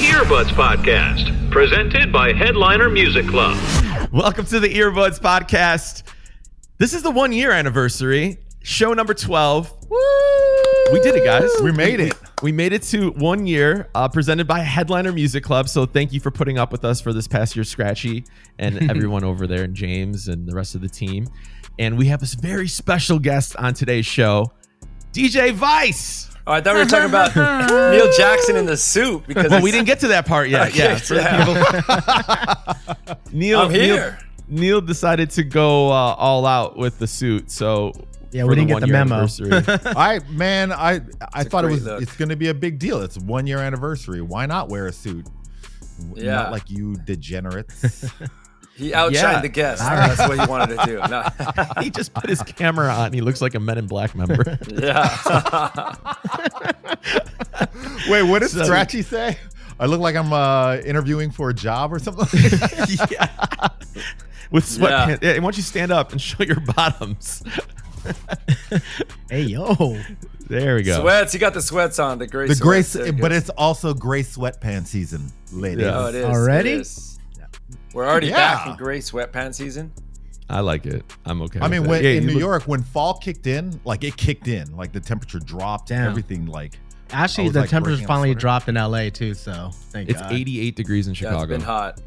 Earbuds Podcast, presented by Headliner Music Club. Welcome to the Earbuds Podcast. This is the 1 year anniversary, show number 12. Woo! We did it, guys. We made it. We made it to 1 year, presented by Headliner Music Club. So thank you for putting up with us for this past year, Scratchy, and everyone over there, and James and the rest of the team. And we have this very special guest on today's show, DJVICE. Oh, I thought we were talking about Neil Jackson in the suit. Well, we didn't get to that part yet. Okay, yeah. Neil decided to go all out with the suit. So yeah, we didn't get the memo. I thought it's going to be a big deal. It's 1 year anniversary. Why not wear a suit? Yeah. Not like you degenerates. He outshined the guest. That's what he wanted to do. No. He just put his camera on. He looks like a Men in Black member. Yeah. Wait, what does Scratchy say? I look like I'm interviewing for a job or something. Yeah. With sweatpants. Yeah. Why don't you stand up and show your bottoms? Hey, yo. There we go. Sweats. You got the sweats on. The gray sweats. But it's also gray sweatpants season, ladies. Yeah. Oh, it is. Already? It is. We're already back in gray sweatpants season. I like it. I'm okay. I mean, with in New York, when fall kicked in, like it kicked in, like the temperature dropped, everything like. Actually, the temperature finally dropped in LA too, so thank God. It's 88 degrees in Chicago. It's been hot.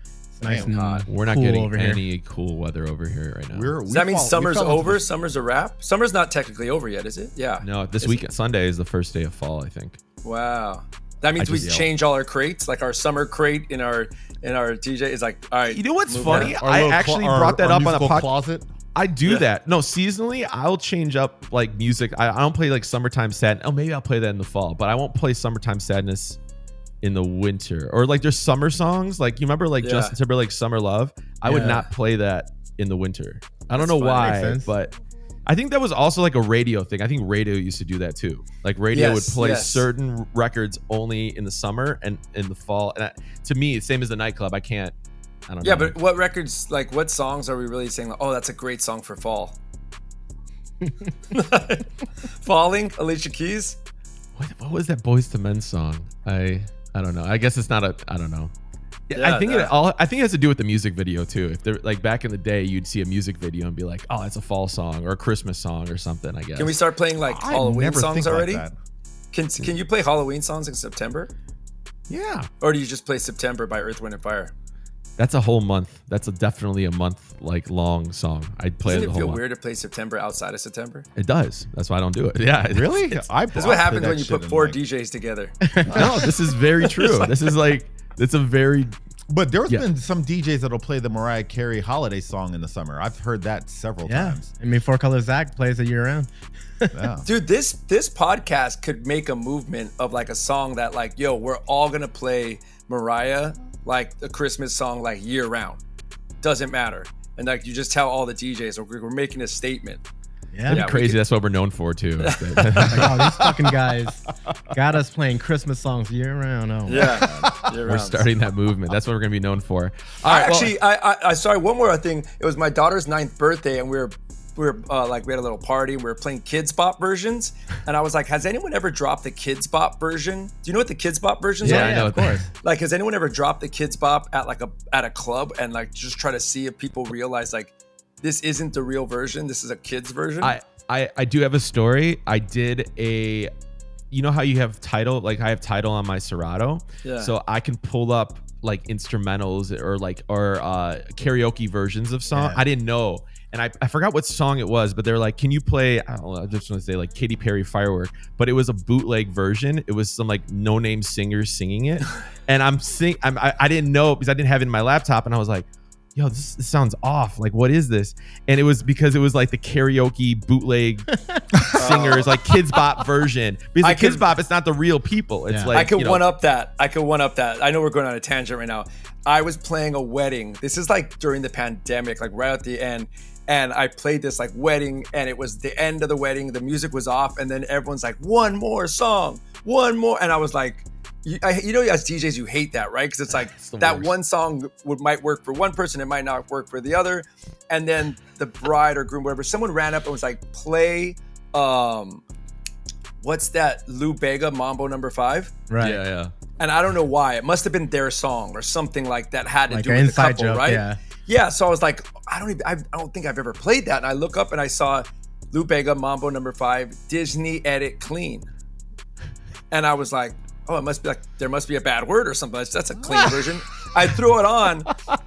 It's nice and hot. We're not getting any cool weather over here right now. Does that mean summer's over? Summer's a wrap? Summer's not technically over yet, is it? Yeah. No, this weekend, Sunday is the first day of fall, I think. Wow. That means we change all our crates, like our summer crate in our DJ is like, all right. You know what's funny? I actually brought that up on a closet. I do that. No, seasonally, I'll change up like music. I don't play like Summertime Sadness. Oh, maybe I'll play that in the fall, but I won't play Summertime Sadness in the winter. Or like there's summer songs. Like you remember like Justin Timberlake's Summer Love? I would not play that in the winter. I don't know why, but I think that was also like a radio thing. I think radio used to do that too. Like radio would play certain records only in the summer and in the fall. And to me, same as the nightclub. I don't know. Yeah, but what records, like what songs are we really saying? Like, oh, that's a great song for fall. Falling, Alicia Keys. What was that Boys to Men song? I don't know. I guess it's not I don't know. Yeah, I think it has to do with the music video too. If they're like back in the day, you'd see a music video and be like, "Oh, that's a fall song or a Christmas song or something." I guess. Can we start playing like Halloween songs already? Like Can you play Halloween songs in September? Yeah. Or do you just play September by Earth, Wind and Fire? That's a whole month. That's definitely a month like long song. I'd play Doesn't it the it whole feel month. weird to play September outside of September? It does. That's why I don't do it. Yeah. Really? This is what happens when you put four DJs together. No, this is very true. This is like it's a very. But there's been some DJs that'll play the Mariah Carey holiday song in the summer. I've heard that several times. I mean, Four Color Zach plays it year round. Yeah. Dude, this podcast could make a movement of like a song that like, yo, we're all gonna play Mariah like a Christmas song like year round. Doesn't matter. And like you just tell all the DJs we're making a statement. Yeah, that'd be crazy. That's what we're known for too. Like, oh, these fucking guys got us playing Christmas songs year round. Oh, we're starting that movement. That's what we're gonna be known for. I sorry, one more thing. It was my daughter's 9th birthday, and we were like we had a little party. And we were playing Kids Bop versions, and I was like, "Has anyone ever dropped the Kids Bop version? Do you know what the Kids Bop versions are?" Yeah, I know, of course. Like, has anyone ever dropped the Kids Bop at a club and like just try to see if people realize like this isn't the real version? This is a kids version. I do have a story. I did you know how you have Tidal? Like I have Tidal on my Serato, so I can pull up like instrumentals or karaoke versions of songs. I didn't know. And I forgot what song it was, but they're like, can you play, I don't know, I just want to say like Katy Perry Firework, but it was a bootleg version. It was some like no-name singer singing it. And I didn't know because I didn't have it in my laptop. And I was like, yo, this sounds off. Like, what is this? And it was because it was like the karaoke bootleg singers, like Kids Bop version. Because Kids Bop, it's not the real people. It's like, I could one up that. I know we're going on a tangent right now. I was playing a wedding. This is like during the pandemic, like right at the end. And I played this like wedding, and it was the end of the wedding. The music was off, and then everyone's like, one more song, one more. And I was like, you know, as DJs, you hate that, right? Because it's like that one song might work for one person, it might not work for the other. And then the bride or groom, whatever, someone ran up and was like, play, what's that? Lou Bega Mambo No. 5? Right. Yeah. and I don't know why. It must have been their song or something like that had to Like do an with the inside couple, joke, right? yeah. Yeah. So I was like, I don't think I've ever played that. And I look up and I saw Lou Bega, Mambo No. 5, Disney edit clean, and I was like, oh, it must be like there must be a bad word or something. That's a clean version. I threw it on,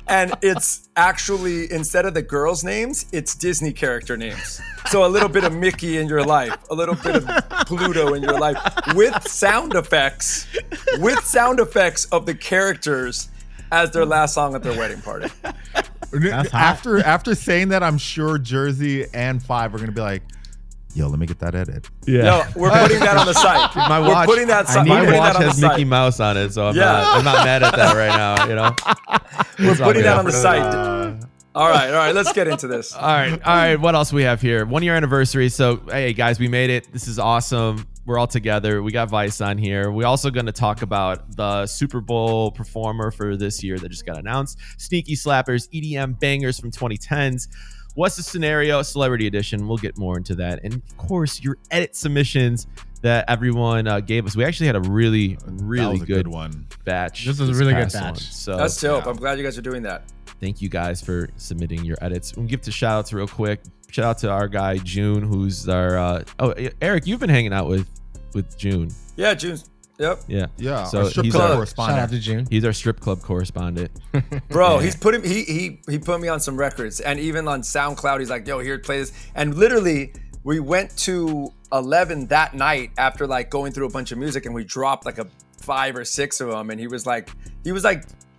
and it's actually, instead of the girls' names, it's Disney character names. So a little bit of Mickey in your life, a little bit of Pluto in your life, with sound effects of the characters as their last song at their wedding party. After saying that, I'm sure Jerzy and Five are gonna be like, yo, let me get that edit. Yeah. No, we're putting that on the site. My We're watch, putting that my we're putting watch that on the has site. Mickey Mouse on it, so I'm Yeah. not mad at that right now. You know, We're putting that on the good. site. All right, let's get into this. All right. What else we have here? 1 year anniversary. So, hey guys, we made it. This is awesome. We're all together. We got Vice on here. We're also going to talk about the Super Bowl performer for this year that just got announced. Sneaky slappers, EDM bangers from 2010s. What's the scenario? Celebrity edition. We'll get more into that. And of course, your edit submissions that everyone gave us. We actually had a really good one. batch. This was a really good past batch. one. So That's dope. I'm glad you guys are doing that. thank you guys for submitting your edits. We'll give to shout outs real quick. Shout out to our guy June, who's our Eric, you've been hanging out with June. Yeah, June. Yep. Yeah. So our strip he's club our- correspondent. Shout out to June. He's our strip club correspondent. Bro, he put me on some records, and even on SoundCloud, he's like, "Yo, here, play this." And literally, we went to 11 that night after like going through a bunch of music, and we dropped like a 5 or 6 of them, and he was like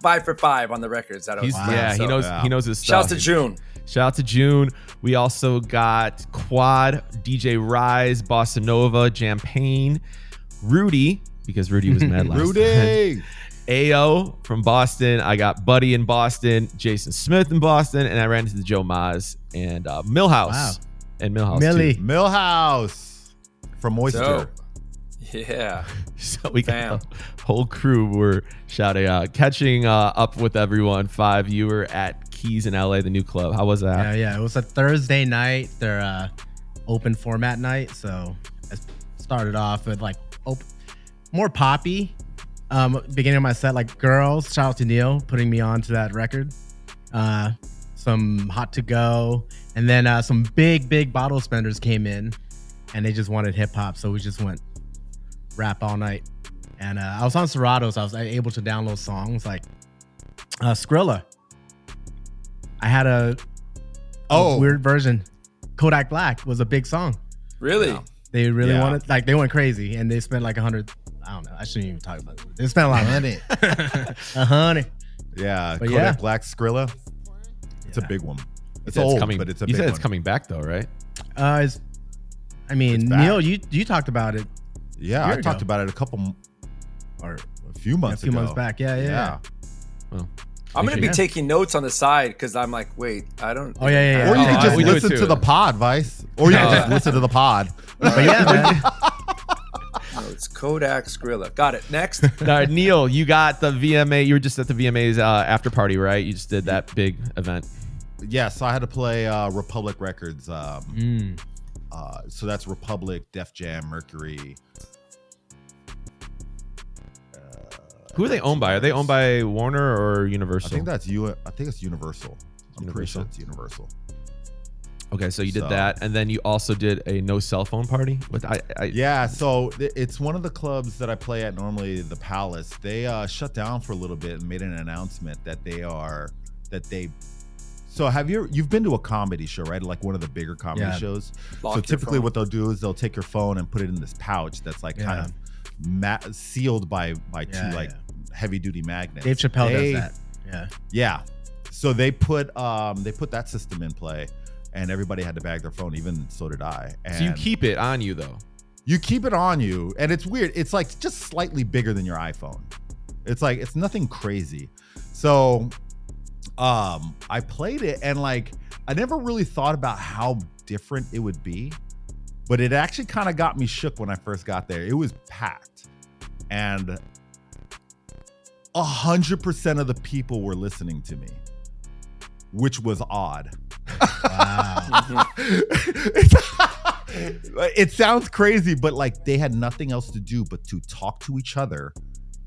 5 for 5 on the records. That I was playing. So, he knows his stuff. Shouts to June. Shout out to June. We also got Quad, DJ Rise, Bossa Nova, Jampagne, Rudy, because Rudy was mad last time. Rudy. AO from Boston. I got Buddy in Boston, Jason Smith in Boston, and I ran into Joe Maz and Millhouse. Wow. And Millhouse Millie. too. Millhouse from Moisture. Dope. Yeah. So we got the whole crew were shouting out, catching up with everyone. 5, you were at Keys in LA, the new club. How was that? Yeah. It was a Thursday night, their open format night. So I started off with like more poppy. Beginning of my set, like Girls. Shout out to Neil putting me on to that record. Some Hot to Go, and then some big bottle spenders came in, and they just wanted hip hop. So we just went rap all night. And I was on Serato, so I was able to download songs like Skrilla. I had a weird version. Kodak Black was a big song. Really? Yeah. They really wanted, like, they went crazy, and they spent like 100. I don't know. I shouldn't even talk about it. They spent a lot of money. 100. Yeah. But Kodak yeah. Black Skrilla. It's a big one. It's You said old, coming, but it's a you big said one. it's coming back though, right? I mean, It's back. Neil, you talked about it Yeah, year I talked ago. about it a few months ago. back. Yeah. Well, I'm going to be Yeah. taking notes on the side because I'm like, wait, I don't. Oh, yeah. Or you Oh, can just we do it listen too. to the pod, Vice. Or you can just listen to the pod. But yeah, man. No, it's Kodak Skrilla. Got it. Next. all right, Neil, you got the VMA. You were just at the VMA's after party, right? You just did that big event. Yeah, so I had to play Republic Records. So that's Republic, Def Jam, Mercury. Who are they owned by? Are they owned by Warner or Universal? I think that's I think it's Universal. I'm pretty sure Universal? it's Universal. Okay, so you did So- that, and then you also did a no cell phone party with Yeah, so it's one of the clubs that I play at normally, the Palace. They shut down for a little bit and made an announcement that So you've been to a comedy show, right? Like one of the bigger comedy Yeah. shows. Lock So your typically phone. what they'll do is they'll take your phone and put it in this pouch that's like kind of sealed by two like heavy duty magnets. Dave Chappelle does that. Yeah. Yeah. So they put that system in play, and everybody had to bag their phone. Even so did I. And so you keep it on you though. you keep it on you, and it's weird. It's like just slightly bigger than your iPhone. It's like it's nothing crazy. So I played it, and like I never really thought about how different it would be, but it actually kind of got me shook when I first got there. It was packed, and 100% of the people were listening to me, which was odd. Wow. It sounds crazy, but like they had nothing else to do but to talk to each other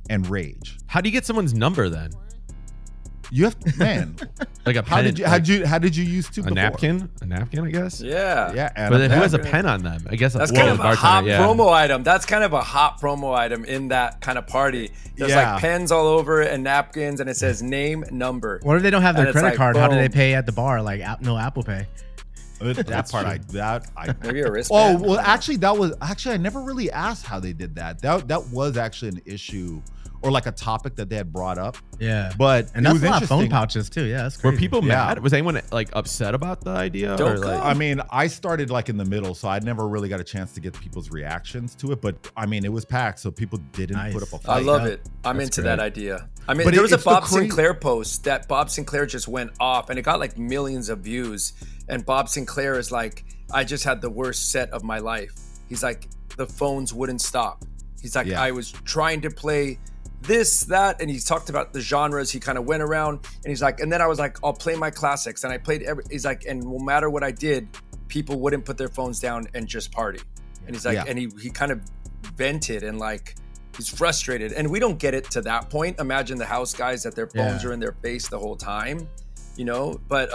and rage. How do you get someone's number then? You have man. Like a pen? How did you use to a napkin? A napkin, I guess. Yeah. Yeah. But then who has a pen on them? I guess that's kind of a hot promo item. That's kind of a hot promo item in that kind of party. There's like pens all over and napkins, and it says name, number. What if they don't have their credit card? How do boom. they pay at the bar? Like no Apple Pay. That part I maybe a wristband. Oh well, actually I never really asked how they did that. That was actually an issue or like a topic that they had brought up. Yeah, but and that's a lot of phone pouches too. Yeah, that's crazy. Were people mad? Was anyone like upset about the idea? Or like, I mean, I started like in the middle, so I never really got a chance to get people's reactions to it. But I mean, it was packed, so people didn't put up a fight. I love it. I'm into that idea. I mean, but there was a Bob Sinclair post that Bob Sinclair just went off, and it got like millions of views. And Bob Sinclair is like, I just had the worst set of my life. He's like, the phones wouldn't stop. He's like, I was trying to play this, that, and he talked about the genres. He kind of went around, and he's like, and then I was like, I'll play my classics, and I played he's like, and no matter what I did, people wouldn't put their phones down and just party. And he's like, and he kind of vented and like, he's frustrated, and we don't get it to that point. Imagine the house guys that their phones are in their face the whole time, you know. But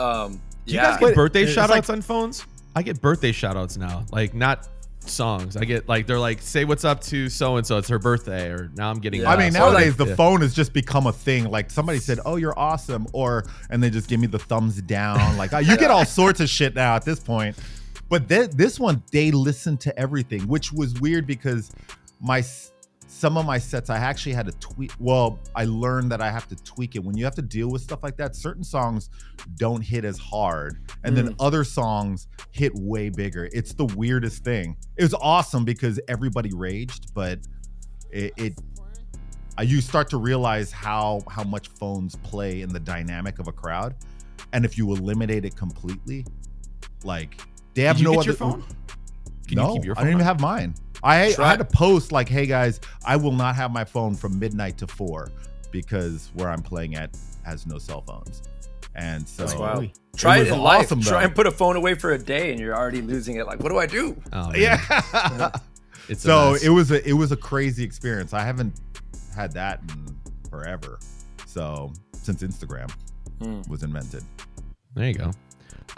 do you guys get birthday shout outs on phones? I get birthday shout outs now, like not songs. I get like, they're like, say what's up to so and so, it's her birthday, or now I'm getting I mean, nowadays the phone has just become a thing. Like somebody said, oh, you're awesome, and they just give me the thumbs down. Like you get all sorts of shit now at this point. But this one, they listened to everything, which was weird because some of my sets, I actually had to tweak. Well, I learned that I have to tweak it. When you have to deal with stuff like that, certain songs don't hit as hard. And then other songs hit way bigger. It's the weirdest thing. It was awesome because everybody raged, but you start to realize how much phones play in the dynamic of a crowd. And if you eliminate it completely, like they have no other phone. Can you keep your phone? I didn't even have mine. I had to post like, hey guys, I will not have my phone from midnight to 4 because where I'm playing at has no cell phones. And so try it in life. Try and put a phone away for a day and you're already losing it. Like, what do I do? Oh, yeah. It was a crazy experience. I haven't had that in forever. So since Instagram was invented. There you go.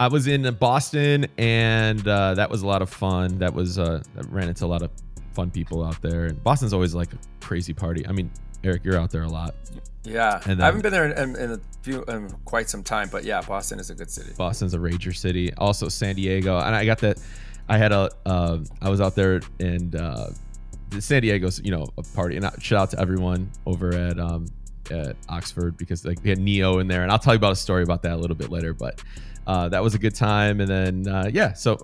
I was in Boston, and that was a lot of fun. That was I ran into a lot of fun people out there. And Boston's always like a crazy party. I mean, Eric, you're out there a lot. Yeah, and I haven't been there in quite some time, but yeah, Boston is a good city. Boston's a rager city. Also, San Diego, and I got that. I was out there, and San Diego's a party. And shout out to everyone over at Oxford because like we had Neo in there, and I'll tell you about a story about that a little bit later, but. That was a good time, and then so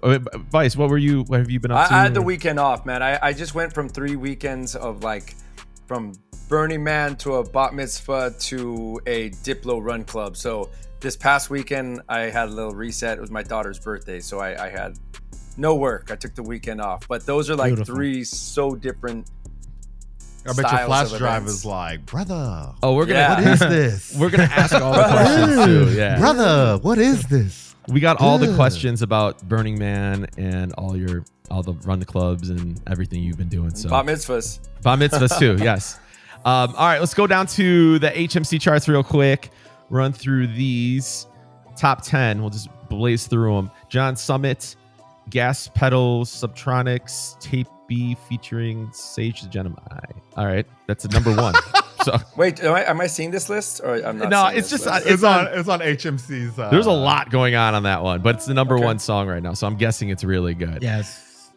Vice, what have you been up to? I had the weekend off, man. I just went from 3 weekends of like from Burning Man to a bat mitzvah to a Diplo run club. So this past weekend I had a little reset. It was my daughter's birthday, so I had no work. I took the weekend off, but those are like Beautiful. 3 so different. I bet your flash drive is like, brother. Oh, what is this? We're gonna ask all the questions too. Yeah, brother, what is this? We got all the questions about Burning Man and all the run clubs and everything you've been doing. So bat mitzvahs too. Yes. All right, let's go down to the HMC charts real quick. Run through these top 10. We'll just blaze through them. John Summit, Gas Pedals, Subtronics, Tape B featuring Sage the Gemini. All right, that's the number 1. So wait, am I seeing this list or I'm not? No, it's just it's on HMC's. There's a lot going on that one, but it's the number 1 song right now, so I'm guessing it's really good. Yes.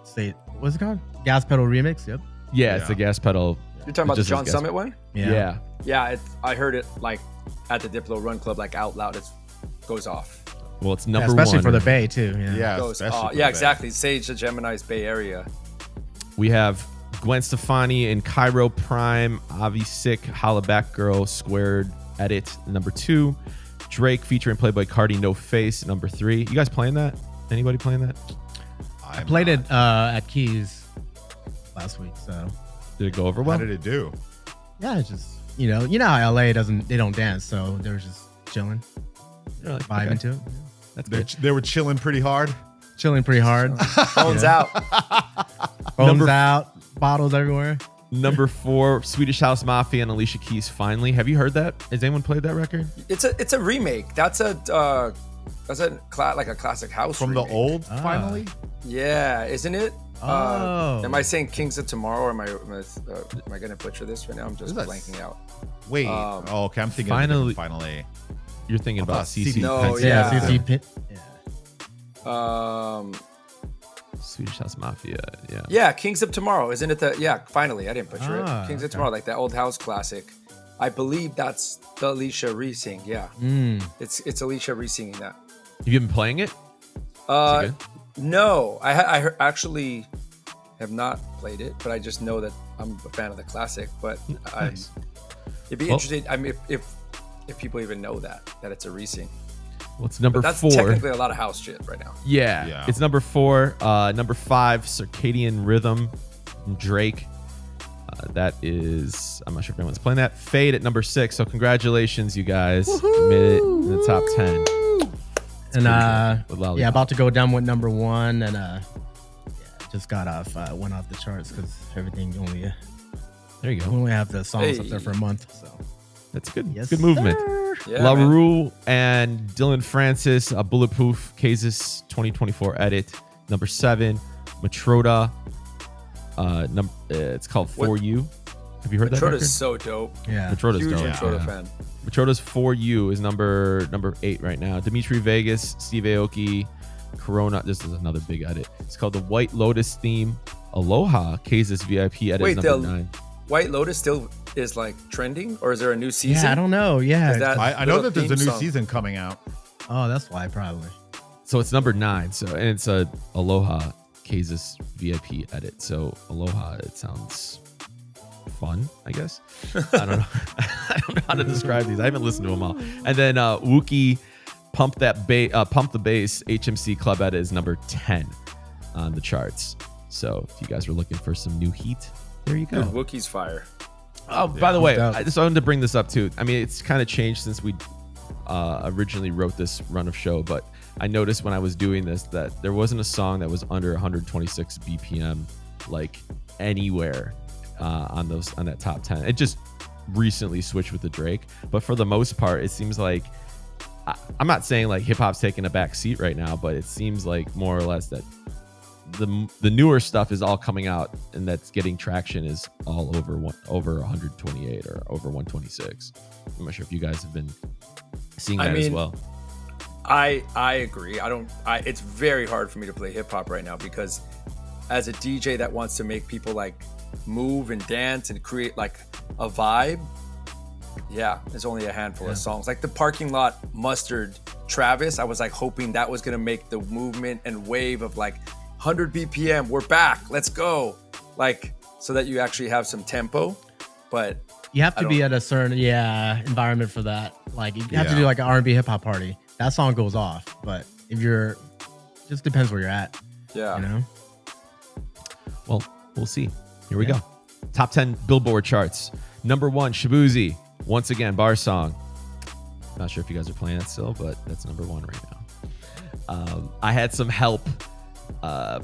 Say what's it called? Gas Pedal Remix. Yep. Yeah, it's the Gas Pedal. You're talking about the John Summit one? Yeah. I heard it like at the Diplo Run Club, like out loud. It goes off. Well, it's number especially 1 for the Bay too. Yeah, exactly. Sage the Gemini's Bay Area. We have Gwen Stefani and Cairo Prime, Avi Sick, Holla Back Girl, Squared Edit, number 2. Drake featuring Playboy Cardi, No Face, number 3. You guys playing that? Anybody playing that? I played it at Keys last week. So did it go over well? How did it do? Yeah, it's just you know how LA they don't dance, so they were just chilling, vibing to it. That's good. They were chilling pretty hard. Chilling pretty hard. Phones out. Phones out. Bottles everywhere. Number 4, Swedish House Mafia and Alicia Keys. Finally, have you heard that? Has anyone played that record? It's a remake. That's a like a classic house From remake. the old, finally. Yeah, isn't it? Oh. Am I saying Kings of Tomorrow, or am I gonna butcher this right now? I'm just blanking out. Wait. Okay. I'm thinking finally. You're thinking about CC. No, Pence. yeah. CC Pit. Yeah. Swedish House Mafia. Yeah. Yeah, Kings of Tomorrow, isn't it? Finally, I didn't butcher it. Kings of okay. Tomorrow, like that old house classic. I believe that's the Alicia re-sing. Yeah, it's Alicia re-singing that. Have you been playing it? Is it good? No, I actually have not played it, but I just know that I'm a fan of the classic. But Nice. it'd be interesting. I mean, if people even know that it's a re-sing. Well, it's number But that's 4. technically a lot of house shit right now. Yeah. It's number 4. Number 5, Circadian Rhythm, Drake. That is, I'm not sure if anyone's playing that. Fade at number 6. So congratulations, you guys. You made it in the top 10. And about to go down with number 1, and just got went off the charts because everything only. There you go. We only have the songs up there for a month, so that's good. Yes, good movement. sir. Yeah, La man. Rue and Dylan Francis, a Bulletproof Cases 2024 edit. Number 7, Matroda. It's called For You. Have you heard that record? Matroda's so dope. Yeah. Matroda's Huge dope. Matroda fan. Matroda's For You is number 8 right now. Dimitri Vegas, Steve Aoki, Corona. This is another big edit. It's called the White Lotus theme. Aloha, Cases VIP edit Wait, number 9. White Lotus still is like trending, or is there a new season? Yeah, I don't know. Yeah. Is that I know little that there's a theme new song? season coming out. Oh, that's why probably. So it's number 9. So and it's a Aloha Cases VIP edit. So Aloha, it sounds fun, I guess. I don't know. I don't know how to describe these. I haven't listened to them all. And then Wookie Pump the Bass HMC Club edit is number 10 on the charts. So if you guys were looking for some new heat, there you go. Dude, Wookie's fire. Oh, by the way, doubt. I just wanted to bring this up too. I mean, it's kind of changed since we originally wrote this run of show, but I noticed when I was doing this that there wasn't a song that was under 126 BPM like anywhere on that top 10. It just recently switched with the Drake, but for the most part, it seems like I'm not saying like hip hop's taking a back seat right now, but it seems like more or less that the newer stuff is all coming out and that's getting traction is all over 128 or over 126. I'm not sure if you guys have been seeing that as well. I agree. It's very hard for me to play hip hop right now because as a DJ that wants to make people like move and dance and create like a vibe, yeah, there's only a handful of songs. Like the Parking Lot Mustard Travis, I was like hoping that was gonna make the movement and wave of like 100 BPM, we're back, let's go. Like, so that you actually have some tempo. But you have to be at a certain environment for that. Like you have to do like an R&B hip hop party. That song goes off. But if you're, just depends where you're at. Yeah. You know. Well, we'll see. Here we go. Top 10 Billboard charts. Number 1, Shabuzi. Once again, bar song. Not sure if you guys are playing it still, but that's number 1 right now. I had some help.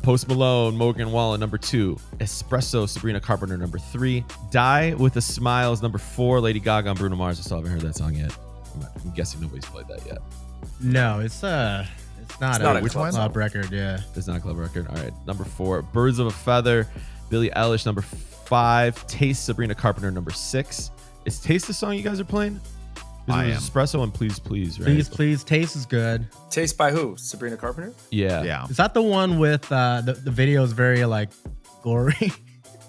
Post Malone, Morgan Wallen, number 2. Espresso, Sabrina Carpenter, number 3. Die with a Smile is number 4. Lady Gaga and Bruno Mars. I still haven't heard that song yet. I'm guessing nobody's played that yet. No, it's not a club record. Yeah, it's not a club record. All right, number 4. Birds of a Feather, Billie Eilish, number 5. Taste, Sabrina Carpenter, number 6. Is Taste the song you guys are playing? I am. Espresso and Please Please, right? Please. Taste is good. Taste by who? Sabrina Carpenter? Yeah. Is that the one with the video is very like gory?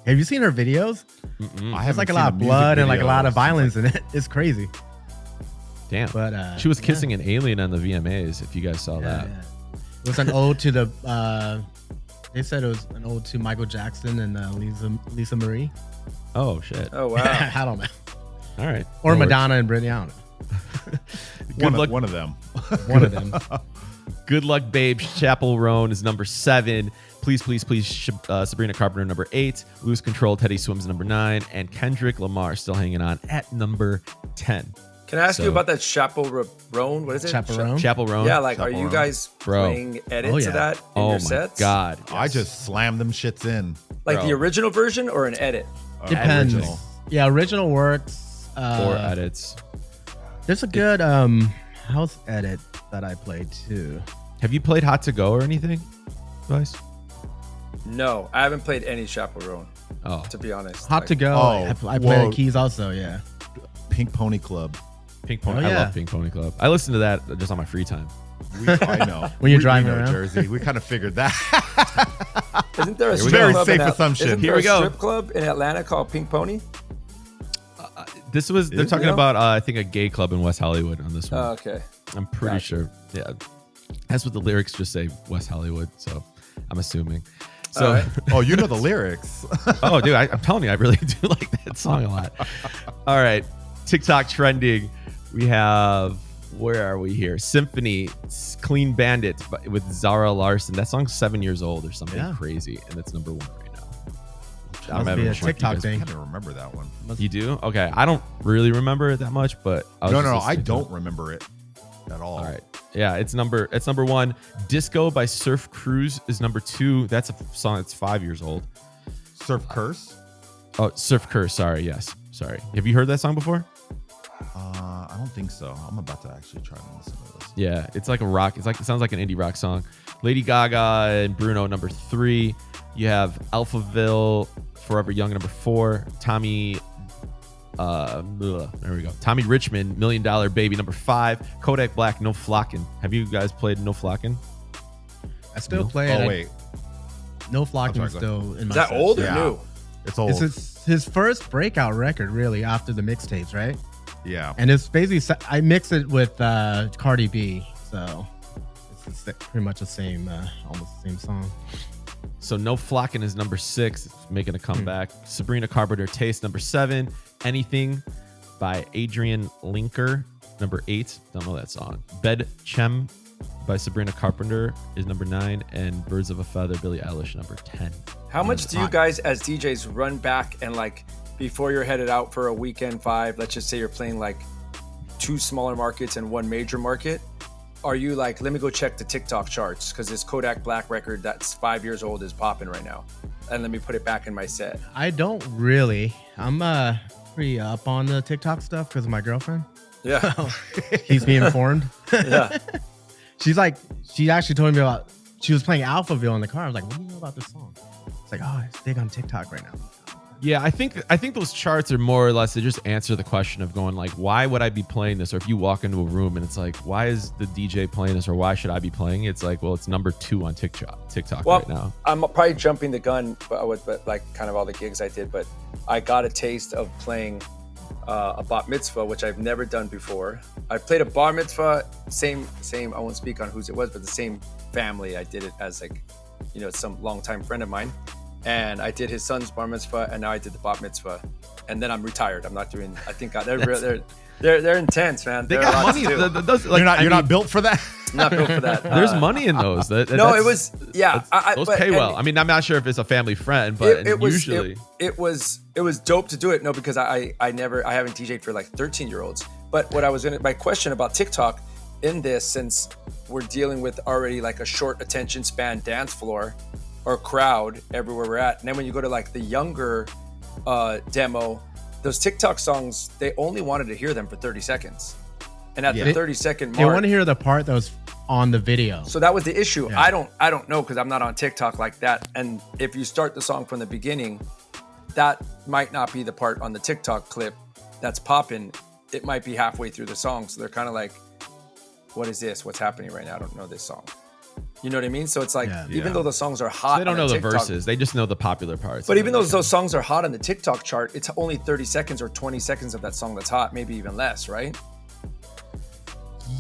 Have you seen her videos? It's like a lot of blood and like a lot of violence in it. It's crazy. Damn. But she was kissing an alien on the VMAs. If you guys saw that, it was an ode to the. They said it was an ode to Michael Jackson and Lisa Marie. Oh shit. Oh wow. I don't know. All right. Or Madonna and Britney. I don't know. One of them. One of them. Good Luck Babe, Chapel Roan is number 7. Please, Please, Please, Sabrina Carpenter, number 8. Lose Control, Teddy Swims, number 9. And Kendrick Lamar still hanging on at number 10. Can I ask you about that Chaperone? What is it? Chaperone? Chapel Roan? Yeah, like, are you guys playing edits of that in your sets? Oh my God. I just slammed them shits in. Like the original version or an edit? Depends. Original. Yeah, original works. Or edits. There's a good house edit that I played too. Have you played Hot to Go or anything, Vice? No, I haven't played any Chaperone, Oh, to be honest. Hot to Go. Oh, I play whoa. the keys also. Yeah. Pink Pony Club. Pink Pony. Oh, I yeah. love Pink Pony Club. I listen to that just on my free time. I know. When you're We driving know, around. Jersey. We kind of figured that. Isn't there a Here we strip go. club Very in safe assumption. Isn't Here there we a go. strip club in Atlanta called Pink Pony? They're talking it? about I think a gay club in West Hollywood on this one. Oh, okay. I'm pretty Gotcha. sure. Yeah, that's what the lyrics just say, West Hollywood. So I'm assuming. So, All right. Oh, you know the lyrics. oh, dude, I'm telling you, I really do like that song a lot. All right, TikTok trending. We have, where are we here? Symphony, Clean Bandit with Zara Larson. That song's 7 years old or something Yeah. crazy, and it's number 1 right now. Must having be a sure if you TikTok guys- I thing. can't remember that one. You do? Okay, I don't really remember it that much, but I was No, just I listening to don't it. remember it at all. All right. Yeah, it's number 1. Disco by Surf Cruise is number 2. That's a song that's 5 years old. Surf Curse. Oh, Surf Curse. Sorry. Yes. Sorry. Have you heard that song before? I don't think so. I'm about to actually try and listen to this. Yeah, it's like a rock. It sounds like an indie rock song. Lady Gaga and Bruno number 3. You have Alphaville, Forever Young number 4. Tommy, there we go. Tommy Richmond, $1 Million Baby number 5. Kodak Black, No Flockin'. Have you guys played No Flockin'? I still No. play it. Oh wait, No Flocking I'm is sorry, go still in my Is that set. old or Yeah. new? it's old. It's his first breakout record, really, after the mixtapes, right? Yeah. And it's basically I mix it with Cardi B, so it's pretty much the same, almost the same song. So No Flockin' is number 6, it's making a comeback. Sabrina Carpenter Taste number 7. Anything by Adrian Linker number 8. Don't know that song. Bed Chem by Sabrina Carpenter is number 9, and Birds of a Feather, Billie Eilish number 10. How much do you guys as DJs run back and like before you're headed out for a weekend 5, let's just say you're playing like 2 smaller markets and 1 major market, are you like, let me go check the TikTok charts because this Kodak Black record that's 5 years old is popping right now, and let me put it back in my set? I don't really. I'm pretty up on the TikTok stuff because of my girlfriend. Yeah. Keeps me informed. Yeah. She actually told me about, she was playing Alphaville in the car. I was like, what do you know about this song? It's like, oh, it's big on TikTok right now. Yeah, I think those charts are more or less, they just answer the question of going like, why would I be playing this? Or if you walk into a room and it's like, why is the DJ playing this, or why should I be playing it? It's like, well, it's number 2 on TikTok Well, right now. I'm probably jumping the gun, but like kind of all the gigs I did, but I got a taste of playing a bat mitzvah, which I've never done before. I played a bar mitzvah, same. I won't speak on whose it was, but the same family. I did it as like, some longtime friend of mine, and I did his son's bar mitzvah, and now I did the bat mitzvah, and then I'm retired. I'm not doing. I think they're intense, man. They They're got a lot money. to do. You're not built for that. Not built for that. There's money in those. No, That's- it was yeah. those but- pay well. and- I mean, I'm not sure if it's a family friend, but usually it was dope to do it. No, because I haven't DJ'd for like 13-year-olds. But my question about TikTok in this, since we're dealing with already like a short attention span dance floor or crowd everywhere we're at, and then when you go to like the younger demo, those TikTok songs, they only wanted to hear them for 30 seconds, and at the 30-second They mark, want to hear the part that was on the video. so that was the issue. Yeah. I don't know because I'm not on TikTok like that. And if you start the song from the beginning, that might not be the part on the TikTok clip that's popping. It might be halfway through the song. So they're kind of like, what is this? What's happening right now? I don't know this song. You know what I mean? So it's like, Yeah. even though the songs are hot, they don't on know the TikTok, verses. They just know the popular parts. But even though those songs are hot on the TikTok chart, it's only 30 seconds or 20 seconds of that song that's hot, maybe even less, right?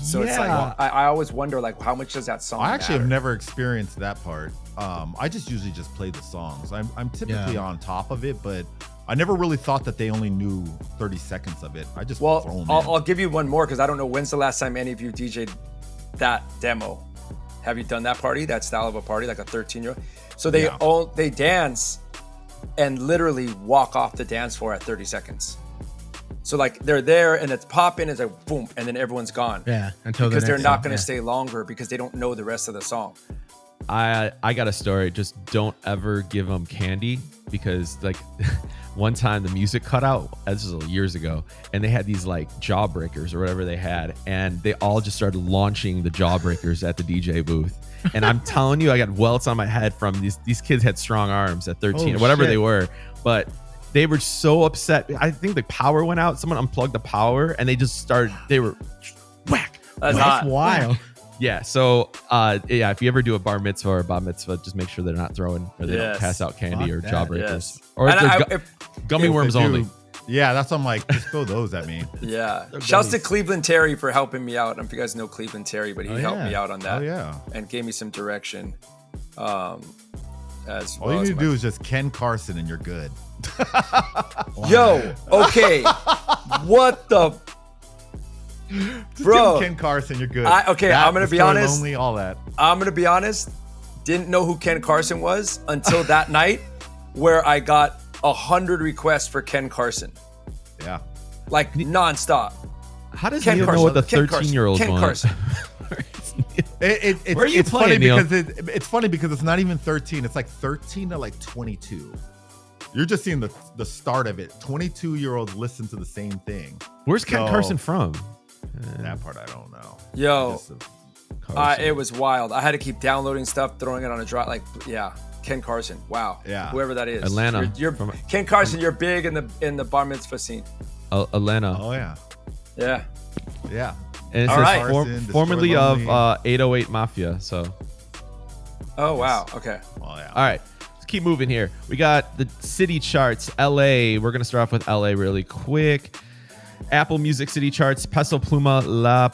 So it's like, I always wonder, like, how much does that song I actually have matter? never experienced that part. I just usually just play the songs. I'm typically on top of it, but I never really thought that they only knew 30 seconds of it. I just throw Well, 'em in. I'll give you one more because I don't know when's the last time any of you DJ'd that demo. Have you done that party, that style of a party, like a 13-year-old? So they dance and literally walk off the dance floor at 30 seconds. So like they're there and it's popping, it's like boom, and then everyone's gone. Yeah, until because the they're next not song, going to yeah. stay longer because they don't know the rest of the song. I got a story. Just don't ever give them candy because like one time the music cut out. This was years ago, and they had these like jawbreakers or whatever they had, and they all just started launching the jawbreakers at the DJ booth. And I'm telling you, I got welts on my head from these kids had strong arms at 13 or whatever they were, but they were so upset. I think the power went out. Someone unplugged the power, and they just started. They were whack. That's wild. Yeah. So, if you ever do a bar mitzvah or a bar mitzvah, just make sure they're not throwing or they don't pass out candy or jawbreakers or gummy worms only. Yeah, that's what I'm like. Just throw those at me. Yeah. Shouts to Cleveland Terry for helping me out. I don't know if you guys know Cleveland Terry, but he helped me out on that. Oh yeah. And gave me some direction. All you need to do is just Ken Carson and you're good. Yo, okay. What the? Just bro, Ken Carson, you're good. I'm gonna be honest. Lonely, all that. I'm gonna be honest. Didn't know who Ken Carson was until that night, where I got 100 requests for Ken Carson. Yeah, like nonstop. How does Neil know what the 13-year-old Ken wants? Carson. Where are you playing, Neil? It's funny because it's not even 13. It's like 13 to like 22. You're just seeing the start of it. 22-year-olds listen to the same thing. Where's Ken Carson from? That part I don't know. Yo, it was wild. I had to keep downloading stuff, throwing it on a drive. Like, yeah, Ken Carson. Wow. Yeah. Whoever that is. Atlanta. You're Ken Carson. You're big in the bar mitzvah scene. Atlanta. Oh yeah. Yeah. Yeah. And it says formerly of 808 Mafia. So. Oh wow. Okay. Oh yeah. All right. Let's keep moving here. We got the city charts. LA. We're gonna start off with LA really quick. Apple Music City Charts, Peso Pluma La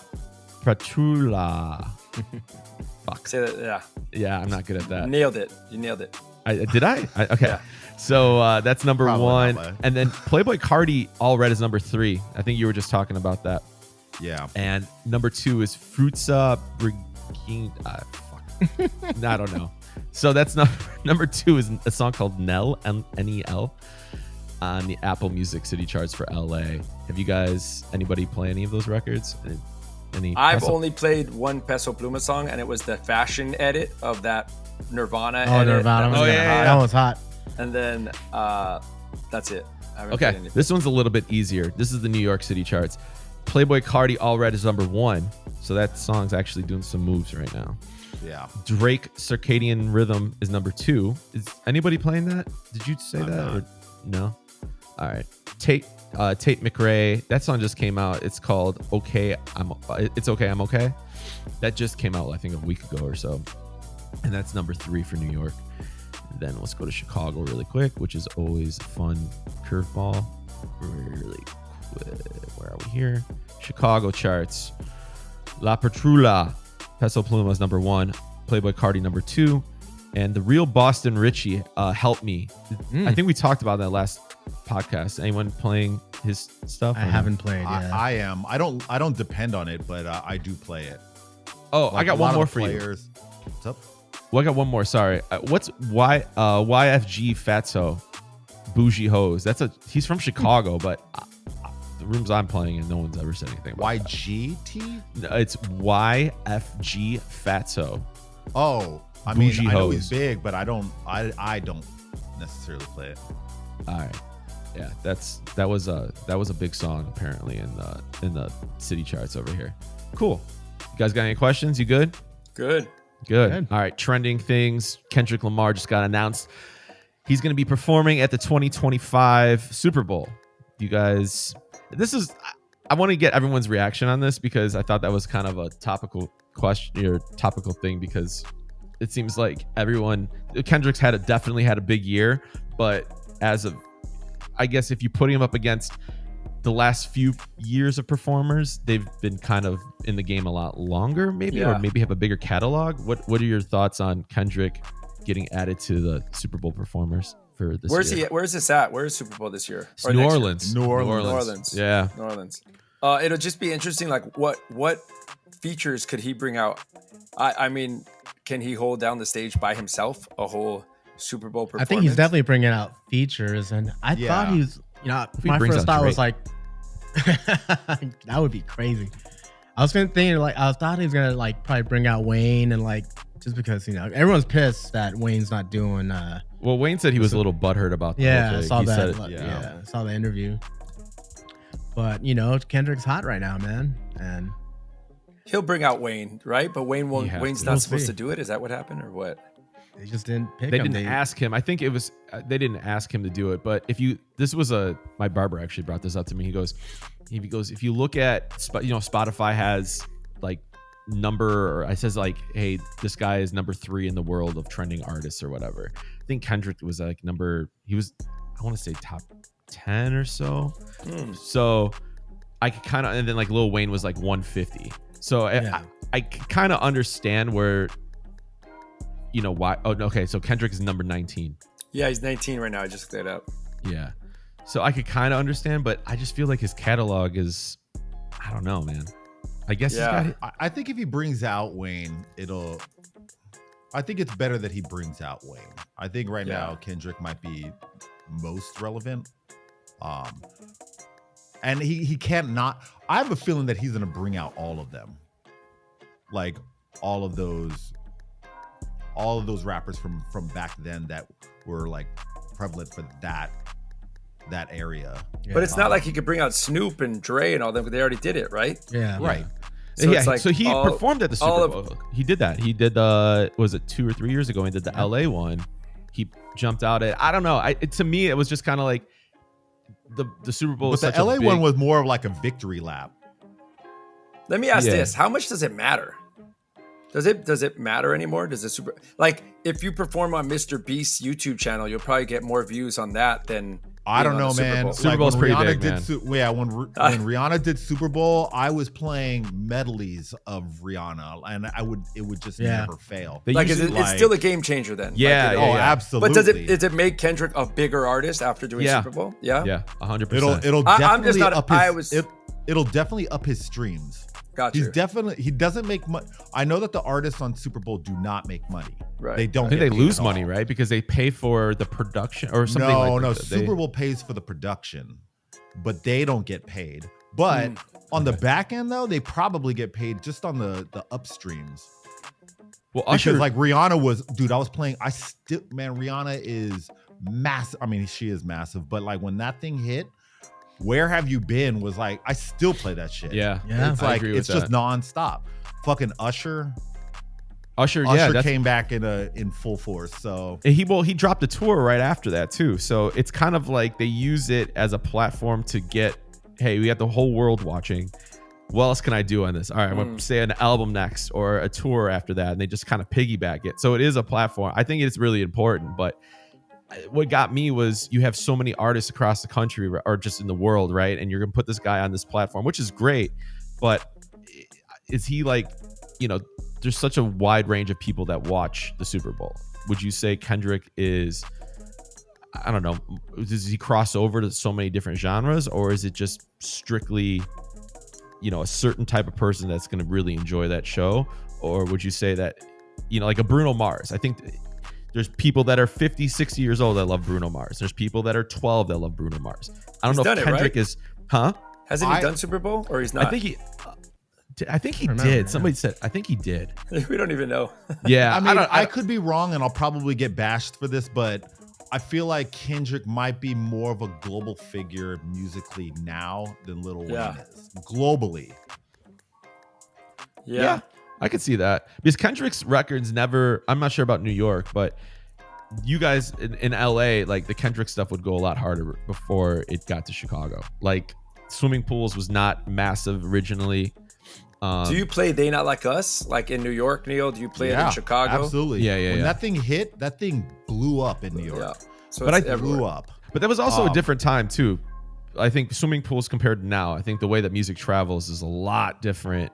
Patrula. Fuck. Say that, yeah. Yeah, I'm not good at that. Nailed it. You nailed it. Did I? Okay. Yeah. So that's number Probably one. not, And then Playboy Cardi, All Red is number 3. I think you were just talking about that. Yeah. And number 2 is Fruitsa Brigine. Fuck. I don't know. So that's number 2 is a song called Nell, N-E-L. On the Apple Music City Charts for LA. Have you guys, anybody play any of those records? I've only played one Peso Pluma song, and it was the fashion edit of that Nirvana edit. Nirvana. That was hot. And then that's it. Okay, this one's a little bit easier. This is the New York City Charts. Playboy Cardi, All Red is number 1. So that song's actually doing some moves right now. Yeah. Drake, Circadian Rhythm is number 2. Is anybody playing that? Did you say that? Or no? All right. Tate McRae. That song just came out. It's called It's Okay, I'm Okay. That just came out, I think, a week ago or so. And that's number 3 for New York. And then let's go to Chicago really quick, which is always fun. Curveball. Really quick. Where are we here? Chicago charts. La Patrula. Peso Pluma is number 1. Playboy Cardi number 2. And the real Boston Richie, Help Me. I think we talked about that last podcast. Anyone playing his stuff? I haven't played. Yeah. I am. I don't depend on it, but I do play it. Oh, Like I got one more for you. What's up? Well, I got one more. Sorry. What's YFG Fatso? Bougie Hose. He's from Chicago, but the rooms I'm playing in, no one's ever said anything about YGT? that. It's YFG Fatso. Oh. I mean, I know he's big, but I don't necessarily play it. All right, yeah, that was a big song apparently in the city charts over here. Cool. You guys got any questions? You good? Good. All right, trending things. Kendrick Lamar just got announced. He's going to be performing at the 2025 Super Bowl. You guys, I want to get everyone's reaction on this because I thought that was kind of a topical question or topical thing because it seems like Kendrick's definitely had a big year, but I guess if you put him up against the last few years of performers, they've been kind of in the game a lot longer, maybe, or maybe have a bigger catalog. What are your thoughts on Kendrick getting added to the Super Bowl performers for this year? Where's this at? Where's Super Bowl this year? New Orleans. New Orleans. Yeah. New Orleans. It'll just be interesting. Like what features could he bring out? I mean, can he hold down the stage by himself a whole Super Bowl performance? I think he's definitely bringing out features, and I thought he was. My first thought was like, that would be crazy. I was thinking I thought he was gonna like probably bring out Wayne and like just because everyone's pissed that Wayne's not doing. Well, Wayne said he was a little butthurt about the whole I thing. saw He that. said it, I saw the interview. But Kendrick's hot right now, man, and he'll bring out Wayne, right? But Wayne won't. Wayne's not We'll supposed see. to do it. Is that what happened, or what? they just didn't pick They him. didn't ask him. I think it was they didn't ask him to do it. But my barber actually brought this up to me. He goes, if you look at Spotify has like I says like, hey, this guy is number 3 in the world of trending artists or whatever. I think Kendrick was like I want to say top 10 or so. So I could kind of, and then like Lil Wayne was like 150. So I kind of understand where, why. Oh, okay. So Kendrick is number 19. Yeah, he's 19 right now. I just looked that up. Yeah. So I could kind of understand, but I just feel like his catalog is, I don't know, man. I guess I think if he brings out Wayne, I think it's better that he brings out Wayne. I think right now Kendrick might be most relevant. And he can't not. I have a feeling that he's gonna bring out all of them, like all of those rappers from back then that were like prevalent for that area. But it's not like he could bring out Snoop and Dre and all them. They already did it, right? Yeah. Right. So it's like so he performed at the Super Bowl. He did that. He did was it 2 or 3 years ago? He did the LA one. He jumped out at, I don't know. To me, it was just kind of like the Super Bowl. But the LA one was more of like a victory lap. Let me ask this: how much does it matter? Does it matter anymore? Does the Super, like, if you perform on Mr. Beast's YouTube channel, you'll probably get more views on that than I don't know, man. Super Bowl's pretty big, man. When Rihanna did Super Bowl, I was playing medleys of Rihanna, and it would just never fail. It's still a game changer then. Yeah, absolutely. But does it make Kendrick a bigger artist after doing Super Bowl? Yeah, 100%. It'll definitely it'll definitely up his streams. Gotcha. He doesn't make money. I know that the artists on Super Bowl do not make money. Right. They don't. I think they lose money, right? Because they pay for the production or something. No. Super Bowl pays for the production, but they don't get paid. But on the back end, though, they probably get paid just on the upstreams. Well, Usher, because like Rihanna was, dude, I was playing. Rihanna is massive. I mean, she is massive, but like when that thing hit, Where Have You Been was like, I still play that shit. Yeah. It's like, it's just nonstop. Fucking Usher came back in full force. So he dropped a tour right after that too. So it's kind of like they use it as a platform to get, hey, we got the whole world watching. What else can I do on this? All right, I'm going to say an album next or a tour after that. And they just kind of piggyback it. So it is a platform. I think it's really important, but what got me was you have so many artists across the country or just in the world, right? And you're going to put this guy on this platform, which is great. But is he like, there's such a wide range of people that watch the Super Bowl. Would you say Kendrick is, I don't know, does he cross over to so many different genres, or is it just strictly, a certain type of person that's going to really enjoy that show? Or would you say that, like a Bruno Mars? I think there's people that are 50, 60 years old that love Bruno Mars. There's people that are 12 that love Bruno Mars. I don't know if Kendrick is, Hasn't he done Super Bowl, or he's not? I think he did. Somebody said, I think he did. We don't even know. Yeah. I mean, I could be wrong, and I'll probably get bashed for this, but I feel like Kendrick might be more of a global figure musically now than Lil Wayne is. Globally. Yeah. I could see that. Because Kendrick's records never, I'm not sure about New York, but you guys in LA, like the Kendrick stuff would go a lot harder before it got to Chicago. Like Swimming Pools was not massive originally. Do you play They Not Like Us? Like in New York, Neil? Do you play it in Chicago? Absolutely. Yeah. When that thing hit, that thing blew up in New York. Yeah. So but it blew up. But that was also a different time too. I think Swimming Pools compared to now, I think the way that music travels is a lot different.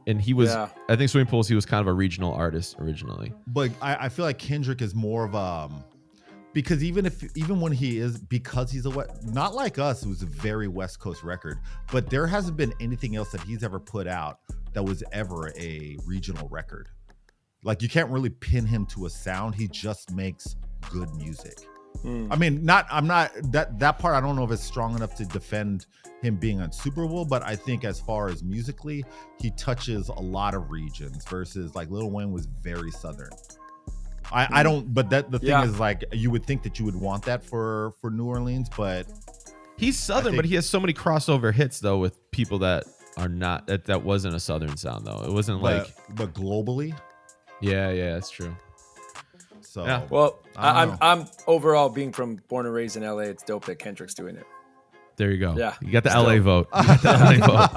And he was, I think Swimming Pools, he was kind of a regional artist originally. But I feel like Kendrick is more of because even when he is, because he's not like us, it was a very West Coast record, but there hasn't been anything else that he's ever put out that was ever a regional record. Like you can't really pin him to a sound. He just makes good music. I mean, I'm not that part. I don't know if it's strong enough to defend him being on Super Bowl, but I think as far as musically, he touches a lot of regions versus like Lil Wayne was very Southern. I don't, but the thing is like, you would think that you would want that for New Orleans, but he's Southern, but he has so many crossover hits though with people that are not, that wasn't a Southern sound though. It wasn't but globally. Yeah, that's true. So, yeah. Well, I'm overall being born and raised in LA. It's dope that Kendrick's doing it. There you go. Yeah. You got the LA vote. You got the LA vote.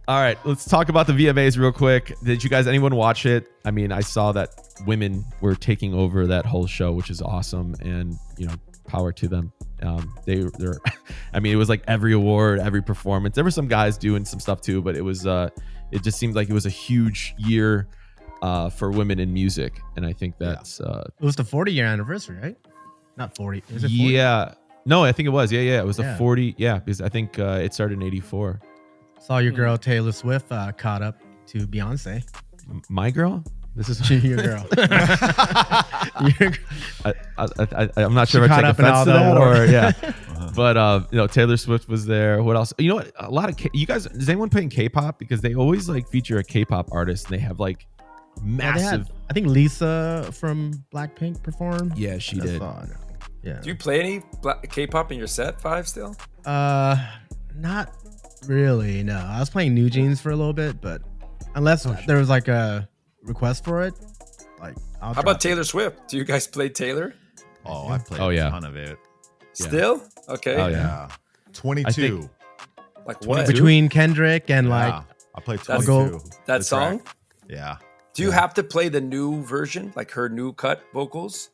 All right, let's talk about the VMAs real quick. Did you guys, anyone watch it? I mean, I saw that women were taking over that whole show, which is awesome, and power to them. They're I mean, it was like every award, every performance. There were some guys doing some stuff too, but it was it just seemed like it was a huge year for women in music, and I think that's it was the 40-year anniversary, right? Not 40. Is it 40? Yeah. No, I think it was. Yeah. It was Yeah. the 40. Yeah, because I think it started in 84. Saw your girl Taylor Swift caught up to Beyonce. My girl? This is Your girl. I'm not sure if I caught take up in offense all to the that awards. or but Taylor Swift was there. What else? You know what? A lot of you guys. Does anyone play in K-pop? Because they always like feature a K-pop artist, and they have like massive. I think Lisa from Blackpink performed. Yeah, she did. Yeah. Do you play any K-pop in your set 5 still? Not really. No, I was playing New Jeans for a little bit, but unless there was like a request for it, like how about Taylor Swift? Do you guys play Taylor? Oh, I played a ton of it. Still? Okay. Oh yeah. 22. Like what? Between Kendrick and like I played 22. That song? Yeah. Do you have to play the new version, like her new cut vocals?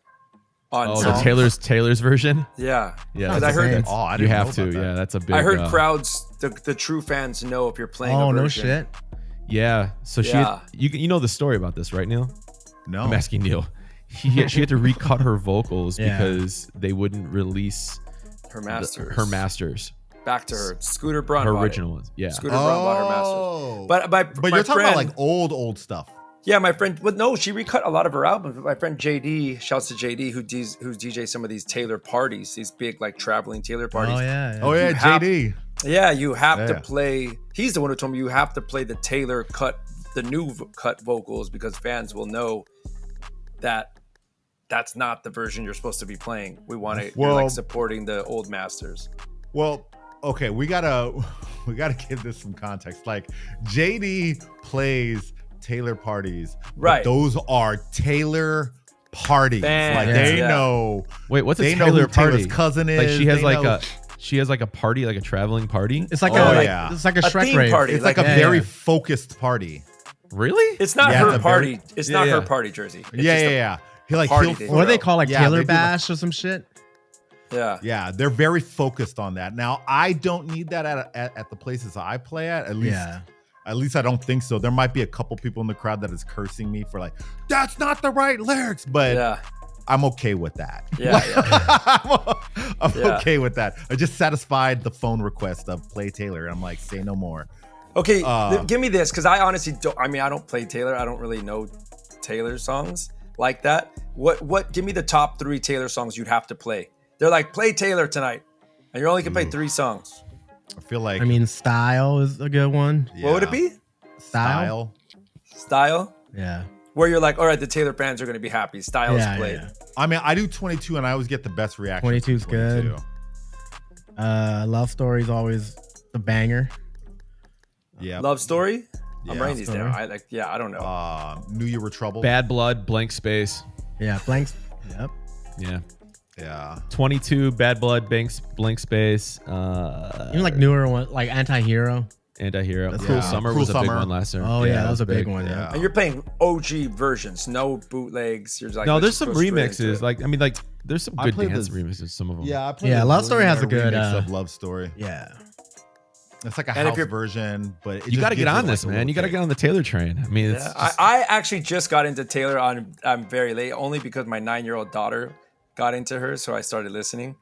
The Taylor's version? Yeah. Yeah. I heard that. You have to. Yeah, that's a big. I heard crowds, the true fans know if you're playing a version. No shit. Yeah. So you know the story about this, right, Neil? No. I'm asking Neil. She had to recut her vocals because they wouldn't release her masters. Her masters. Back to her. Scooter Braun. Her original ones. Yeah. Scooter Braun bought her masters. But you're talking about like old stuff. Yeah, my friend. Well, no, she recut a lot of her albums. My friend JD, shouts to JD, who DJs some of these Taylor parties, these big like traveling Taylor parties. Oh yeah. JD. Yeah, you have to play. He's the one who told me you have to play the Taylor cut, the new cut vocals, because fans will know that that's not the version you're supposed to be playing. We want to. You're like supporting the old masters. Well, okay, we gotta give this some context. Like JD plays Taylor parties, right? Those are Taylor parties. Like they know. Wait, what's a Taylor party? Taylor's cousin is. Like she has like a party, like a traveling party. It's like it's like a Shrek rave party. It's like a very focused party. Really? It's not her party. It's not her party, Jerzy. Yeah. What do they call, like Taylor Bash or some shit? Yeah, they're very focused on that. Now, I don't need that at the places I play at least. Yeah. At least I don't think so. There might be a couple people in the crowd that is cursing me for like, that's not the right lyrics, but I'm okay with that. I'm okay with that. I just satisfied the phone request of play Taylor. I'm like, say no more. Okay, give me this, because I honestly don't. I mean, I don't play Taylor. I don't really know Taylor songs like that. What? Give me the top 3 Taylor songs you'd have to play. They're like, play Taylor tonight, and you only can play 3 songs. I feel like. I mean, Style is a good one. Yeah. What would it be? Style. Yeah. Where you're like, all right, the Taylor fans are going to be happy. Style's played. Yeah. I mean, I do 22, and I always get the best reaction. 22's good. Love Story is always the banger. Yeah. Love Story. I'm writing these Story. down. I don't know. Knew You Were Trouble. Bad Blood, Blank Space. Yeah, blanks. Yep. Yeah. 22, Bad Blood, Blank Space. Even like newer one, like Anti-Hero. Cruel Summer was a big one last year. Oh yeah, that was a big one. Yeah. And you're playing OG versions, no bootlegs. You're like, no, there's some remixes. There's some good dance remixes. Some of them. Yeah, I played Love Story has a good remix of Love Story. Yeah. It's like a house version, but you got to get on this, man. You got to get on the Taylor train. I mean, I actually just got into Taylor I'm very late, only because my 9-year-old daughter got into her, so I started listening.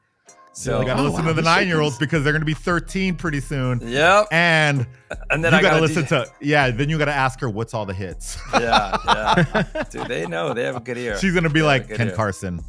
So you got to listen to the 9-year-olds because they're going to be 13 pretty soon. Yep. And then you got to listen to then you got to ask her what's all the hits. Yeah. Dude, they know. They have a good ear. She's going to be like Ken Carson.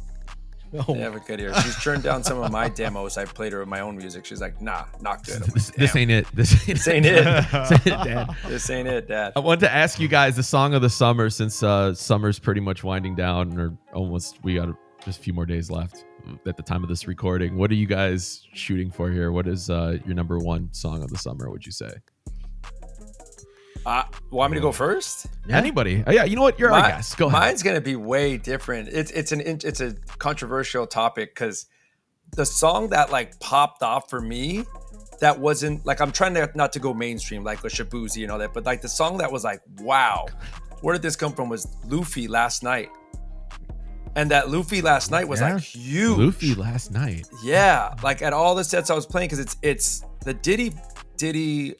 They have a good ear. She's turned down some of my demos. I played her with my own music. She's like, nah, not good. Like, this ain't it. This ain't it. Dad. This ain't it, Dad. I wanted to ask you guys the song of the summer, since summer's pretty much winding down, or almost. We got just a few more days left at the time of this recording. What are you guys shooting for here? What is your number one song of the summer, would you say? Want me to go first? Yeah. Anybody? Oh, yeah, you know what? You're our guest. Go ahead. Mine's gonna be way different. It's a controversial topic because the song that like popped off for me, that wasn't like, I'm trying to not to go mainstream like a Shabuzi and all that, but like the song that was like, wow, where did this come from? Was Luffy Last Night. And that Luffy Last Night was like huge. Luffy Last Night. Yeah, like at all the sets I was playing, because it's the Diddy Keisha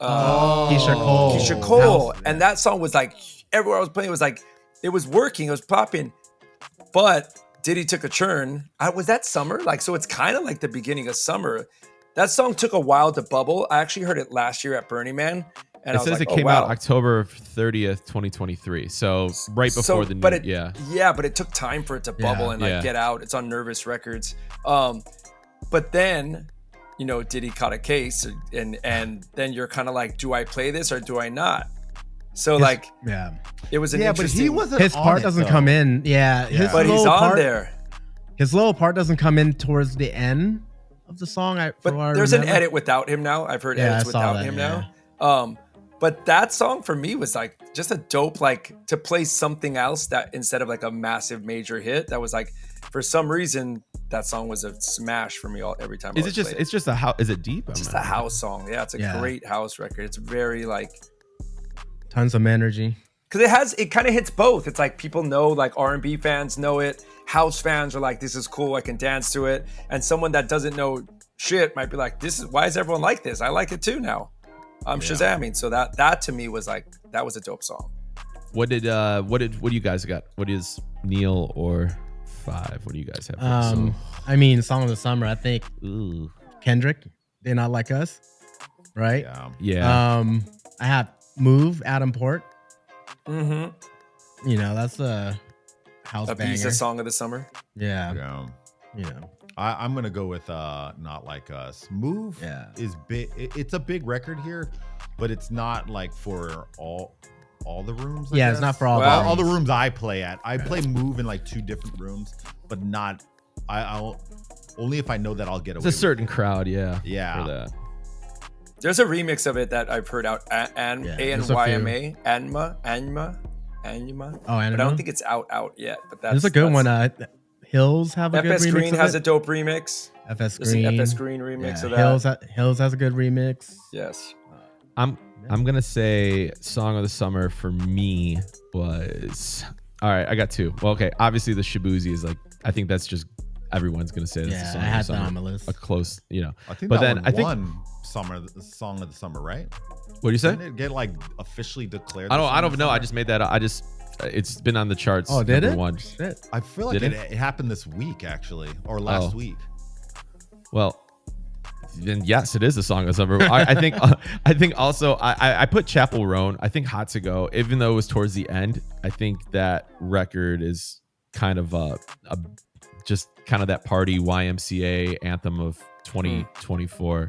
Cole, and that song was like everywhere I was playing. It was like it was working, it was popping, but Diddy took a turn. Was that summer? Like, so it's kind of like the beginning of summer. That song took a while to bubble. I actually heard it last year at Burning Man, and it says it came out October 30th, 2023. So right before the new, but it took time for it to bubble and like get out. It's on Nervous Records, but then, you know, Diddy caught a case, and then you're kind of like, do I play this or do I not? So it was an interesting. But he wasn't. His part doesn't come in. But he's on there. His little part doesn't come in towards the end of the song. But there's an edit without him now. I've heard edits without him now. But that song for me was like just a dope, like to play something else that instead of like a massive major hit. That was like, for some reason, that song was a smash for me every time. Is it just? It's just a house. Is it deep? It's just a house song. Yeah, it's a great house record. It's very like tons of energy. Because it kind of hits both. It's like people know, like R&B fans know it. House fans are like, this is cool, I can dance to it. And someone that doesn't know shit might be like, why is everyone like this? I like it too now. I'm Shazamming. So that to me was like, that was a dope song. What do you guys got? What is Neil or Five? What do you guys have? I mean, song of the summer, I think Kendrick, They Not Like Us, right? Yeah. I have Move, Adam Port. Mm-hmm. You know, that's a house banger. Ibiza song of the summer. Yeah. You know. I'm gonna go with Not Like Us. Move is big. It's a big record here, but it's not like for all the rooms. I guess. It's not for all all the rooms I play at. I play Move in like 2 different rooms, but not. I'll only if I know that I'll get away. It's a certain crowd, yeah. For that. There's a remix of it that I've heard out, ANYMA, Anma. Oh, Anima? But I don't think it's out yet. But that's a good one. Hills have a good remix. FS Green of has it. a dope remix. FS There's Green. an FS Green remix of that. Hills has a good remix. Yes. I'm gonna say song of the summer for me was, all right, I got 2. Well, okay, obviously the Shabuzi is like, I think that's just everyone's gonna say that's the song I of had the summer. that on my list. A close, you know. I think but that then one won song of the summer, right? What do you say? Didn't it get like officially declared? I don't know. I just made that up. It's been on the charts. Oh, did it? One. Shit. I feel like it happened this week actually, or last week. Well, then yes, it is a song of the summer. I think also I put Chapel Roan. I think Hot to Go, even though it was towards the end, I think that record is kind of just kind of that party YMCA anthem of 2024.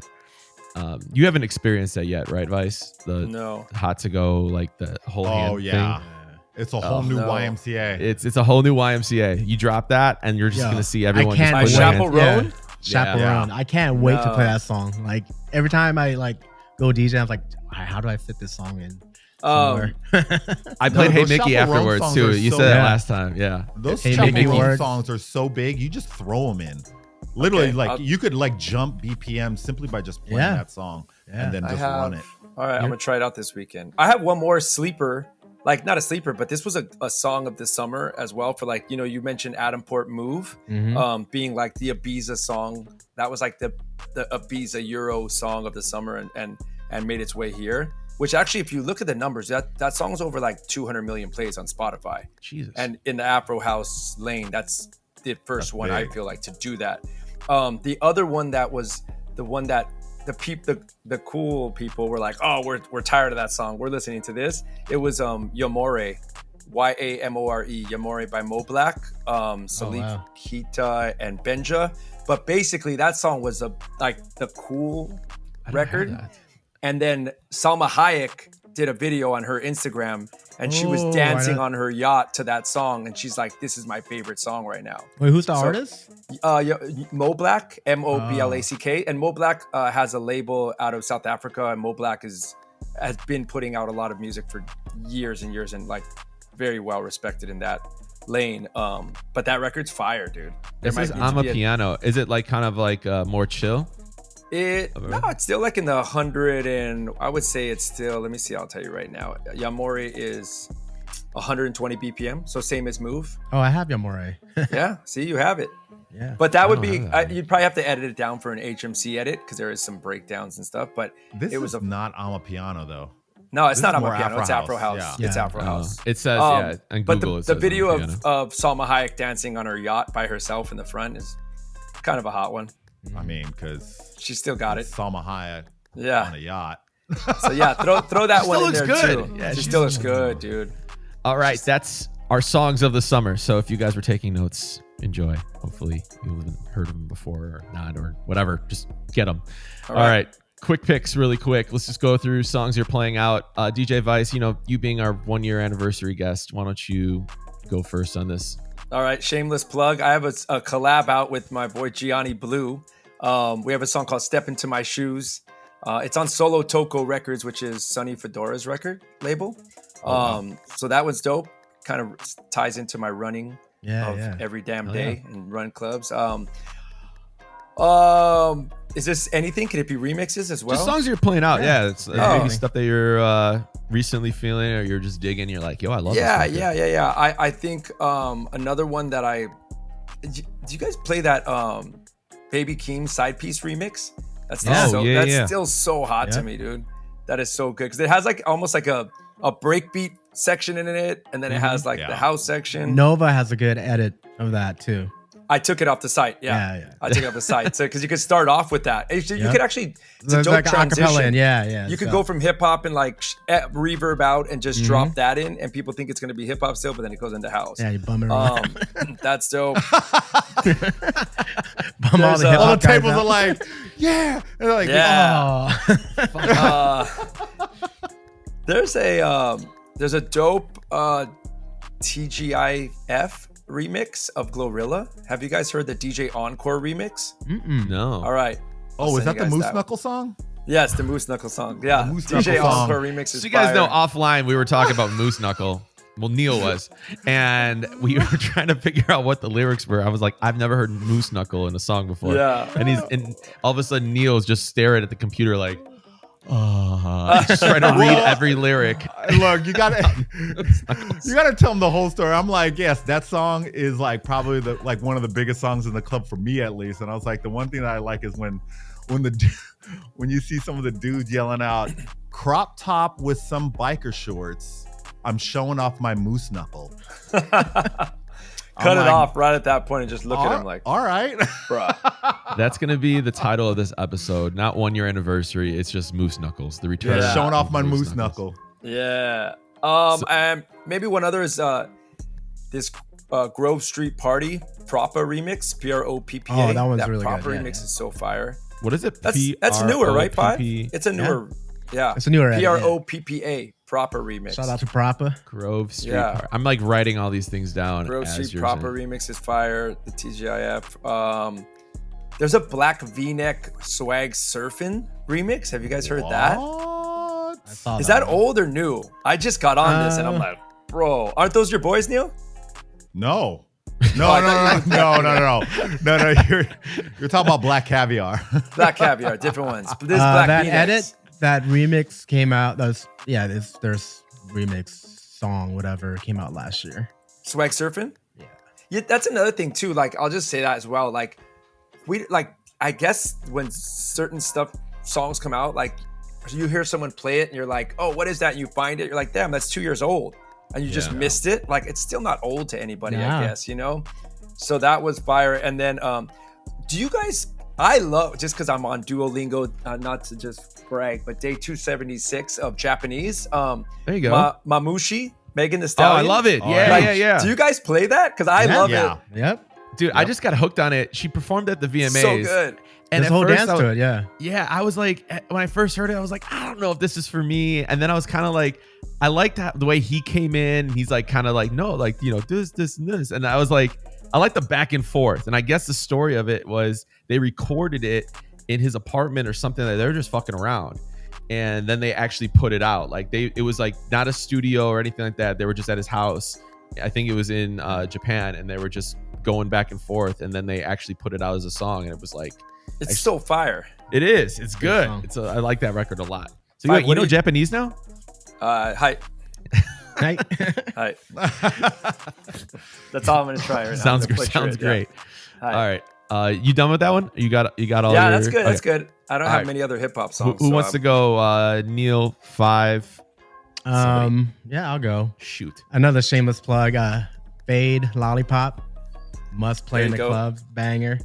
You haven't experienced that yet, right, Vice? No. Hot to Go, like the whole hand thing. It's a whole new YMCA. It's a whole new YMCA. You drop that, and you're just gonna see everyone. I can't just Chapel Roan. Chaperone. I can't wait to play that song. Like every time I like go DJ, I'm like, how do I fit this song in? I played Hey Mickey afterwards too. You said that last time. Yeah. Those Hey Mickey songs are so big, you just throw them in. Literally, you could like jump BPM simply by just playing that song and then just run it. All right, I'm gonna try it out this weekend. I have one more sleeper. Like not a sleeper, but this was a song of the summer as well for like, you know, you mentioned Adam Port Move, being like the Ibiza song. That was like the Ibiza Euro song of the summer and made its way here. Which actually, if you look at the numbers, that song's over like 200 million plays on Spotify. Jesus. And in the Afro House lane, that's the first one I feel like to do that. The other one that was the one that the cool people were like, oh, we're tired of that song. We're listening to this. It was Yomore YAMORE, Yamore by Mo Black, Salif Keita, and Benja. But basically, that song was like the cool record. And then Salma Hayek did a video on her Instagram, and she was dancing on her yacht to that song, and she's like, "This is my favorite song right now." Wait, who's the artist? Mo Black, MOBLACK, and Mo Black has a label out of South Africa, and Mo Black has been putting out a lot of music for years and years, and like very well respected in that lane. But that record's fire, dude. I'm a Piano. Is it like kind of like more chill? No, it's still like in the 100, and I would say it's still, let me see, I'll tell you right now. Yamore is 120 BPM, so same as Move. Oh, I have Yamore. Yeah, see, you have it. Yeah. But that would be, you'd probably have to edit it down for an HMC edit, because there is some breakdowns and stuff, but it was not Amapiano though. No, it's not Amapiano, it's Afro House. Yeah. It's Afro House. It says, and Google but the video of Salma Hayek dancing on her yacht by herself in the front is kind of a hot one. I mean, because she still got it. Salma Hayek on a yacht. So yeah, throw that one in there good. too. Yeah, she still looks good, dude. All right, that's our songs of the summer. So if you guys were taking notes, enjoy. Hopefully you haven't heard them before or not or whatever. Just get them. All right. Quick picks, really quick. Let's just go through songs you're playing out. DJVICE, you being our 1-year anniversary guest, why don't you go first on this? All right, shameless plug. I have a collab out with my boy Giani Blue. We have a song called Step Into My Shoes. It's on Solo Toko Records, which is Sonny Fedora's record label. So that was dope. Kind of ties into my running every damn day and run clubs. Is this anything? Can it be remixes as well? Just songs you're playing out. Yeah, it's maybe stuff that you're recently feeling or you're just digging. You're like, yo, I love this. Yeah. I think another one that do you guys play that Baby Keem side piece remix? That's still so hot to me, dude. That is so good because it has like almost like a breakbeat section in it, and then it has like the house section. Nova has a good edit of that too. I took it off the site. Yeah. I took it off the site. So because you could start off with that. You could actually, it's a dope like transition. Yeah. You could go from hip hop and like reverb out and just drop that in, and people think it's going to be hip hop still, but then it goes into house. Yeah, you bum it around. That's dope. Bum all the hip all hop the tables guys are like, yeah. And they're like, there's a dope TGIF remix of Glorilla. Have you guys heard the DJ Encore remix? No. All right. Is that the Moose Knuckle song? Yeah, it's the Moose Knuckle song. Yeah, DJ Encore remix is so you guys fire. know offline we were talking about Moose Knuckle. Well, Neil was, and we were trying to figure out what the lyrics were. I was like, I've never heard Moose Knuckle in a song before. Yeah. And all of a sudden Neil's just staring at the computer like, just trying to read every lyric. Look, you gotta tell them the whole story. I'm like, yes, that song is like probably one of the biggest songs in the club for me at least. And I was like, the one thing that I like is when you see some of the dudes yelling out, crop top with some biker shorts, I'm showing off my moose knuckle. Cut it off right at that point and just look at him like, all right, bro. That's gonna be the title of this episode. Not 1-year anniversary. It's just Moose Knuckles. The return. Yeah. Showing off my moose knuckle. Yeah. And maybe one other is this Grove Street Party Propa remix. PROPPA. Oh, that one's really Propa good. remix is so fire. What is it? That's newer, right, Five? It's a newer. Yeah. It's a newer. PROPPA. Proper remix. Shout out to Propa. Grove Street. Yeah. I'm like writing all these things down. Grove Street Proper remix is fire. The TGIF. There's a Black V-neck swag surfing remix. Have you guys heard that? Is that old or new? I just got on this and I'm like, bro, aren't those your boys, Neil? No. No. You're talking about Black Caviar. Black Caviar, different ones. But this Black that V-necks. edit. That remix came out. There's remix song, whatever, came out last year. Swag surfing? Yeah. That's another thing too. Like, I'll just say that as well. Like, I guess when certain songs come out, like you hear someone play it and you're like, oh, what is that? And you find it, you're like, damn, that's 2 years old. And you just missed it. Like, it's still not old to anybody, I guess, So that was fire. And then, do you guys, I love, just because I'm on Duolingo, not to just brag, but day 276 of Japanese. There you go. Mamushi Megan Thee Oh, Stallion. I love it. Oh, Yeah, yeah. yeah. Do you guys play that? Because I love it. Yep. Dude, I just got hooked on it. She performed at the VMAs. So good. And There's at a whole first dance I was- to it. Yeah. Yeah, I was like, when I first heard it, I was like, I don't know if this is for me. And then I was kind of like, I liked the way he came in. He's like, kind of like, no, like, you know, this, and this. And I was like, I like the back and forth. And I guess the story of it was they recorded it in his apartment or something. That they were just fucking around. And then they actually put it out. Like it was like not a studio or anything like that. They were just at his house. I think it was in Japan, and they were just going back and forth. And then they actually put it out as a song, and it was like, It's so fire. it is. It's good. song. I like that record a lot. So Fine, you what know do you- Japanese now? Hi. Right? Hi. That's all I'm gonna try right now. Sounds I'm gonna great. butcher Sounds it, yeah. great. Hi. All right. You done with that one? You got all. Yeah, your, that's good. That's okay. good. I don't All have right. many other hip hop Who, songs. who wants to go? Neil 5. Yeah, I'll go. Shoot. Another shameless plug. Fade Lollipop. Must play There in you the go. clubs. Banger.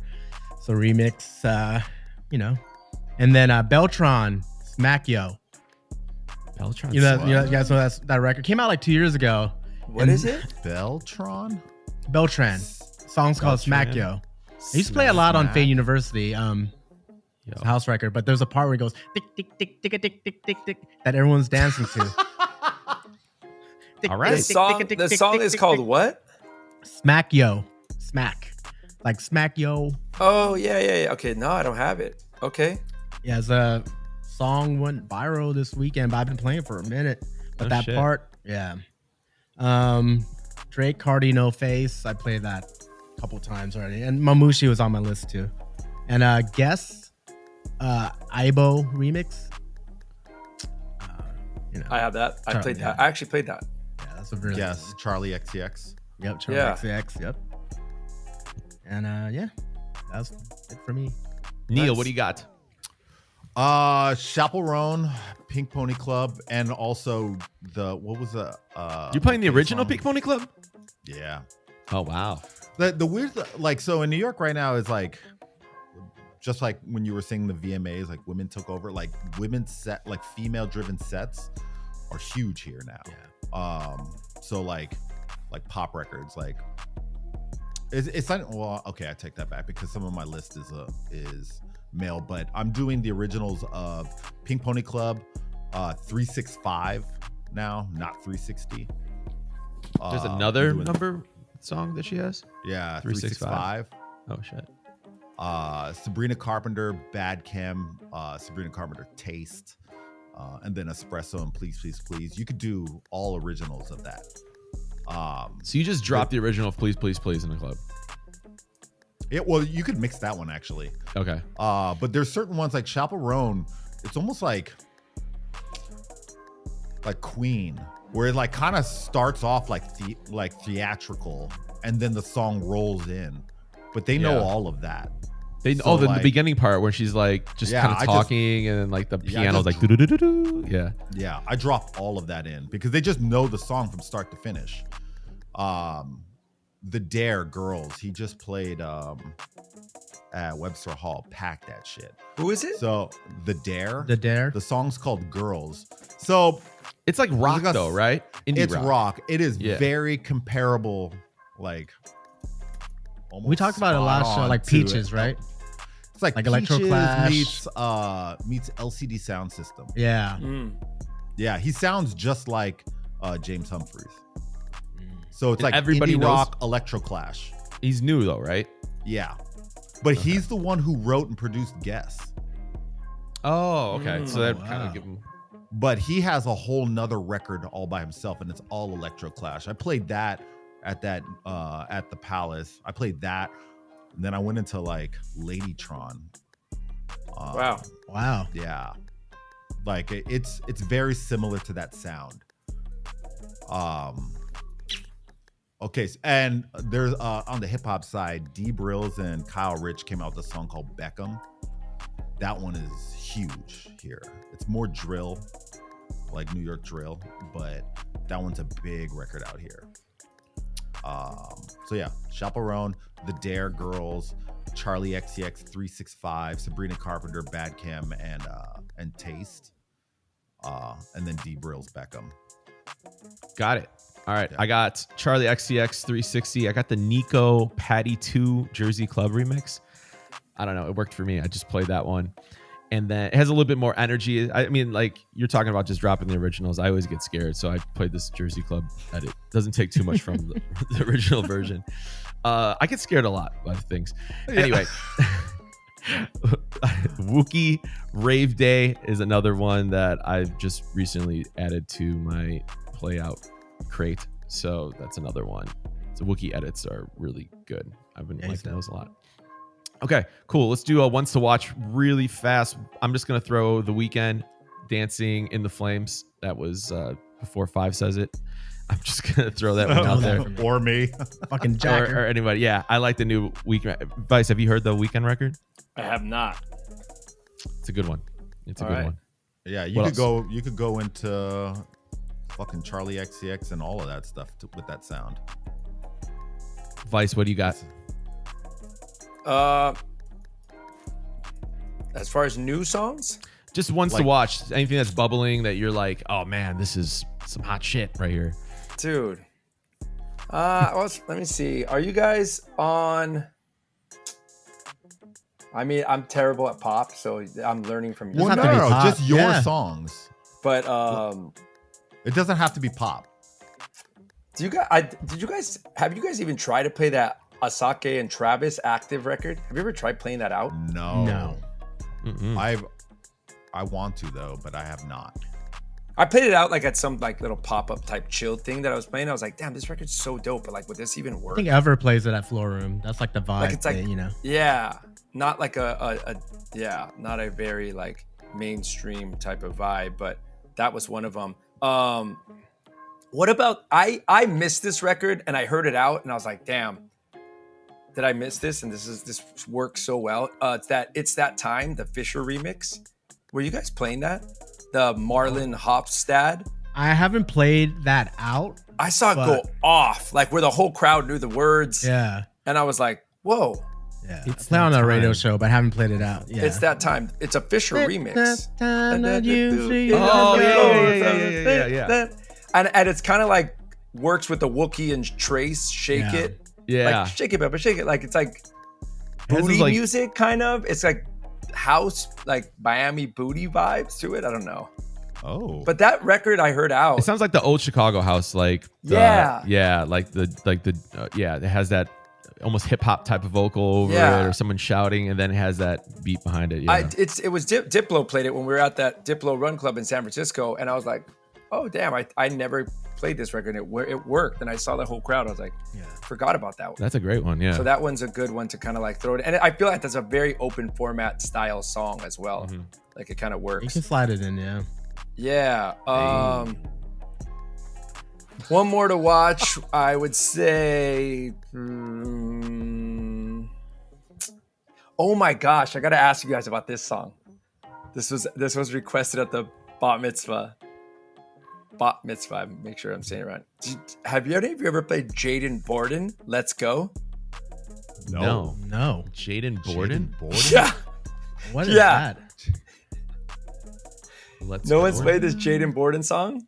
So remix, you know. And then Beltron, Smack Yo. Beltron. You guys know that record came out like 2 years ago. What is it? Beltron? Beltran. Song's called Smack Yo. I used to play a lot on Fade University. It's a house record, but there's a part where it goes tick tick tick tick tick tick tick tick that everyone's dancing to. All right. The song is called what? Smack Yo. Smack. Like Smack Yo. Oh yeah. Okay, no, I don't have it. Okay. Yeah, the song went viral this weekend, but I've been playing for a minute. But Oh, that shit. part, yeah. Drake, Cardi, No Face. I played that a couple times already. And Mamushi was on my list too. And Guess, Aibo remix. I have that. I Charlie, played yeah. that. I actually played that. Yeah, that's a really Yes, Charlie XCX. Yep, Charlie Yeah. XCX. Yep. And yeah, that's it for me. Neil, Nice. what do you got? Chaperone, Pink Pony Club, and also what was the You playing the okay original song? Pink Pony Club? Yeah. Oh wow. The weird like so in New York right now is like just like when you were saying the VMAs, like women took over, like women's set, like female driven sets are huge here now. Yeah. So like pop records, like it's not, well, okay, I take that back because some of my list is male, but I'm doing the originals of Pink Pony Club, 365 now, not 360. There's another I'm doing- number song that she has. Yeah, 365. 365. Oh shit. Sabrina Carpenter, Bad Chem, Sabrina Carpenter, Taste, and then Espresso and Please, Please, Please. You could do all originals of that. So you just dropped the original of Please, Please, Please in the club. Well, you could mix that one actually. Okay. But there's certain ones like Chaperone. It's almost like Queen, where it like kind of starts off like theatrical, and then the song rolls in. But they know Yeah. all of that. They So, the like- beginning part where she's like just Yeah, kind I of just- talking and then like the Yeah, I piano's just- like do do do do. Yeah. Yeah, I drop all of that in because they just know the song from start to finish. The Dare Girls, he just played at Webster Hall, packed that shit. Who is it? So The Dare, The Dare. the song's called Girls. So It's like rock like a- though, right? Indie it's rock. It is Yeah. very comparable, like almost We talked about it spot last show, on like to Peaches, right? It's like Electro Peaches Clash. meets LCD Sound System. Yeah. Yeah, he sounds just like James Humphreys. So it's like everybody indie knows- rock, electro clash. He's new though, right? Yeah, but he's the one who wrote and produced Guess. Oh, okay. So that wow. kind of give him. But he has a whole nother record all by himself, and it's all electro clash. I played that at the Palace. I played that, and then I went into like Ladytron. Wow. Wow. Yeah, like it's very similar to that sound. Okay, and there's on the hip hop side, D Brills and Kyle Rich came out with a song called Beckham. That one is huge here. It's more drill, like New York drill, but that one's a big record out here. So yeah, Chaperone, The Dare Girls, Charlie XCX 365, Sabrina Carpenter, Bad Chem, and Taste, and then D Brills Beckham. Got it. All right, I got Charlie XCX 360. I got the Nico Patty 2 Jersey Club remix. I don't know. It worked for me. I just played that one. And then it has a little bit more energy. I mean, like you're talking about just dropping the originals. I always get scared. So I played this Jersey Club edit. Doesn't take too much from the original version. I get scared a lot by things. Yeah. Anyway, Wookie Rave Day is another one that I've just recently added to my play out crate. So that's another one. So Wookie edits are really good. I've been liking those a lot. Okay, cool. Let's do a ones to watch really fast. I'm just going to throw The Weeknd Dancing in the Flames. That was before 5 says it. I'm just going to throw that one out there. Or me. Fucking Jacker. Or anybody. Yeah, I like the new Weeknd. Vice, have you heard the Weeknd record? I have not. It's a good one. It's a good one. Yeah, you could go into fucking Charlie XCX and all of that stuff with that sound. Vice, what do you got? As far as new songs, just ones to watch. Anything that's bubbling that you're like, oh man, this is some hot shit right here, dude. Let me see. Are you guys on? I mean, I'm terrible at pop, so I'm learning from you. Well, no, just your songs. But it doesn't have to be pop. Have you guys even tried to play that Asake and Travis active record? Have you ever tried playing that out? No. I want to though, but I have not. I played it out like at some like little pop-up type chill thing that I was playing. I was like, damn, this record's so dope, but like, would this even work? I think Ever plays it at Floor Room. That's like the vibe. Like it's like, thing, you know. Yeah, not like not a very like mainstream type of vibe, but that was one of them. What about I missed this record and I heard it out and I was like, damn, did I miss this? And this works so well. It's that time, the Fisher remix. Were you guys playing that? The Marlon Hofstad. I haven't played that out. I saw it go off, like where the whole crowd knew the words. Yeah. And I was like, whoa. Yeah. It's played on a radio show, but I haven't played it out. Yeah. It's that time. It's a Fisher remix. Yeah. And it's kind of like works with the Wookiee and Trace, Shake It. Yeah. Like, shake it, Pepper, shake it. Like, it's like booty music, kind of. It's like house, like Miami booty vibes to it. I don't know. Oh. But that record I heard out. It sounds like the old Chicago house. Like, it has that almost hip hop type of vocal over it, or someone shouting, and then it has that beat behind it. Yeah. It was Diplo played it when we were at that Diplo Run Club in San Francisco, and I was like, oh damn, I never played this record. It worked, and I saw the whole crowd. I was like, forgot about that one. That's a great one. Yeah. So that one's a good one to kind of like throw it, and I feel like that's a very open format style song as well. Mm-hmm. Like it kind of works. You can slide it in, yeah. Yeah. One more to watch, I would say. Oh my gosh, I gotta ask you guys about this song. This was requested at the Bat Mitzvah. Make sure I'm saying it right. Have any of you ever played Jaden Borden? Let's Go. No. Jaden Borden? Yeah. What is that? No one's played this Jaden Borden song?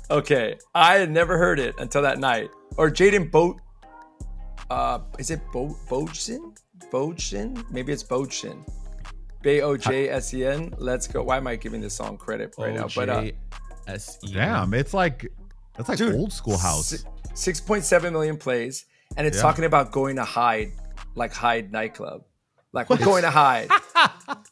Okay, I had never heard it until that night. Or Jaden is it Bojsen? Maybe it's Bojsen. Bojsen. Let's Go. Why am I giving this song credit right now? But damn, that's like dude, old school house. 6.7 million plays, and it's talking about going to Hyde nightclub. Like we're going to Hyde.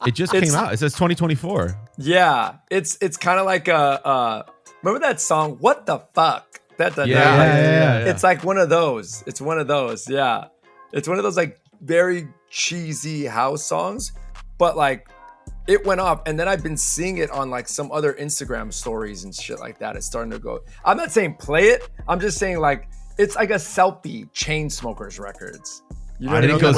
It just came out. It says 2024. Yeah, it's kind of like remember that song? What the fuck? Yeah. It's like one of those. It's one of those. Yeah, it's one of those like very cheesy house songs, but like it went off. And then I've been seeing it on like some other Instagram stories and shit like that. It's starting to go. I'm not saying play it. I'm just saying like it's like a selfie Chainsmokers records. You know, I know goes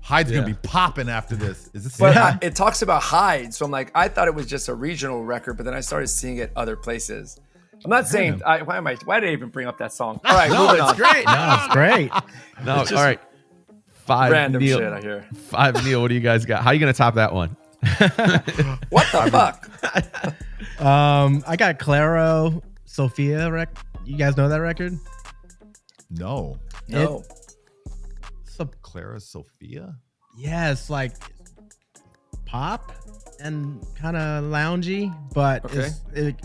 Hyde's gonna be popping after this. Is this? But it talks about Hyde, so I'm like, I thought it was just a regional record, but then I started seeing it other places. I'm not saying. Why did I even bring up that song? All right, moving on. Great. No, it's great. No, all right. 5 random Neil, shit I hear. 5 Neil. What do you guys got? How are you gonna top that one? What the fuck? I got Claro Sophia You guys know that record? No. No. Clara Sophia? Yeah, it's like pop and kind of loungy, but Okay. it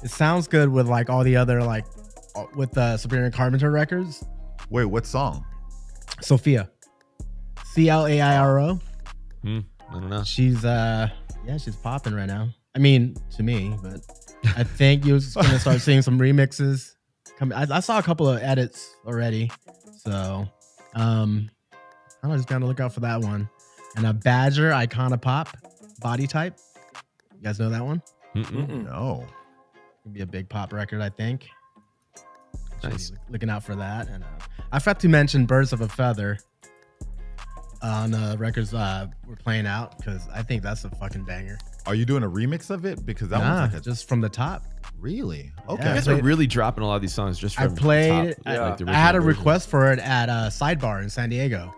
sounds good with like all the other like with the Sabrina Carpenter records. Wait, what song? Sophia, Clairo. I don't know. She's she's popping right now. I mean, to me, but I think you're gonna start seeing some remixes coming. I saw a couple of edits already, so I'm just gonna look out for that one. And a Badger Icona Pop Body Type. You guys know that one? No. It'd be a big pop record, I think. Nice. Looking out for that. And I forgot to mention Birds of a Feather on the records we're playing out, because I think that's a fucking banger. Are you doing a remix of it? Because that Nah, one's like just from the top. really okay. You Yeah. guys are really dropping a lot of these songs just from I played. the top, Yeah. like the I had a original version. request for it at Sidebar in San Diego,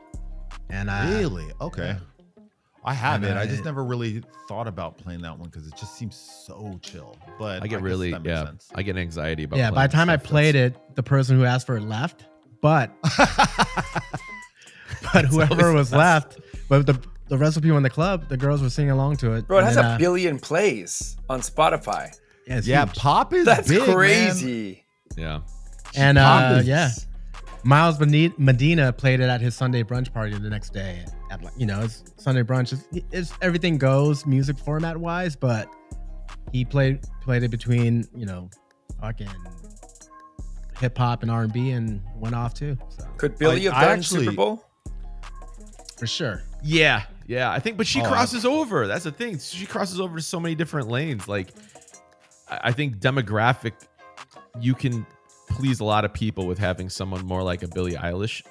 and Really? Okay. I have And, it. I just it- never really thought about playing that one because it just seems so chill. But I get guess really, that makes yeah, sense. I get anxiety about yeah. By the playing time I stuff played that's- it, the person who asked for it left, but whoever was left, but the rest of the people in the club, the girls were singing along to it. Bro, it And has then, a billion plays on Spotify. yeah, it's Yeah, huge. pop is That's big, man. crazy. Yeah. And Pop is- yeah, Miles Medina played it at his Sunday brunch party the next day. At like, it's Sunday brunch. It's everything goes music format wise, but he played it between fucking hip hop and R&B and went off too. So Could Billy I have done actually- Super Bowl? for sure. Yeah. I think, but she Oh, crosses over. That's the thing. She crosses over to so many different lanes. Like, I think demographic, you can please a lot of people with having someone more like a Billie Eilish.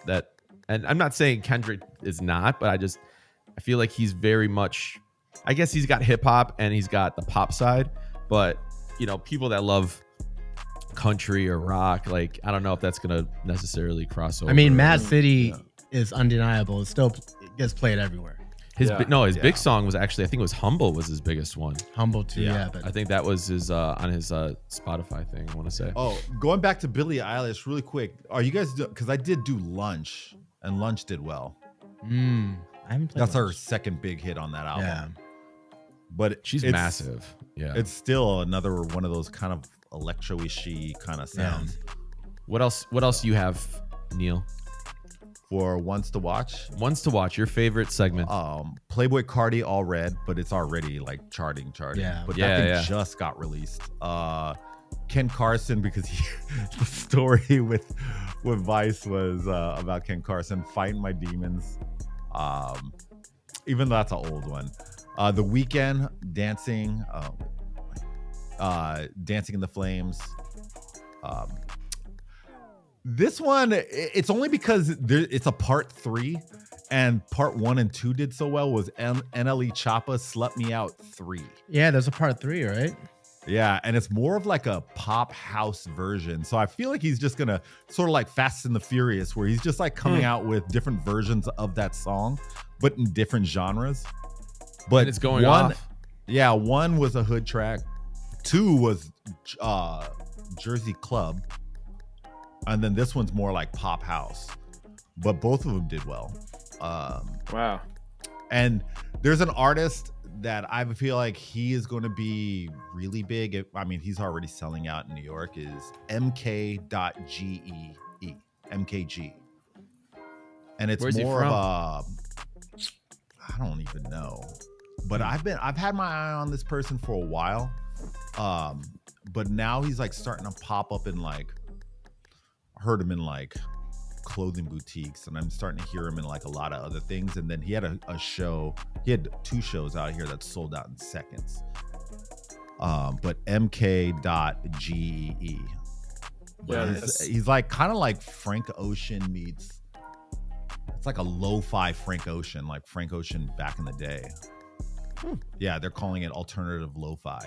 And I'm not saying Kendrick is not, but I feel like he's very much, I guess he's got hip hop and he's got the pop side, but people that love country or rock, like, I don't know if that's gonna necessarily cross over. I mean, Mad City is undeniable. It gets played everywhere. his Yeah. big song was actually, I think it was Humble was his biggest one. Humble too, yeah. But I think that was his on his Spotify thing, I want to say. Oh, going back to Billie Eilish really quick. Are you guys because I did do Lunch and Lunch did well. I haven't played. That's her much. second big hit on that album. Yeah. But She's it's- massive. Yeah. It's still another one of those kind of electro-ishy kind of sounds. What else you have, Neil? For Ones to Watch, Ones to watch, your favorite segment. Playboy Cardi All Red, but it's already like charting. Yeah. But Yeah, that thing yeah. just got released. Ken Carson, because the story with Vice was about Ken Carson fighting my demons. Even though that's an old one. The Weeknd dancing, Dancing in the Flames. This one, it's only because it's a part 3, and part 1 and 2 did so well. Was NLE Choppa Slut Me Out 3? Yeah, there's a part 3, right? Yeah, and it's more of like a pop house version. So I feel like he's just gonna sort of like Fast and the Furious, where he's just like coming out with different versions of that song, but in different genres. But And it's going one, off. yeah, 1 was a hood track, 2 was Jersey Club, and then this one's more like pop house. But both of them did well. Wow. And there's an artist that I feel like he is going to be really big. I mean, he's already selling out in New York. Is MK.GEE, MKG, and it's Where's he more from? of a, I don't even know, but I've had my eye on this person for a while, but now he's like starting to pop up in like, heard him in like clothing boutiques, and I'm starting to hear him in like a lot of other things. And then he had a show, he had 2 shows out here that sold out in seconds. But MK.GEE, Yeah, he's like kind of like Frank Ocean meets, it's like a lo-fi Frank Ocean, like Frank Ocean back in the day. Yeah, they're calling it alternative lo-fi.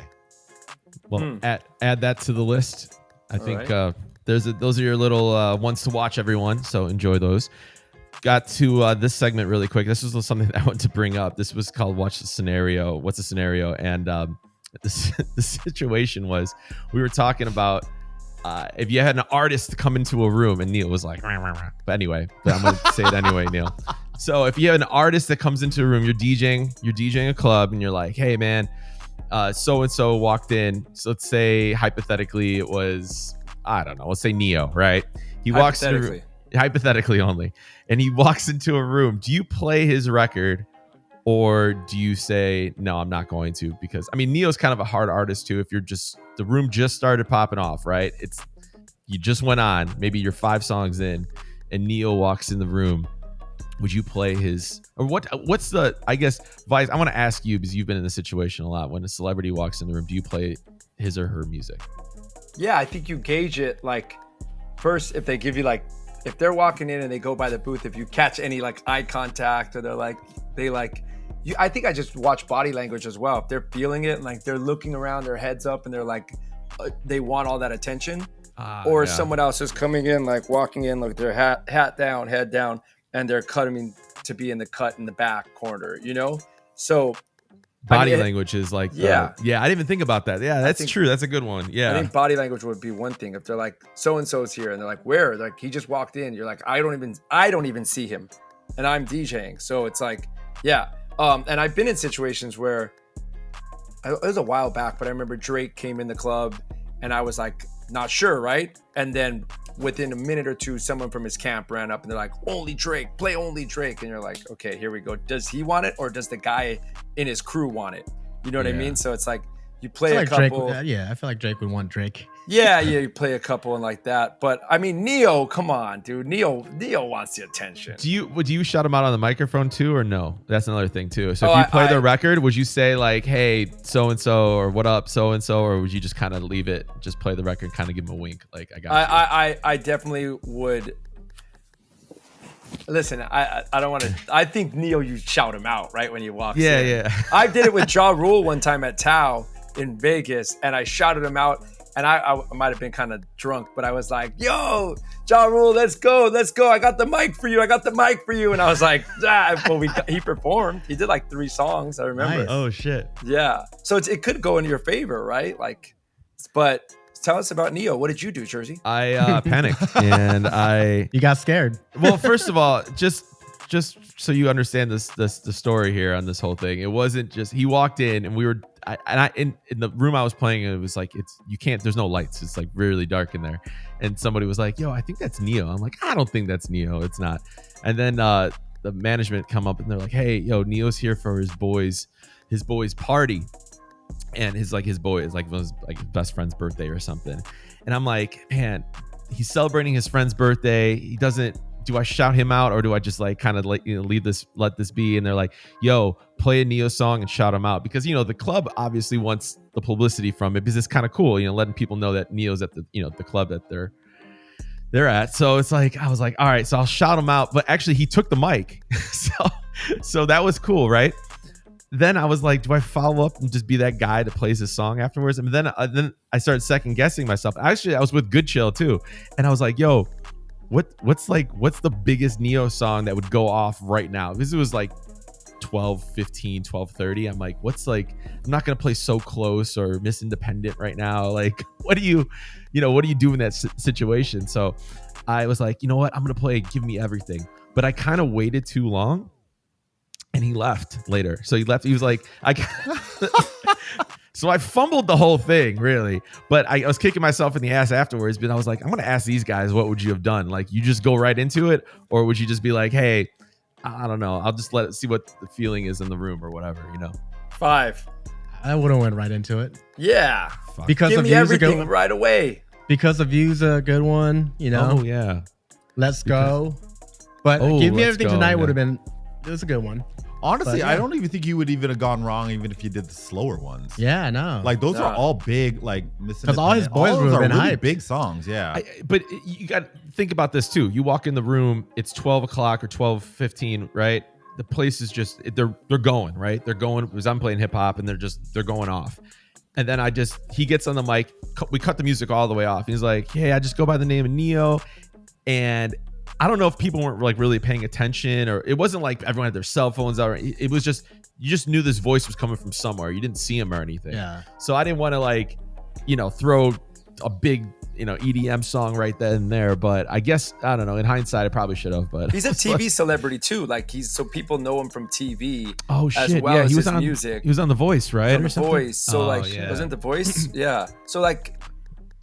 Well, add that to the list. I think right. those are your little ones to watch, everyone. So enjoy those. Got to this segment really quick. This was something that I wanted to bring up. This was called What's the Scenario? What's the Scenario? And the situation was we were talking about if you had an artist come into a room, and Neil was like, rah, rah, rah. But anyway, I'm gonna say it anyway, Neil. So if you have an artist that comes into a room, you're DJing a club, and you're like, hey man, so and so walked in. So let's say hypothetically it was, I don't know, let's say Neo, right? He walks through, hypothetically only, and he walks into a room. Do you play his record, or do you say no, I'm not going to? Because I mean, Neo's kind of a hard artist too. If you're just, the room just started popping off, right? You just went on, maybe you're 5 songs in, and Neo walks in the room. Would you play his, or what's the, I guess, Vice, I want to ask you, because you've been in this situation a lot. When a celebrity walks in the room, do you play his or her music? Yeah, I think you gauge it, like, first, if they give you, like, if they're walking in and they go by the booth, if you catch any, like, eye contact, or I think I just watch body language as well. If they're feeling it, and, like, they're looking around, their heads up, and they're, like, they want all that attention. Or someone else is coming in, like, walking in, like, their hat down, head down, and they're cutting to be in the cut in the back corner, you know? So body language is like, I didn't even think about that. Yeah, that's true. That's a good one. Yeah. I think body language would be one thing. If they're like, so-and-so's here, and they're like, where? Like, he just walked in. You're like, I don't even see him, and I'm DJing. So it's like, yeah. And I've been in situations where, it was a while back, but I remember Drake came in the club, and I was like, not sure, right? And then within a minute or two, someone from his camp ran up and they're like, only Drake, play only Drake. And you're like, okay, here we go. Does he want it, or does the guy in his crew want it? You know what I mean? So it's like, you play a couple. Drake, I feel like Drake would want Drake. Yeah, you play a couple and like that. But I mean, Neo, come on, dude. Neo wants the attention. Do you shout him out on the microphone too, or no? That's another thing too. So if you play the record, would you say like, hey, so and so, or what up, so and so, or would you just kind of leave it, just play the record, kind of give him a wink, like I got you? I definitely would. Listen, I don't want to. I think Neo, you shout him out right when he walks in. Yeah. I did it with Ja Rule one time at Tao in Vegas, and I shouted him out. And I might have been kind of drunk, but I was like, yo, Ja Rule, let's go. I got the mic for you. And I was like, he performed. He did like 3 songs, I remember. Nice. Oh, shit. Yeah. So it could go in your favor, right? Like, but tell us about Neo. What did you do, Jerzy? I panicked and You got scared. Well, first of all, just so you understand the story here on this whole thing, it wasn't just, he walked in and we were, in the room I was playing, it was like, there's no lights. It's like really dark in there. And somebody was like, yo, I think that's Neo. I'm like, I don't think that's Neo. It's not. And then the management come up and they're like, hey, yo, Neo's here for his boys party. And his boy is like his best friend's birthday or something. And I'm like, man, he's celebrating his friend's birthday. Do I shout him out, or do I just like kind of let this be? And they're like, yo, play a Neo song and shout him out, because the club obviously wants the publicity from it, because it's kind of cool, letting people know that Neo's at the the club that they're at. So it's like, I was like, all right, so I'll shout him out. But actually he took the mic. so that was cool, right? Then I was like, do I follow up and just be that guy that plays his song afterwards? And then I started second guessing myself. Actually, I was with Good Chill too. And I was like, yo, what's the biggest Neo song that would go off right now? This was like 12:15, 12:30. I'm like, I'm not gonna play So Close or Miss Independent right now. Like, what do you do in that situation? So I was like, you know what? I'm gonna play Give Me Everything. But I kind of waited too long, and he left later. So he left. He was like, So I fumbled the whole thing, really. But I was kicking myself in the ass afterwards. But I was like, I'm going to ask these guys, what would you have done? Like, you just go right into it? Or would you just be like, hey, I don't know, I'll just see what the feeling is in the room or whatever, 5. I would have went right into it. Yeah. Because Give of me everything right away. Because of You's a good one, Oh, yeah. Let's Go. But Give Me Everything Tonight would have been, it was a good one. Honestly, I don't even think you would even have gone wrong even if you did the slower ones. Yeah, I know. Like, those are all big, like, because all his boys would have been really hyped. Big songs, yeah. But you got to think about this too. You walk in the room, it's 12 o'clock or 12:15, right? The place is just, they're going, right? They're going, because I'm playing hip hop, and they're going off. And then he gets on the mic, we cut the music all the way off. He's like, hey, I just go by the name of Neo. And I don't know if people weren't like really paying attention, or it wasn't like everyone had their cell phones out. It was just, you just knew this voice was coming from somewhere. You didn't see him or anything. Yeah. So I didn't want to throw a big EDM song right then and there. But I guess, I don't know, in hindsight I probably should have, but he's a TV celebrity too. Like so people know him from TV. Oh shit. As well yeah, as he was his on music. He was on The Voice, right? On The Voice. So yeah. wasn't The Voice? Yeah. So like,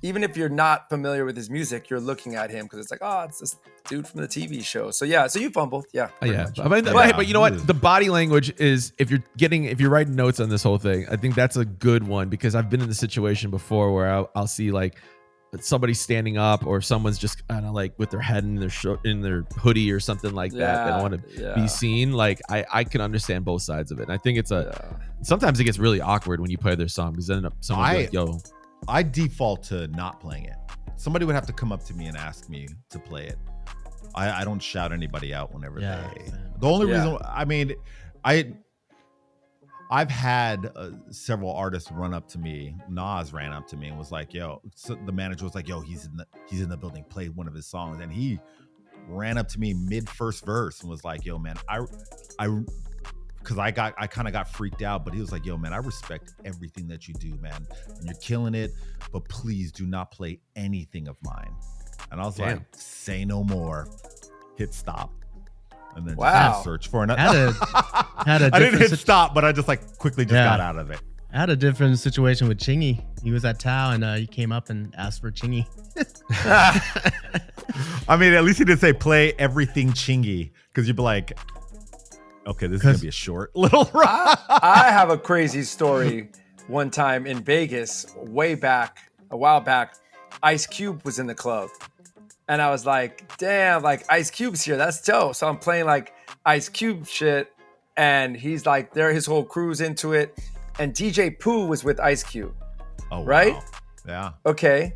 even if you're not familiar with his music, you're looking at him because it's like, oh, it's this dude from the TV show. So yeah, so you fumbled. Yeah. Yeah. Much. But you know what? The body language is, if you're writing notes on this whole thing, I think that's a good one, because I've been in the situation before where I'll see like somebody standing up, or someone's just kind of like with their head in their hoodie or something like that. They don't want to be seen. Like I can understand both sides of it. And I think it's sometimes it gets really awkward when you play their song, because then someone's like, yo. I default to not playing it. Somebody would have to come up to me and ask me to play it. I don't shout anybody out whenever they. The only reason, I mean, I've had several artists run up to me. Nas ran up to me and was like, "Yo," so the manager was like, "Yo, he's in the building. Play one of his songs." And he ran up to me mid first verse and was like, "Yo, man, because I kind of got freaked out, but he was like, yo, man, I respect everything that you do, man. And you're killing it, but please do not play anything of mine." And I was like, say no more, hit stop. And then just search for another. I didn't hit stop, but I just like quickly got out of it. I had a different situation with Chingy. He was at Tao and he came up and asked for Chingy. I mean, at least he didn't say play everything Chingy, because you'd be like, okay, this is going to be a short little ride. I have a crazy story. One time in Vegas, a while back, Ice Cube was in the club. And I was like, damn, like Ice Cube's here. That's dope. So I'm playing like Ice Cube shit. And he's like, his whole crew's into it. And DJ Pooh was with Ice Cube. Oh, right? Wow. Yeah. Okay.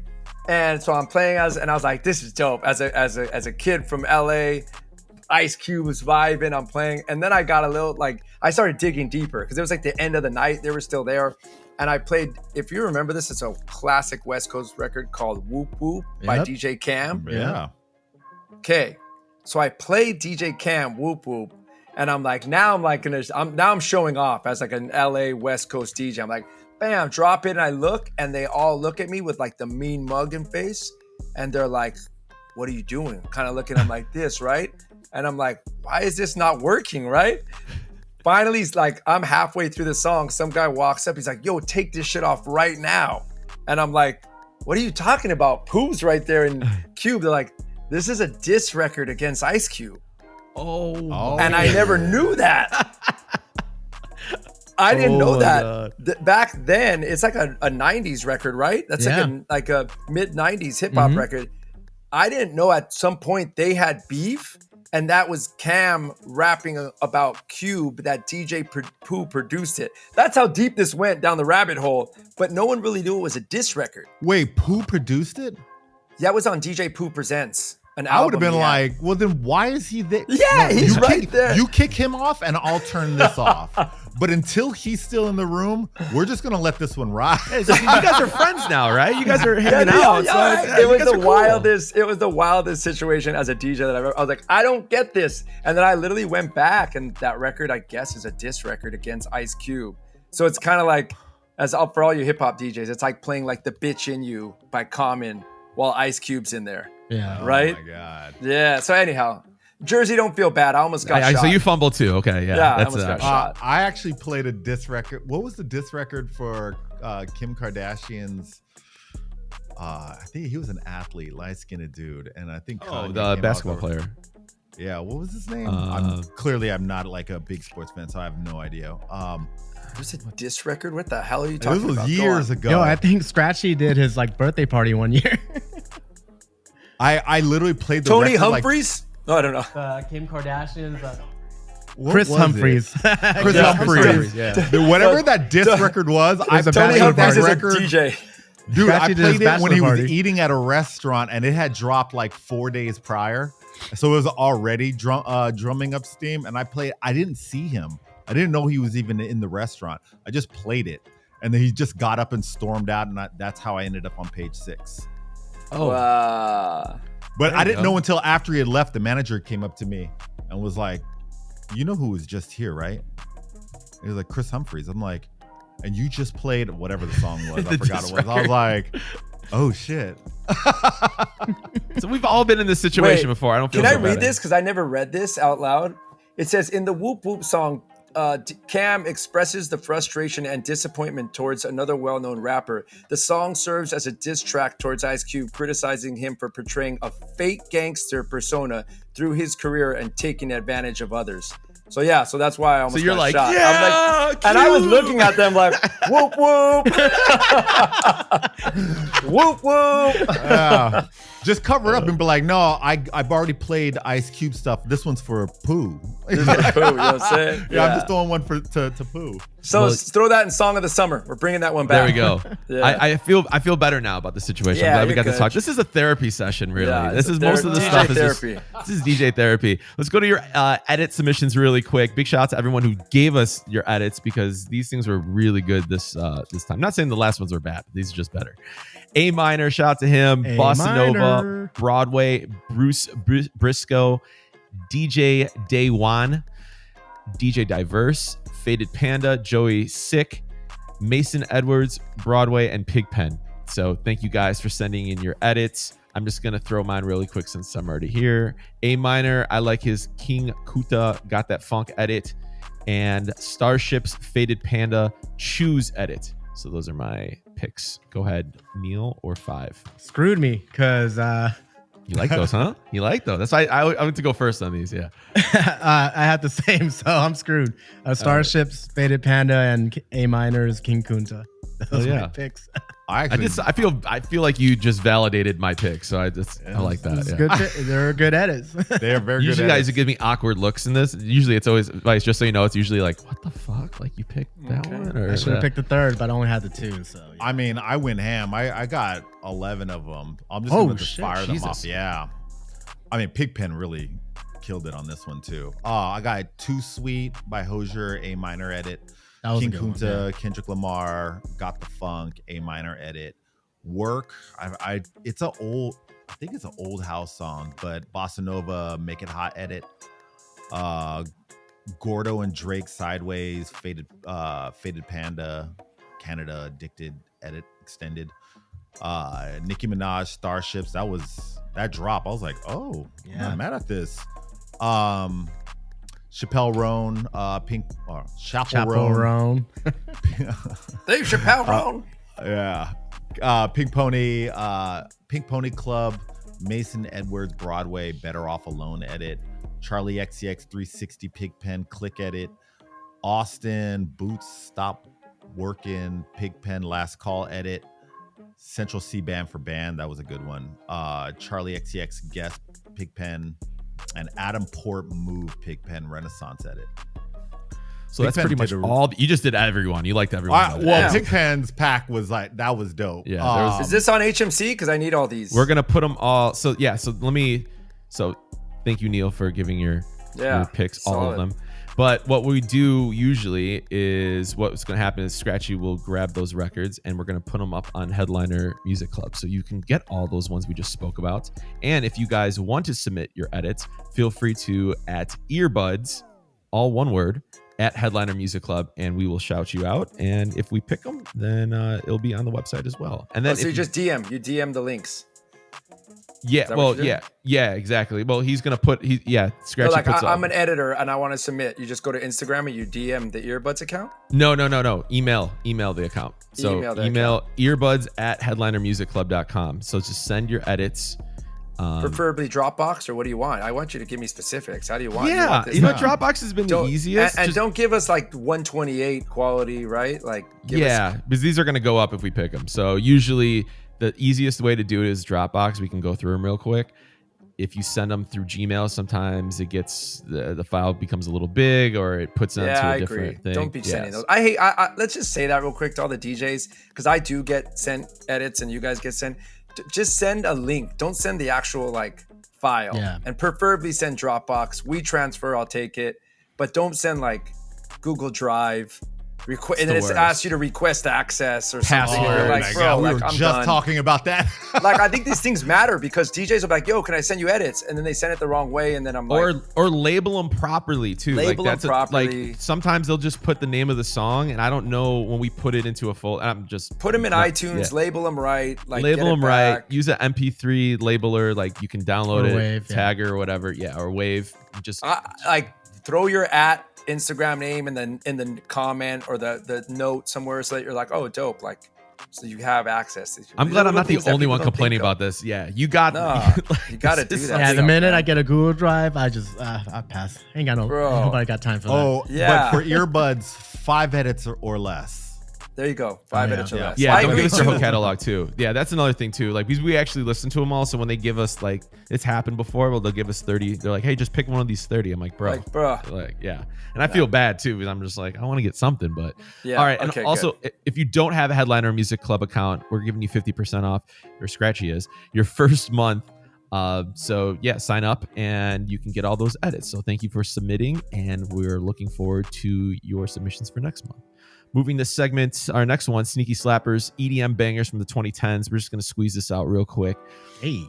And so I'm playing and I was like, this is dope. As a kid from LA, Ice Cube was vibing, I'm playing. And then I got a little, like, I started digging deeper because it was like the end of the night. They were still there. And I played, if you remember this, it's a classic West Coast record called Whoop Whoop by DJ Cam. Yeah. Okay. So I played DJ Cam Whoop Whoop. And I'm like, now I'm showing off as like an LA West Coast DJ. I'm like, bam, drop it. And I look, and they all look at me with like the mean mugging face. And they're like, what are you doing? Kind of looking at them like this, right? And I'm like, why is this not working, right? Finally, he's like, I'm halfway through the song. Some guy walks up. He's like, yo, take this shit off right now. And I'm like, what are you talking about? Pooh's right there in Cube. They're like, this is a diss record against Ice Cube. Oh. And I never knew that. I didn't know that. Back then, it's like a 90s record, right? That's like a mid-90s hip-hop record. I didn't know at some point they had beef. And that was Cam rapping about Cube, that DJ Pooh produced it. That's how deep this went down the rabbit hole. But no one really knew it was a diss record. Wait, Pooh produced it? Yeah, it was on DJ Pooh Presents. I would have been like, well, then why is he there? Yeah, he's right there. You kick him off and I'll turn this off. But until he's still in the room, we're just going to let this one ride. Hey, so you guys are friends now, right? You guys are hanging out. It was the wildest situation as a DJ that I've ever. I was like, I don't get this. And then I literally went back, and that record, I guess, is a diss record against Ice Cube. So it's kind of like, for all you hip hop DJs, it's like playing like The Bitch in You by Common while Ice Cube's in there. Yeah. Right? Oh my God. Yeah. So anyhow, Jerzy, don't feel bad. I almost got shot. So you fumbled too. Okay. Yeah. I almost got shot. I actually played a diss record. What was the diss record for Kim Kardashian's? I think he was an athlete, light-skinned dude. And I think the basketball player. Yeah. What was his name? I'm not like a big sports fan, so I have no idea. There's a diss record? What the hell are you talking about? This was years ago. Yo, I think Scratchy did his like birthday party one year. I literally played the Tony record, Humphries? No, I don't know. Kim Kardashian's. Chris Humphries. Chris Humphries. Yeah. Whatever that diss record was, I played that record. DJ. Dude, I played it when he was eating at a restaurant, and it had dropped like 4 days prior. So it was already drumming up steam. And I didn't see him. I didn't know he was even in the restaurant. I just played it. And then he just got up and stormed out. And that's how I ended up on page 6. Oh. Wow. But I didn't know until after he had left. The manager came up to me and was like, you know who was just here, right? He was like, Chris Humphries. I'm like, and you just played whatever the song was. I forgot it was. I was like, oh shit. So we've all been in this situation Wait, before. I don't feel Can I so read bad. this? Because I never read this out loud. It says, in the Whoop Whoop song, Cam expresses the frustration and disappointment towards another well-known rapper. The song serves as a diss track towards Ice Cube, criticizing him for portraying a fake gangster persona through his career and taking advantage of others. So yeah, so that's why I almost you're got like, shot. yeah, I'm like, and I was looking at them like, whoop whoop, whoop whoop. Yeah. Just cover it up and be like, no, I've already played Ice Cube stuff. This one's for Pooh. This is Pooh, you know what I'm saying? Yeah, I'm just throwing one to Pooh. So Well, throw that in Song of the Summer. We're bringing that one back. There we go. Yeah. I feel better now about the situation. Yeah, I'm glad we you're got to good. talk. This is a therapy session, really. Yeah, this it's is a most of the DJ stuff. therapy. This is DJ therapy. Let's go to your edit submissions really quick. Big shout out to everyone who gave us your edits because these things were really good this time. Not saying the last ones were bad. But these are just better. A Minor, shout out to him. A Bossa Nova, Minor. Broadway, Bruce Briscoe, DJ Day One, DJ Diverse, Faded Panda, Joey Sick, Mason Edwards, Broadway, and Pigpen. So thank you guys for sending in your edits. I'm just going to throw mine really quick since I'm already here. A Minor, I like his King Kuta, Got That Funk edit, and Starship's Faded Panda, Choose edit. So those are my picks. Go ahead, Neil or 5. Screwed me because You like those, huh? You like those. That's why I went to go first on these. Yeah. I had the same, so I'm screwed. Starships, Faded Panda, and A Minor's King Kunta. Those are yeah. my picks. I I feel like you just validated my pick. So I like that. It's Yeah. good. They're good edits. They are very Usually good. guys give me awkward looks in this. Usually it's always Vice, just so you know, it's usually like, what the fuck? Like you picked that one? Or I should have picked the third, but I only had the 2. So yeah. I mean, I went ham. I got 11 of them. I'm just Oh, going to shit. fire them off. Jesus. Yeah. I mean, Pigpen really killed it on this one too. I got Too Sweet by Hozier, A Minor edit. That was a King good one, Kunta, yeah. Kendrick Lamar, Got the Funk, A Minor edit. Work. It's an old. I think it's an old house song, but Bossa Nova, Make It Hot edit. Gordo and Drake, Sideways, Faded Panda, Canada Addicted edit extended. Nicki Minaj, Starships. That drop. I was like, oh, I'm Yeah. not mad at this. Chappelle Roan, Chappell Roan. Dave Chappelle, Ron. Yeah. Pink Pony Club, Mason Edwards, Broadway, Better Off Alone edit. Charlie XCX 360 Pigpen Click edit. Austin Boots Stop Working Pigpen Last Call edit. Central C Band for Band, that was a good one. Charlie XCX Guest Pigpen, and Adam Port Move Pigpen Renaissance edit. So that's Pigpen pretty much did all. You just did everyone. You liked everyone. Well, Pigpen's pack was like, that was dope. Yeah, there was- Is this on HMC? Because I need all these. We're gonna put them all. So yeah. So thank you, Neil, for giving your picks, all of solid. them. But what we do usually is what's going to happen is Scratchy will grab those records and we're going to put them up on Headliner Music Club. So you can get all those ones we just spoke about. And if you guys want to submit your edits, feel free to at earbuds, all one word, at Headliner Music Club, and we will shout you out. And if we pick them, then it'll be on the website as well. And then so you just DM the links. yeah, that well, what you do? yeah, exactly. Well, he's going to put, Scratchy So like puts I'm an editor and I want to submit. You just go to Instagram and you DM the earbuds account. No. Email the account. So email earbuds at headlinermusicclub.com. So just send your edits. Preferably Dropbox, or what do you want? I want you to give me specifics. How do you want? Yeah, this you know, done? Dropbox has been the easiest. And don't give us like 128 quality, right? Like, give us, because these are going to go up if we pick them. So usually the easiest way to do it is Dropbox. We can go through them real quick. If you send them through Gmail, sometimes it gets the file becomes a little big, or it puts it into a different thing. Don't be sending those. I hate. Let's just say that real quick to all the DJs, because I do get sent edits and you guys get sent. Just send a link. Don't send the actual like file. Yeah. And preferably send Dropbox. We transfer. I'll take it. But don't send like Google Drive. and then it asks you to request access or something. Password. You're Oh like, my bro, God, we like, were I'm just done. talking about that. Like, I think these things matter because DJs will be like, yo, can I send you edits? And then they send it the wrong way. And then I'm like, or label them properly too. Label like, them properly. Like sometimes they'll just put the name of the song, and I don't know when we put it into a full. I'm just put them in iTunes, label them right, like label get it them right. back. Use an MP3 labeler, like you can download Or it, Wave, tag or whatever. Yeah, or Wave. Just Like throw your Instagram name and then in the comment or the note somewhere so that you're like, oh, dope. Like, so you have access. I'm glad I'm not the only one complaining about this. Yeah, you got you got to do that. Yeah, the minute I get a Google Drive, I pass. Ain't got nobody got time for that. Oh, Yeah. but for earbuds, 5 edits or less. There you go. 5 edits or less. Yeah, I don't agree give us your too. whole catalog too. Yeah, that's another thing too. Like, because we actually listen to them all, so when they give us, like, it's happened before, well, they'll give us 30. They're like, hey, just pick one of these 30. I'm like, bro. Like, yeah. And I feel bad too, because I'm just like, I want to get something, but Yeah. all right. And Okay, also, if you don't have a Headliner Music Club account, we're giving you 50% off, or Scratchy is, your first month. So yeah, sign up and you can get all those edits. So thank you for submitting, and we're looking forward to your submissions for next month. Moving to segment, our next one, Sneaky Slappers, EDM bangers from the 2010s. We're just going to squeeze this out real quick. Hey.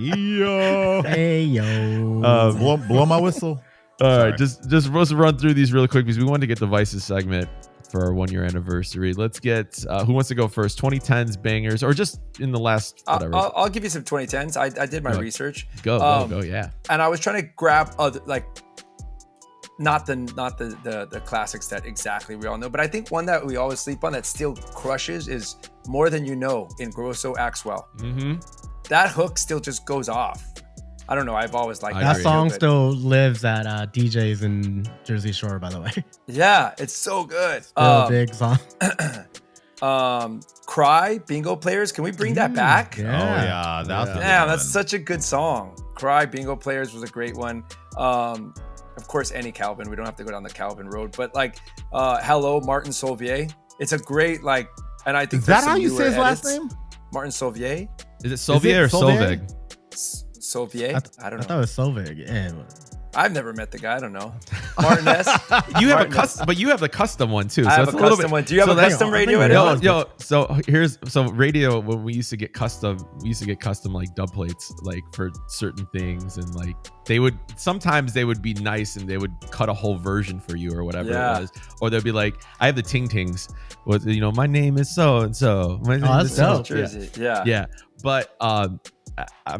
Yeah. Hey, yo. Blow my whistle. All right, just let's run through these really quick because we wanted to get the Vices segment for our 1 year anniversary. Let's get, who wants to go first? 2010s bangers, or just in the last, whatever. I'll give you some 2010s. I did my research. Go, yeah. And I was trying to grab other, like, not the classics that exactly we all know, but I think one that we always sleep on that still crushes is More Than You Know in Grosso Axwell. Mm-hmm. That hook still just goes off. I don't know. I've always liked That agree. song still lives at DJs in Jersey Shore, by the way. Yeah, it's so good. Still a big song. Cry, Bingo Players. Can we bring that back? Oh yeah, that's Damn, that's such a good song. Cry, Bingo Players was a great one. Of course, any Calvin. We don't have to go down the Calvin road, but like, Hello, Martin Solvier. It's a great, like, and I think Is that how you say his last name? Martin Solvier. Is it Solvier or Solveig? Solvier? I don't I know. thought it was Solveig. Yeah. I've never met the guy. I don't know. Martin S. You have Martin a custom, but you have the custom one too. I have it's a little custom bit- one. Do you have a that's- custom I radio think edit? So radio, when we used to get custom, like dub plates, like for certain things, and like sometimes they would be nice and they would cut a whole version for you or whatever Yeah. it was, or they'd be like, I have the ting tings, with, my name is so and so. that's dope. Jersey. Yeah. Yeah, but I'm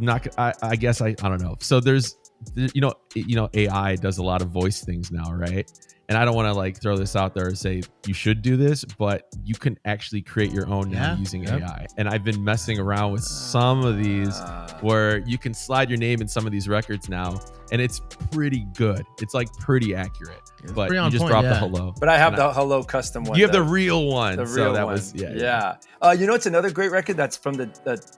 not. I guess I don't know. So there's AI does a lot of voice things now, right? And I don't want to like throw this out there and say you should do this, but you can actually create your own now using AI. And I've been messing around with some of these where you can slide your name in some of these records now, and it's pretty good. It's like pretty accurate. But pretty you on just point, dropped the yeah. hello. But I have the Hello custom one. You have the though. real one. The so real that one. was Yeah. You know what's another great record that's from the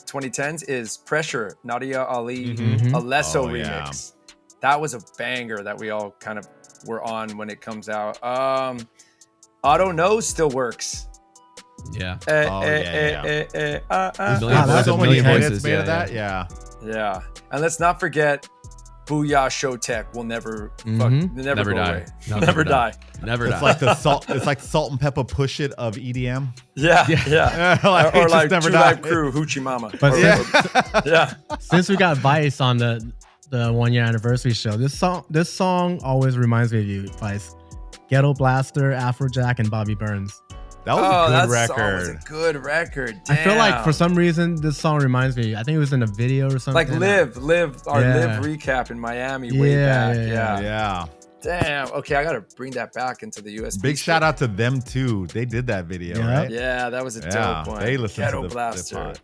2010s is Pressure, Nadia Ali, Alesso remix. That was a banger that we all kind of were on when it comes out. Auto No still works. Yeah. There's so many edits made of that. Yeah. Yeah. And let's not forget Booyah Showtek will never Never go die. away. No, never die. Never It's die. like the salt. It's like Salt and Pepper Push It of EDM. Yeah. Like, or just like never True die. Life Crew, Hoochie Mama. But Yeah. since we got Vice on the 1 year anniversary show, this song always reminds me of you, Vice. Ghetto Blaster, Afrojack, and Bobby Burns. That was a good that song was record. a good record. I feel like Damn. for some reason this song reminds me. I think it was in a video or something. like Live Yeah. recap in Miami way back. Yeah. Damn. Okay, I gotta bring that back into the USB. Big shout out to them too. They did that video, Yeah. right? Yeah, that was a Yeah, dope one. they listened Ghetto to the Blaster. pod.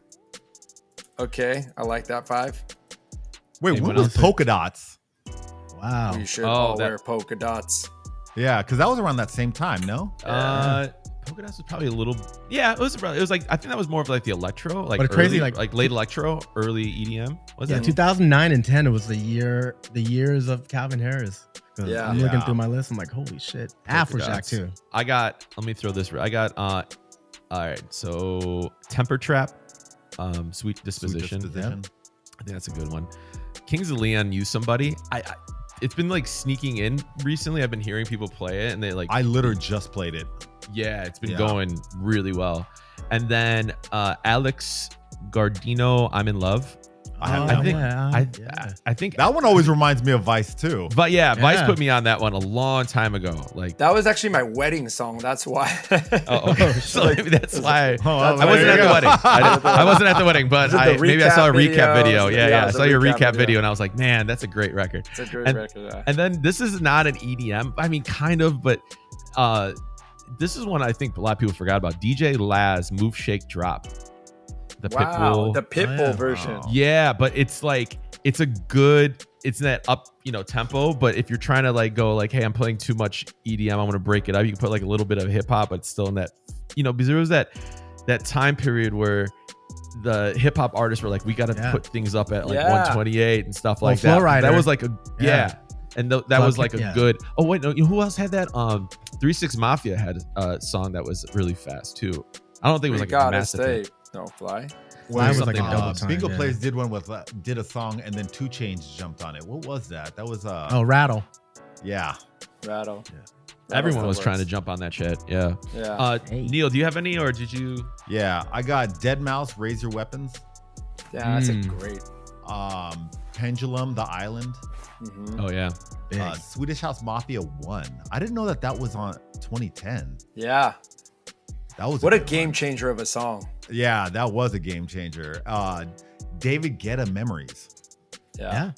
Okay, I like that 5. Wait, Anyone what was else? Polka Dots? Wow. We should Oh, all that- wear polka dots. Yeah, because that was around that same time, no? Polka Dots was probably a little. Yeah, it was like, I think that was more of like the electro, like But crazy, early, like- late electro, early EDM. Was Yeah, it? 2009 and 10. It was the years of Calvin Harris. 'Cause Yeah. I'm looking Yeah. through my list. I'm like, holy shit. Polka Afrojack Dots. too. Let me throw this. I got, all right. So Temper Trap, Sweet Disposition. Sweet Disposition. I think that's a good one. Kings of Leon, Use Somebody. it's been like sneaking in recently. I've been hearing people play it, and they like. I literally just played it. Yeah, it's been going really well. And then Alex Gardino, I'm in Love. I think that one always reminds me of Vice too. But Vice put me on that one a long time ago. Like that was actually my wedding song. That's why. Oh, okay. So maybe that's why. I wasn't at the wedding. I wasn't at the wedding, but maybe I saw a recap video. Yeah, I saw your recap video, and I was like, man, that's a great record. It's a great record. Yeah. And then this is not an EDM. I mean, kind of, but this is one I think a lot of people forgot about. DJ Laz, Move, Shake, Drop. The Pitbull version. Yeah, but it's like it's that up, tempo. But if you're trying to like go like, hey, I'm playing too much EDM, I want to break it up. You can put like a little bit of hip hop, but still in that, because there was that time period where the hip hop artists were like, we got to put things up at like 128 and stuff like that. Flowrider. That was like and that was like a good. Oh wait, no, who else had that? 3 6 Mafia had a song that was really fast too. I don't think it was like a massive hit. Don't fly. Well, was like a double time. Bingo Plays did one with did a song and then 2 Chainz jumped on it. What was that? That was Rattle. Yeah. Rattle. Yeah. Everyone was trying to jump on that shit. Yeah. Yeah. Neil, do you have any, or did you? Yeah, I got Dead Mouse, Raise Your Weapons. Yeah, that's a great. Pendulum, The Island. Mm-hmm. Oh yeah. Swedish House Mafia 1. I didn't know that was on 2010. Yeah. That was what a game changer of a song. Yeah, that was a game changer. David Guetta, Memories. Yeah.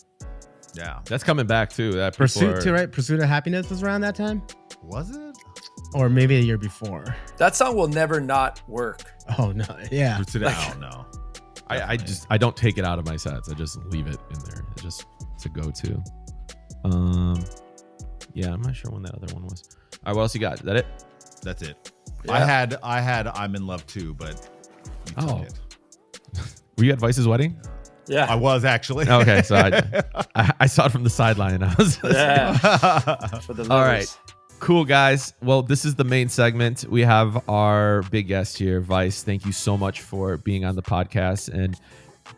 That's coming back too. That Pursuit too, right? Pursuit of Happiness was around that time. Was it? Or maybe a year before. That song will never not work. Oh no, yeah. Pursuit of, I don't know. I don't take it out of my sets. I just leave it in there. It's a go-to. Yeah, I'm not sure when that other one was. All right, what else you got? Is that it? That's it. Yeah. I had I'm in Love too, but you took it. Were you at Vice's wedding? Yeah, I was actually. Okay, so I saw it from the sideline. I was for the lovers. All right, cool guys. Well, this is the main segment. We have our big guest here, Vice. Thank you so much for being on the podcast and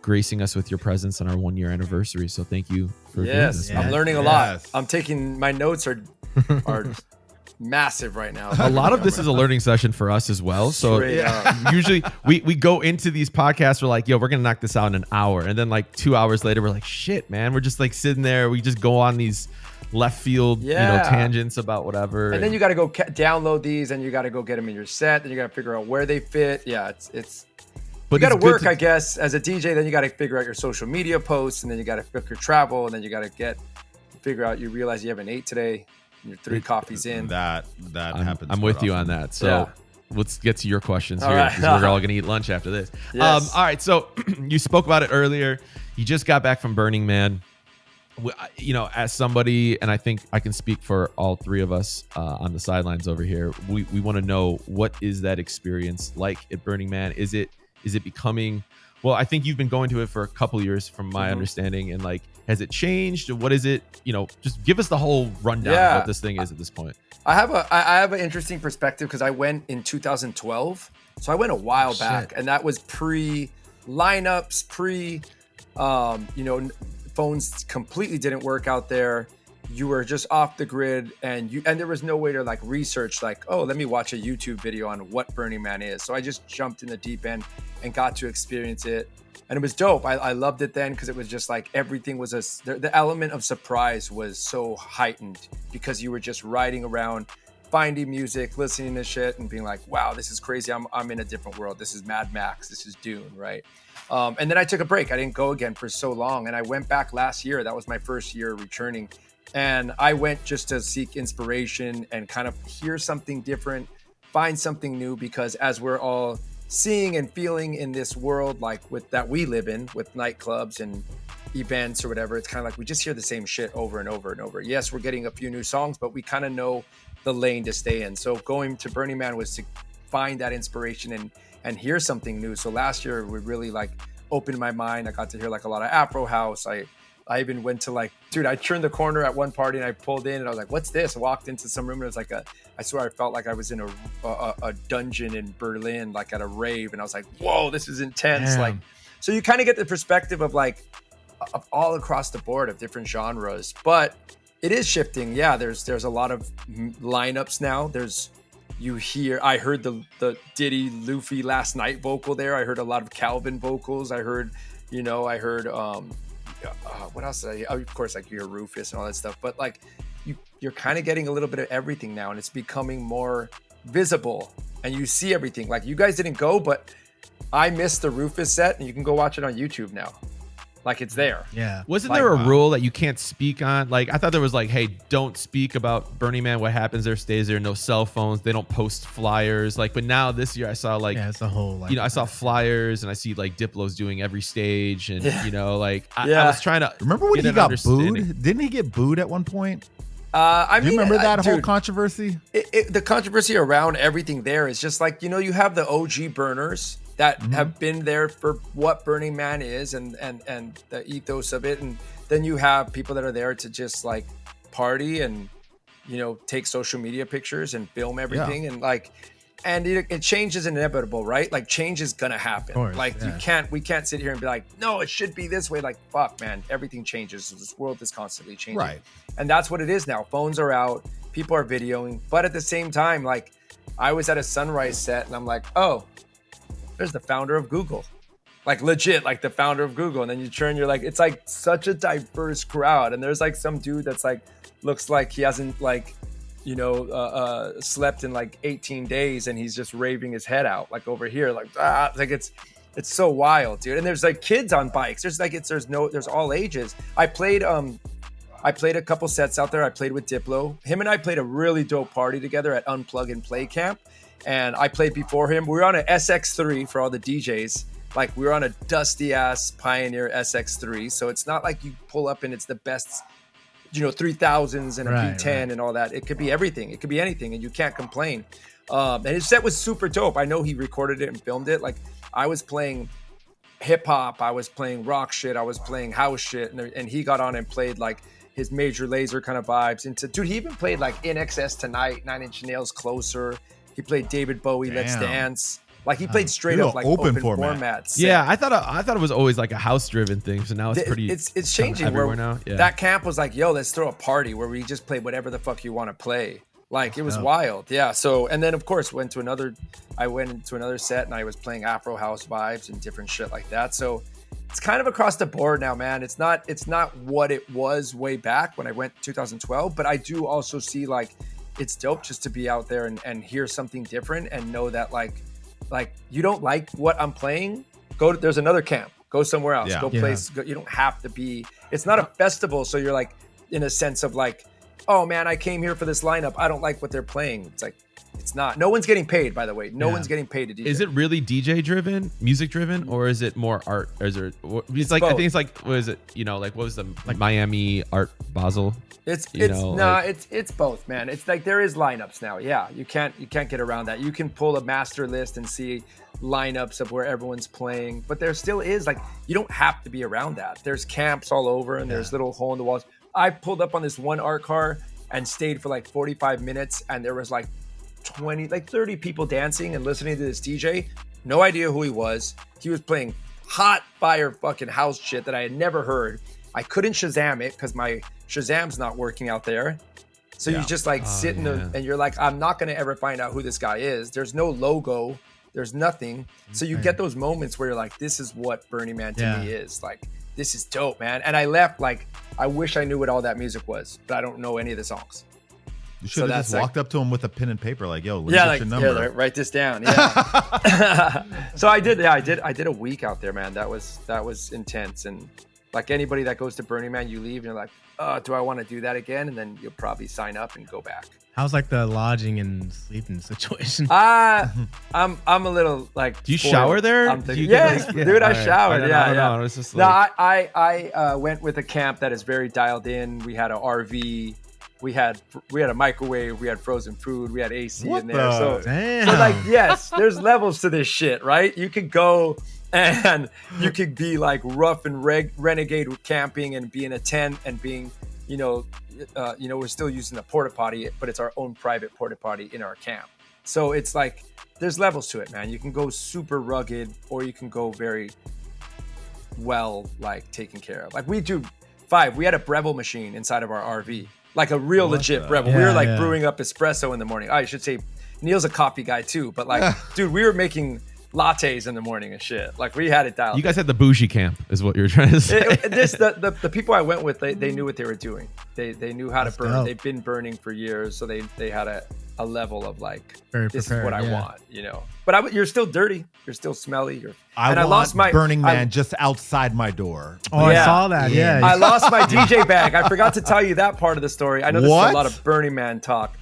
gracing us with your presence on our 1-year anniversary. So thank you for doing this. I'm learning a lot. I'm taking my notes are massive right now. A lot of this is a learning session for us as well. So usually we go into these podcasts, we're like, yo, we're gonna knock this out in an hour, and then like 2 hours later we're like, shit, man, we're just like sitting there, we just go on these left field tangents about whatever, and then you got to go download these, and you got to go get them in your set, then you got to figure out where they fit. It's but you got to work, I guess, as a DJ. Then you got to figure out your social media posts, and then you got to book your travel, and then you got to figure out, you realize you haven't ate today. You're 3 coffees in. That happens. I'm with you on that. So let's get to your questions here, right. because we're all gonna eat lunch after this. Yes. All right. So you spoke about it earlier. You just got back from Burning Man. As somebody, and I think I can speak for all 3 of us on the sidelines over here. We want to know, what is that experience like at Burning Man? Is it becoming? Well, I think you've been going to it for a couple of years, from my understanding, and like, has it changed? What is it? Just give us the whole rundown of what this thing is at this point. I have an interesting perspective, because I went in 2012, so I went a while back, and that was pre-lineups, phones completely didn't work out there. You were just off the grid, and there was no way to like research, like, oh, let me watch a YouTube video on what Burning Man is. So I just jumped in the deep end and got to experience it. And it was dope. I loved it then, because it was just like everything was the element of surprise was so heightened, because you were just riding around, finding music, listening to shit, and being like, wow, this is crazy. I'm in a different world. This is Mad Max. This is Dune, right? And then I took a break. I didn't go again for so long. And I went back last year. That was my first year returning. And I went just to seek inspiration and kind of hear something different, find something new, because as we're all seeing and feeling in this world, like that we live in, with nightclubs and events or whatever, it's kind of like we just hear the same shit over and over and over. Yes, we're getting a few new songs, but we kind of know the lane to stay in. So going to Burning Man was to find that inspiration and hear something new. So last year we really like opened my mind. I got to hear like a lot of Afro house. I even went to like, dude, I turned the corner at one party and I pulled in and I was like, what's this? I walked into some room and it was like I swear I felt like I was in a dungeon in Berlin, like at a rave. And I was like, whoa, this is intense. Damn. Like, so you kind of get the perspective of like, of all across the board of different genres. But It is shifting. Yeah, there's a lot of lineups now. I heard the Diddy Luffy last night vocal there. I heard a lot of Calvin vocals. I heard what else did I hear? Oh, of course, like you hear Rufus and all that stuff. But like you're kind of getting a little bit of everything now, and it's becoming more visible, and you see everything. Like you guys didn't go, but I missed the Rufus set, and you can go watch it on YouTube now. Like it's there. Yeah. Wasn't there a rule that you can't speak on? Like I thought there was like, hey, don't speak about Burning Man. What happens there stays there. No cell phones. They don't post flyers. Like, but now this year I saw like, it's a whole like, I saw flyers and I see like Diplo's doing every stage, and I was trying to remember when he got booed. Didn't he get booed at one point? Do you remember that whole controversy? The controversy around everything there is just like, you have the OG burners that have been there for what Burning Man is and the ethos of it. And then you have people that are there to just like party and, take social media pictures and film everything. Yeah. And like, and it change is inevitable, right? Like change is going to happen. Course, like we can't sit here and be like, no, it should be this way. Like, fuck, man, everything changes. This world is constantly changing. Right. And that's what it is now. Phones are out. People are videoing. But at the same time, like I was at a Sunrise set and I'm like, oh, there's the founder of Google, like legit, like the founder of Google. And then you turn, you're like, it's like such a diverse crowd. And there's like some dude that's like, looks like he hasn't like, slept in like 18 days and he's just raving his head out like over here. Like, it's so wild, dude. And there's like kids on bikes. There's all ages. I played a couple sets out there. I played with Diplo. Him and I played a really dope party together at Unplug and Play Camp. And I played before him. We were on an SX3 for all the DJs. Like we were on a dusty ass Pioneer SX3. So it's not like you pull up and it's the best, 3000s and a V10 and all that. It could be everything. It could be anything, and you can't complain. And his set was super dope. I know he recorded it and filmed it. Like I was playing hip hop, I was playing rock shit, I was playing house shit, and he got on and played like his Major Lazer kind of vibes. Dude, he even played like In Excess Tonight, 9 Inch Nails, Closer. He played David Bowie, Let's Dance. Like he played straight up like open formats. Yeah, I thought it was always like a house driven thing. So now it's pretty. It's changing everywhere now. Yeah. That camp was like, yo, let's throw a party where we just play whatever the fuck you want to play. Like it was wild. Yeah. So and then of course I went into another set and I was playing Afro house vibes and different shit like that. So it's kind of across the board now, man. It's not what it was way back when I went 2012, but I do also see like it's dope just to be out there and hear something different and know that like you don't like what I'm playing, there's another camp, go somewhere else, you don't have to be, it's not a festival. So you're like in a sense of like, oh man, I came here for this lineup, I don't like what they're playing. It's like, it's not. No one's getting paid, by the way. No one's getting paid to DJ. Is it really DJ driven, music driven, or is it more art? Or is there? It's like both. I think it's like what is it? What was the Miami Art Basel? It's both, man. It's like there is lineups now. Yeah, you can't get around that. You can pull a master list and see lineups of where everyone's playing, but there still is like you don't have to be around that. There's camps all over and there's little hole in the walls. I pulled up on this one art car and stayed for like 45 minutes, and there was like 30 people dancing and listening to this DJ. No idea who he was. He was playing hot fire fucking house shit that I had never heard. I couldn't Shazam it because my Shazam's not working out there. So you just like sit in and you're like, I'm not going to ever find out who this guy is. There's no logo. There's nothing. So you get those moments where you're like, this is what Burning Man to me is. Like, this is dope, man. And I left like, I wish I knew what all that music was, but I don't know any of the songs. You should have just walked up to him with a pen and paper, like, "Yo, let me get your number. Yeah, write this down." Yeah. So I did. Yeah, I did a week out there, man. That was intense. And like anybody that goes to Burning Man, you leave and you're like, "Oh, do I want to do that again?" And then you'll probably sign up and go back. How's like the lodging and sleeping situation? I'm a little like. Do you shower there? Dude, I showered. Yeah. It's just like... No, I went with a camp that is very dialed in. We had an RV. We had a microwave, we had frozen food, we had AC in there. So like, yes, there's levels to this shit, right? You could go and you could be like rough and renegade with camping and be in a tent and being, we're still using a porta potty, but it's our own private porta potty in our camp. So it's like, there's levels to it, man. You can go super rugged or you can go very well, like taken care of. Like we had a Breville machine inside of our RV. like a real legit rebel. We were like Yeah. brewing up espresso in the morning. I should say Neil's a coffee guy too, but like, dude, we were making lattes in the morning and shit. Like we had it dialed. You guys had the bougie camp, is what you're trying to say. The people I went with, they knew what they were doing. They knew how to burn. dope. They've They've been burning for years, so they had a level of like, Very this is prepared, what I yeah. want, you know. But you're still dirty. You're still smelly. I lost my Burning Man just outside my door. Oh, Yeah. I saw that. Yeah. I lost my DJ bag. I forgot to tell you that part of the story. I know this is What? a lot of Burning Man talk,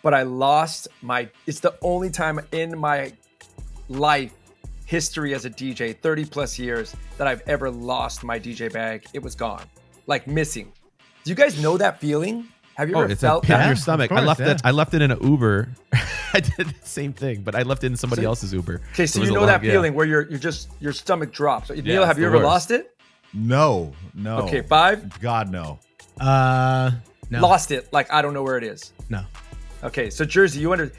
but I lost my. It's the only time in my life history as a DJ, 30 plus years, that I've ever lost my DJ bag. It was gone, like missing. Do you guys know that feeling? Have you ever It's a felt pit in that? your stomach. of course, I left it in an Uber. I did the same thing, but I left it in somebody else's Uber. Okay, so It was you a know that long- yeah. feeling where your stomach drops. Neil, it's have you the ever worst. lost it? No. Okay, 5. God, no. No. Lost it. Like I don't know where it is. No. Okay, so Jerzy, you under.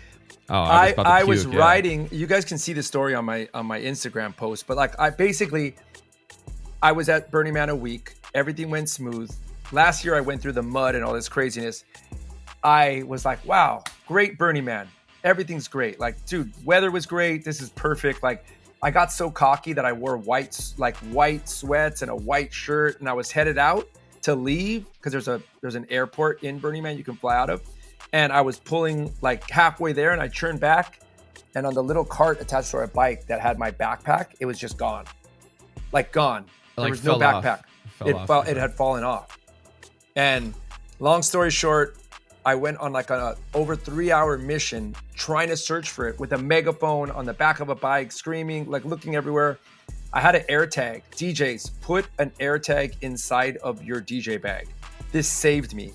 Oh, I I was was about to puke, yeah. riding. You guys can see the story on my Instagram post, but like I was at Burning Man a week. Everything went smooth. Last year I went through the mud and all this craziness. I was like, wow, great Burning Man. Everything's great. Like, dude, weather was great. This is perfect. Like, I got so cocky that I wore white sweats and a white shirt, and I was headed out to leave because there's an airport in Burning Man you can fly out of. And I was pulling like halfway there, and I turned back, and on the little cart attached to our bike that had my backpack, it was just gone. Like gone. There Like was no fell off. backpack. It had fallen off. And long story short, I went on like an over 3-hour mission trying to search for it with a megaphone on the back of a bike, screaming, like looking everywhere. I had an air tag. DJs, put an air tag inside of your DJ bag. This saved me.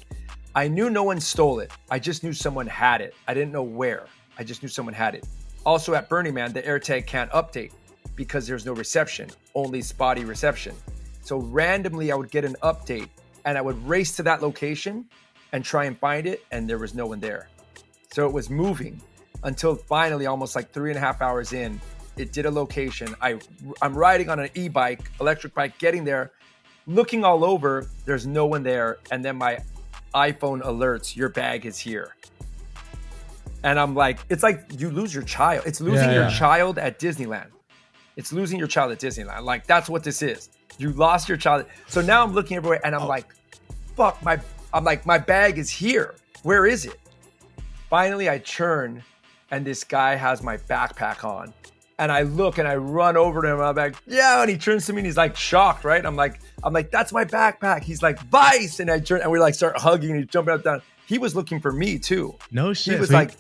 I knew no one stole it. I just knew someone had it. I didn't know where. I just knew someone had it. Also at Burning Man, the air tag can't update because there's no reception, only spotty reception. So randomly I would get an update and I would race to that location and try and find it, and there was no one there. So it was moving until finally, almost like 3.5 hours in, it did a location. I'm riding on an e-bike, electric bike, getting there, looking all over, there's no one there, and then my iPhone alerts, your bag is here. And I'm like, it's like you lose your child. It's losing your child at Disneyland. It's losing your child at Disneyland. Like, that's what this is. You lost your child. So now I'm looking everywhere, and I'm like, fuck, my bag is here. Where is it? Finally, I turn, and this guy has my backpack on. And I look, and I run over to him, and I'm like, yeah. And he turns to me, and he's like shocked, right? I'm like, that's my backpack. He's like, Vice. And I turn, and we like start hugging, and he's jumping up and down. He was looking for me too. No shit. He was like,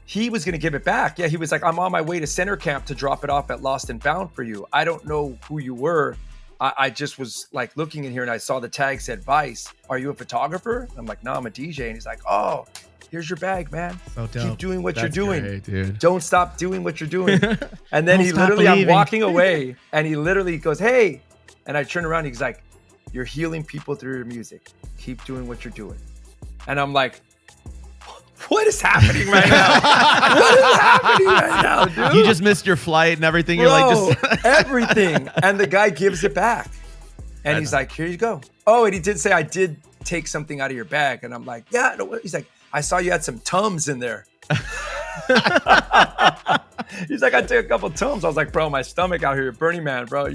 he was gonna give it back. Yeah, he was like, I'm on my way to center camp to drop it off at Lost and Found for you. I don't know who you were. I just was like looking in here, and I saw the tag said Vice. Are you a photographer? I'm like, no, I'm a DJ. And he's like, oh, here's your bag, man. So dope. Keep doing what you're That's doing. great, dude. Don't stop doing what you're doing. And then Don't he stop literally, I'm believing. walking away, and he literally goes, hey. And I turn around, he's like, you're healing people through your music. Keep doing what you're doing. And I'm like, what is happening right now? What is happening right now, dude? You just missed your flight and everything. Bro, You're like, just everything. And the guy gives it back. And he's like, here you go. Oh, and he did say, I did take something out of your bag. And I'm like, yeah. No. He's like, I saw you had some Tums in there. He's like, I took a couple Tums. I was like, bro, my stomach out here at Burning Man, bro.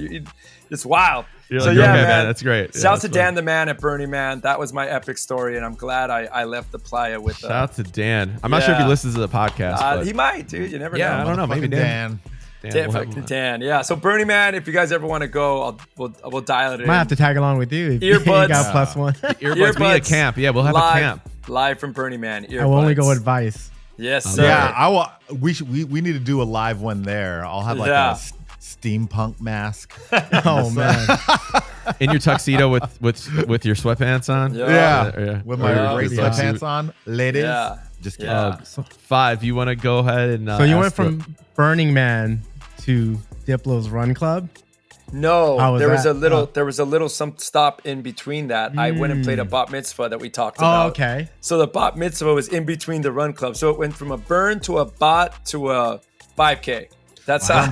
It's wild. You're So like, yeah, okay, man, that's great. Yeah, Shout that's to Dan the man at Burning Man. That was my epic story, and I'm glad I left the playa with. Shout out to Dan. I'm not sure if he yeah. listens to the podcast. But He might, dude. You never yeah, know. I don't know. Maybe Fucking Dan. Dan, we'll have fucking him. Dan. Yeah. So Burning Man, if you guys ever want to go, we'll dial it in. Might have to tag along with you. If you Earbuds. got +1. Earbuds, be a camp. Yeah, we'll have live, a camp. live from Burning Man. Earbuds. I will only go with Vice. Yes, sir. Yeah, we need to do a live one there. I'll have like Yeah. a steampunk mask. Oh man. In your tuxedo with your sweatpants on. Yeah. With Or my your great sweatsuit. sweatpants on, ladies. Yeah. Just kidding. Yeah. 5. You want to go ahead and So you went ask from Burning Man to Diplo's Run Club. No, How was there was that? a little some stop in between that. I went and played a bat mitzvah that we talked Oh, about. okay. So the bat mitzvah was in between the run club. So it went from a burn to a bot to a 5K. That's how.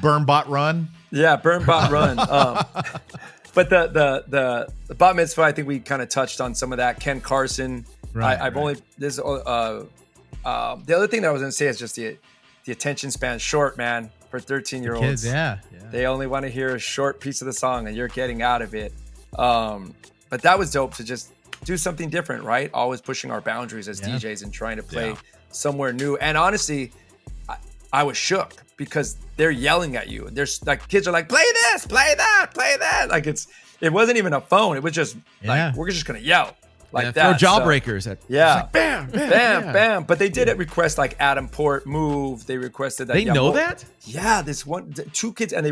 Burn bot run. Yeah, burn bot run. But the bat mitzvah, I think we kind of touched on some of that. Ken Carson. Right, I've only this. The other thing that I was gonna say is just the attention span short, man. For 13-year-olds, kids, yeah. They only want to hear a short piece of the song, and you're getting out of it. But that was dope to just do something different, right? Always pushing our boundaries as DJs and trying to play somewhere new. And honestly, I was shook because they're yelling at you. There's like kids are like, play this, play that, play that. Like it wasn't even a phone. It was just like, we're just gonna yell like that. Throw jawbreakers at like, bam, bam. But they did request like Adam Port move. They requested that. They know that? Yeah, two kids, and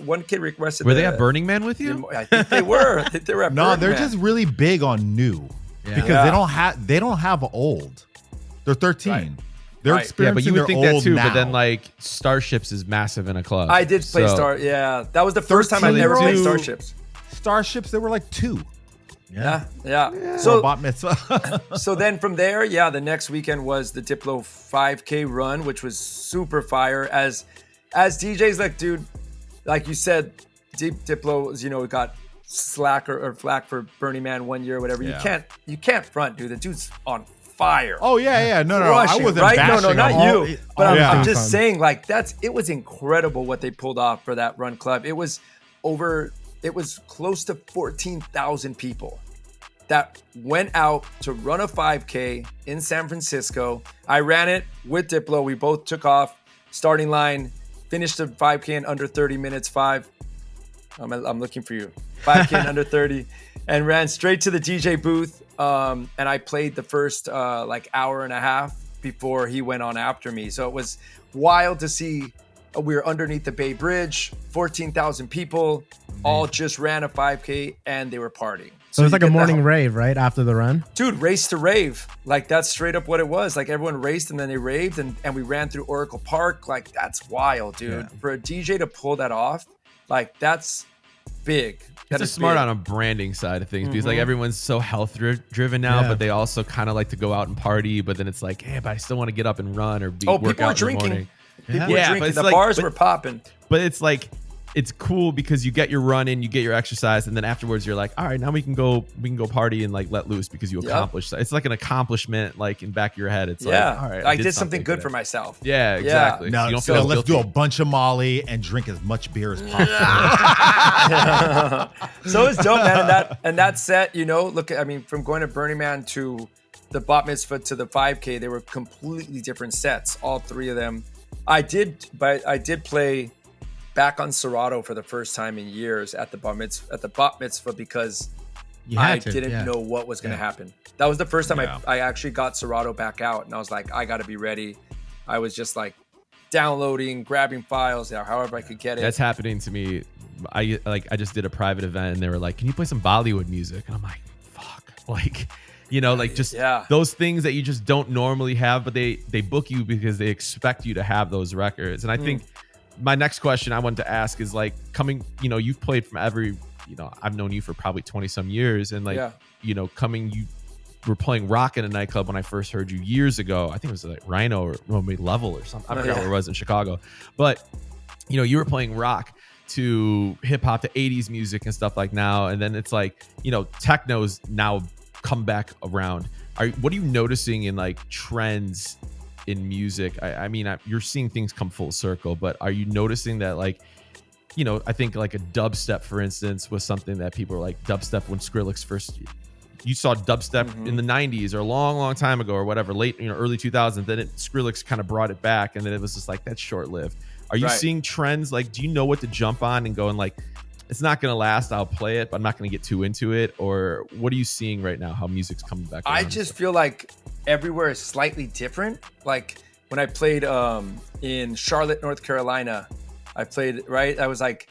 one kid requested. Were they at Burning Man with you? I think they were. I think they were at No, Burning they're Man. just really big on new because they don't have old. They're 13. Right. They're Right. experiencing but you would their think that old too. now. But then like Starships is massive in a club. I did play So- Star. Yeah, that was the first time I've ever played 13-year-old Starships. Starships, they were like 2. Yeah. So So bat mitzvah. so then from there, the next weekend was the Diplo 5K run, which was super fire. As DJs, like, dude, like you said, Diplo, got flack for Burning Man 1 year or whatever. Yeah. You can't front, dude. The dude's on fire. Oh yeah. No. I Crushing, wasn't right? bashing No, not them. you. But I'm yeah. just saying, like, it was incredible what they pulled off for that run club. It was close to 14,000 people that went out to run a 5K in San Francisco. I ran it with Diplo. We both took off starting line, finished the 5K in under 30 minutes. I'm looking for you. 5K in under 30, and ran straight to the DJ booth. And I played the first hour and a half before he went on after me. So it was wild to see. We were underneath the Bay Bridge, 14,000 people, all just ran a 5K and they were partying. So it was you like a get morning rave, right? After the run? Dude, race to rave. Like, that's straight up what it was. Like, everyone raced and then they raved and we ran through Oracle Park. Like, that's wild, dude. Yeah. For a DJ to pull that off, like, that's big. That It's is smart big. on a branding side of things because like everyone's so health driven now, Yeah. but they also kind of like to go out and party. But then it's like, hey, but I still want to get up and run or People work were out in the drinking. morning. People Yeah, were but drinking. it's The like- bars but- were popping. But it's like it's cool because you get your run in, you get your exercise, and then afterwards you're like, all right, now we can go party and like let loose because you accomplished. It's like an accomplishment, like in back of your head. It's like, all right, I did something good for today. myself. Yeah, exactly. Now, You don't so feel let's do a guilty. bunch of Molly and drink as much beer as possible. So it's dope, man. And that set, look, from going to Burning Man to the bat mitzvah to the 5K, they were completely different sets, all three of them. I did play back on Serato for the first time in years at the bat mitzvah because I didn't know what was going to happen. That was the first time I actually got Serato back out, and I was like, I got to be ready. I was just like downloading, grabbing files, however I could get it. That's happening to me. I just did a private event and they were like, can you play some Bollywood music? And I'm like, fuck. Like, those things that you just don't normally have, but they book you because they expect you to have those records. And I think my next question I wanted to ask is like you've played from I've known you for probably 20 some years. And you were playing rock in a nightclub when I first heard you years ago. I think it was like Rhino or maybe Level or something. I forgot where it was in Chicago. But, you were playing rock to hip hop to 80s music and stuff like now. And then it's like, techno's now come back around. What are you noticing in like trends in music? You're seeing things come full circle, but are you noticing that like, I think like a dubstep, for instance, was something that people were like dubstep when Skrillex first, you saw dubstep in the 90s or a long, long time ago or whatever, late, early 2000s, then Skrillex kind of brought it back. And then it was just like, that's short lived. Are you seeing trends? Like, do you know what to jump on and going like, it's not going to last, I'll play it, but I'm not going to get too into it? Or what are you seeing right now, how music's coming back around? I just feel like everywhere is slightly different. Like when I played in Charlotte, North Carolina, I was like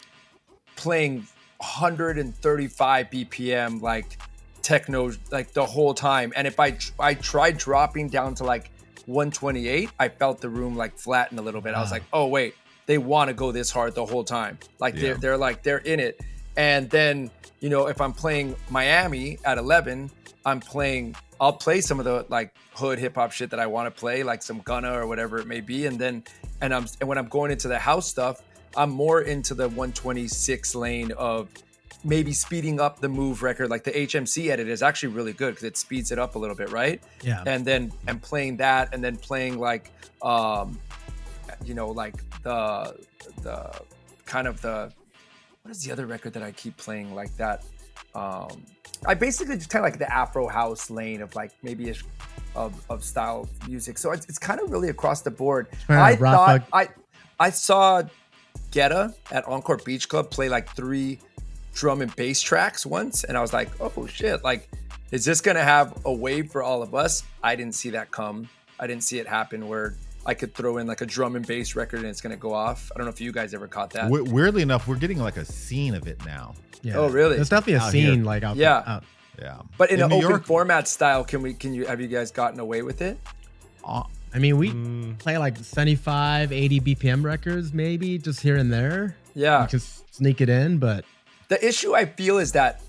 playing 135 BPM, like techno, like the whole time. And if I tried dropping down to like 128, I felt the room like flatten a little bit. I was like, oh wait, they want to go this hard the whole time. Like they're in it. And then, if I'm playing Miami at 11, I'll play some of the like hood hip hop shit that I want to play, like some Gunna or whatever it may be. And when I'm going into the house stuff, I'm more into the 126 lane of maybe speeding up the move record, like the HMC edit is actually really good because it speeds it up a little bit, right? Yeah. And playing that, and then playing like you know, like the kind of the, what is the other record that I keep playing like that? I basically just kind of like the Afro house lane of like maybe of style music. So it's kind of really across the board. I saw Guetta at Encore Beach Club play like 3 drum and bass tracks once, and I was like, oh shit, like, is this gonna have a wave for all of us? I didn't see that come. I didn't see it happen where I could throw in like a drum and bass record and it's gonna go off. I don't know if you guys ever caught that. Weirdly enough, we're getting like a scene of it now. Yeah. Oh, really? There's definitely a Out scene here. like out Yeah. out. Yeah. But in an New open York, format style, have you guys gotten away with it? I mean, we play like 75, 80 BPM records, maybe just here and there. Yeah. You can sneak it in, but The issue I feel is that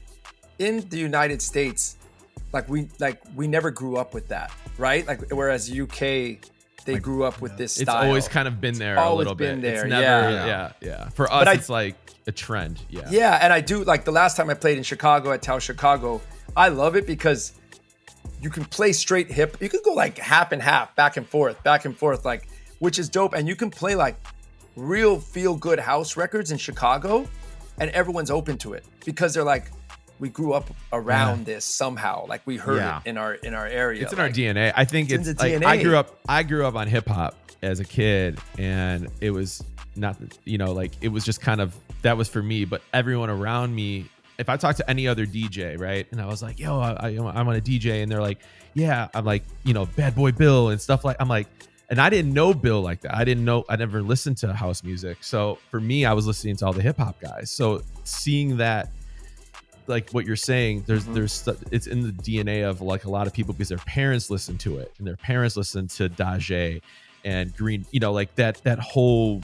in the United States, we never grew up with that, right? Like, whereas UK, they grew up with this style. It's always kind of been there a little bit. Always been there, It's never, yeah. yeah. For us, it's like a trend. Yeah. Yeah, and I do, like, the last time I played in Chicago at Tao Chicago, I love it because you can play straight hip. You can go like half and half, back and forth, like, which is dope. And you can play like real feel good house records in Chicago, and everyone's open to it because they're like, we grew up around this somehow. Like, we heard it in our area. It's in our DNA. I think it's in the like, DNA. I grew up on hip hop as a kid, and it was not, like, it was just kind of, that was for me. But everyone around me, if I talk to any other DJ, right, and I was like, yo, I'm on a DJ, and they're like, yeah, I'm like, Bad Boy Bill and stuff like, I'm like, and I didn't know Bill like that. I never listened to house music. So for me, I was listening to all the hip hop guys. So seeing that, like what you're saying, there's it's in the DNA of like a lot of people because their parents listen to it, and their parents listen to Daje and Green, like that whole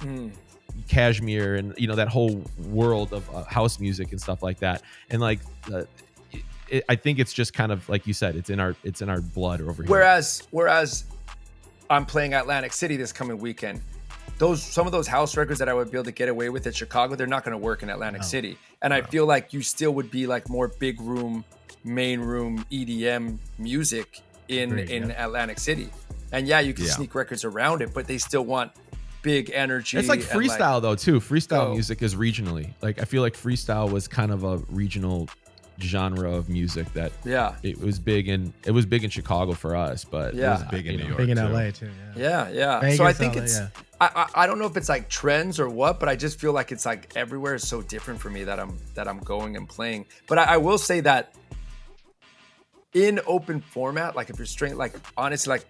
Cashmere, and that whole world of house music and stuff like that. And like I think it's just kind of like you said, it's in our blood over here. Whereas I'm playing Atlantic City this coming weekend. Some of those house records that I would be able to get away with at Chicago, they're not going to work in Atlantic City. And I feel like you still would be like more big room, main room EDM music in Atlantic City. And you can sneak records around it, but they still want big energy. It's like freestyle though too. Freestyle music is regionally. Like, I feel like freestyle was kind of a regional genre of music that it was big in Chicago for us, but it was big in New York, big in too. LA too. Yeah. Vegas, so I think LA, it's I don't know if it's like trends or what, but I just feel like it's like everywhere is so different for me that I'm going and playing. But I will say that in open format, like if you're straight, like honestly, like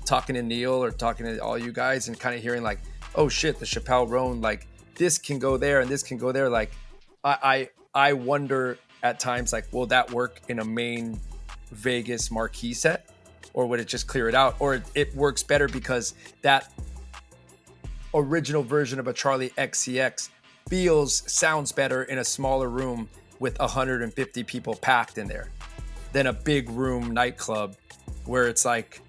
talking to Neil or talking to all you guys and kind of hearing like, oh shit, the Chappelle Roan, like this can go there and this can go there. Like I wonder at times, like, will that work in a main Vegas marquee set, or would it just clear it out? Or it works better because that original version of a Charlie XCX sounds better in a smaller room with 150 people packed in there than a big room nightclub where it's like,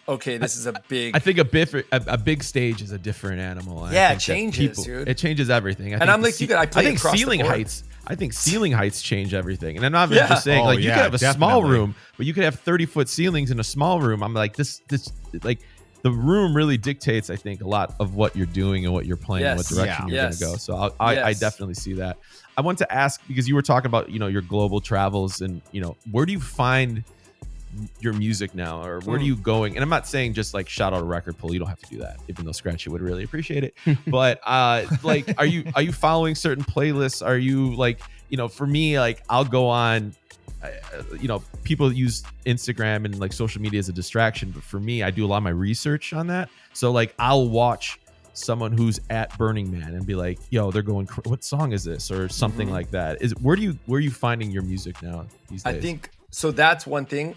okay, this is a big. I think a big stage is a different animal. It changes, dude. It changes everything. And I'm like, I think ceiling heights. I think ceiling heights change everything. And I'm not even just saying, you could have a small room, but you could have 30-foot ceilings in a small room. I'm like, this, like, the room really dictates, I think, a lot of what you're doing and what you're playing, and what direction you're going to go. So I definitely see that. I want to ask, because you were talking about, your global travels, and, where do you find your music now, or where are you going? And I'm not saying just like shout out a record pool. You don't have to do that, even though Scratchy would really appreciate it. But like, are you following certain playlists? Are you like, for me, like, I'll go on, people use Instagram and like social media as a distraction, but for me, I do a lot of my research on that. So like, I'll watch someone who's at Burning Man and be like, yo, they're going, what song is this, or something like that. Where are you finding your music now these days? I think so. That's one thing.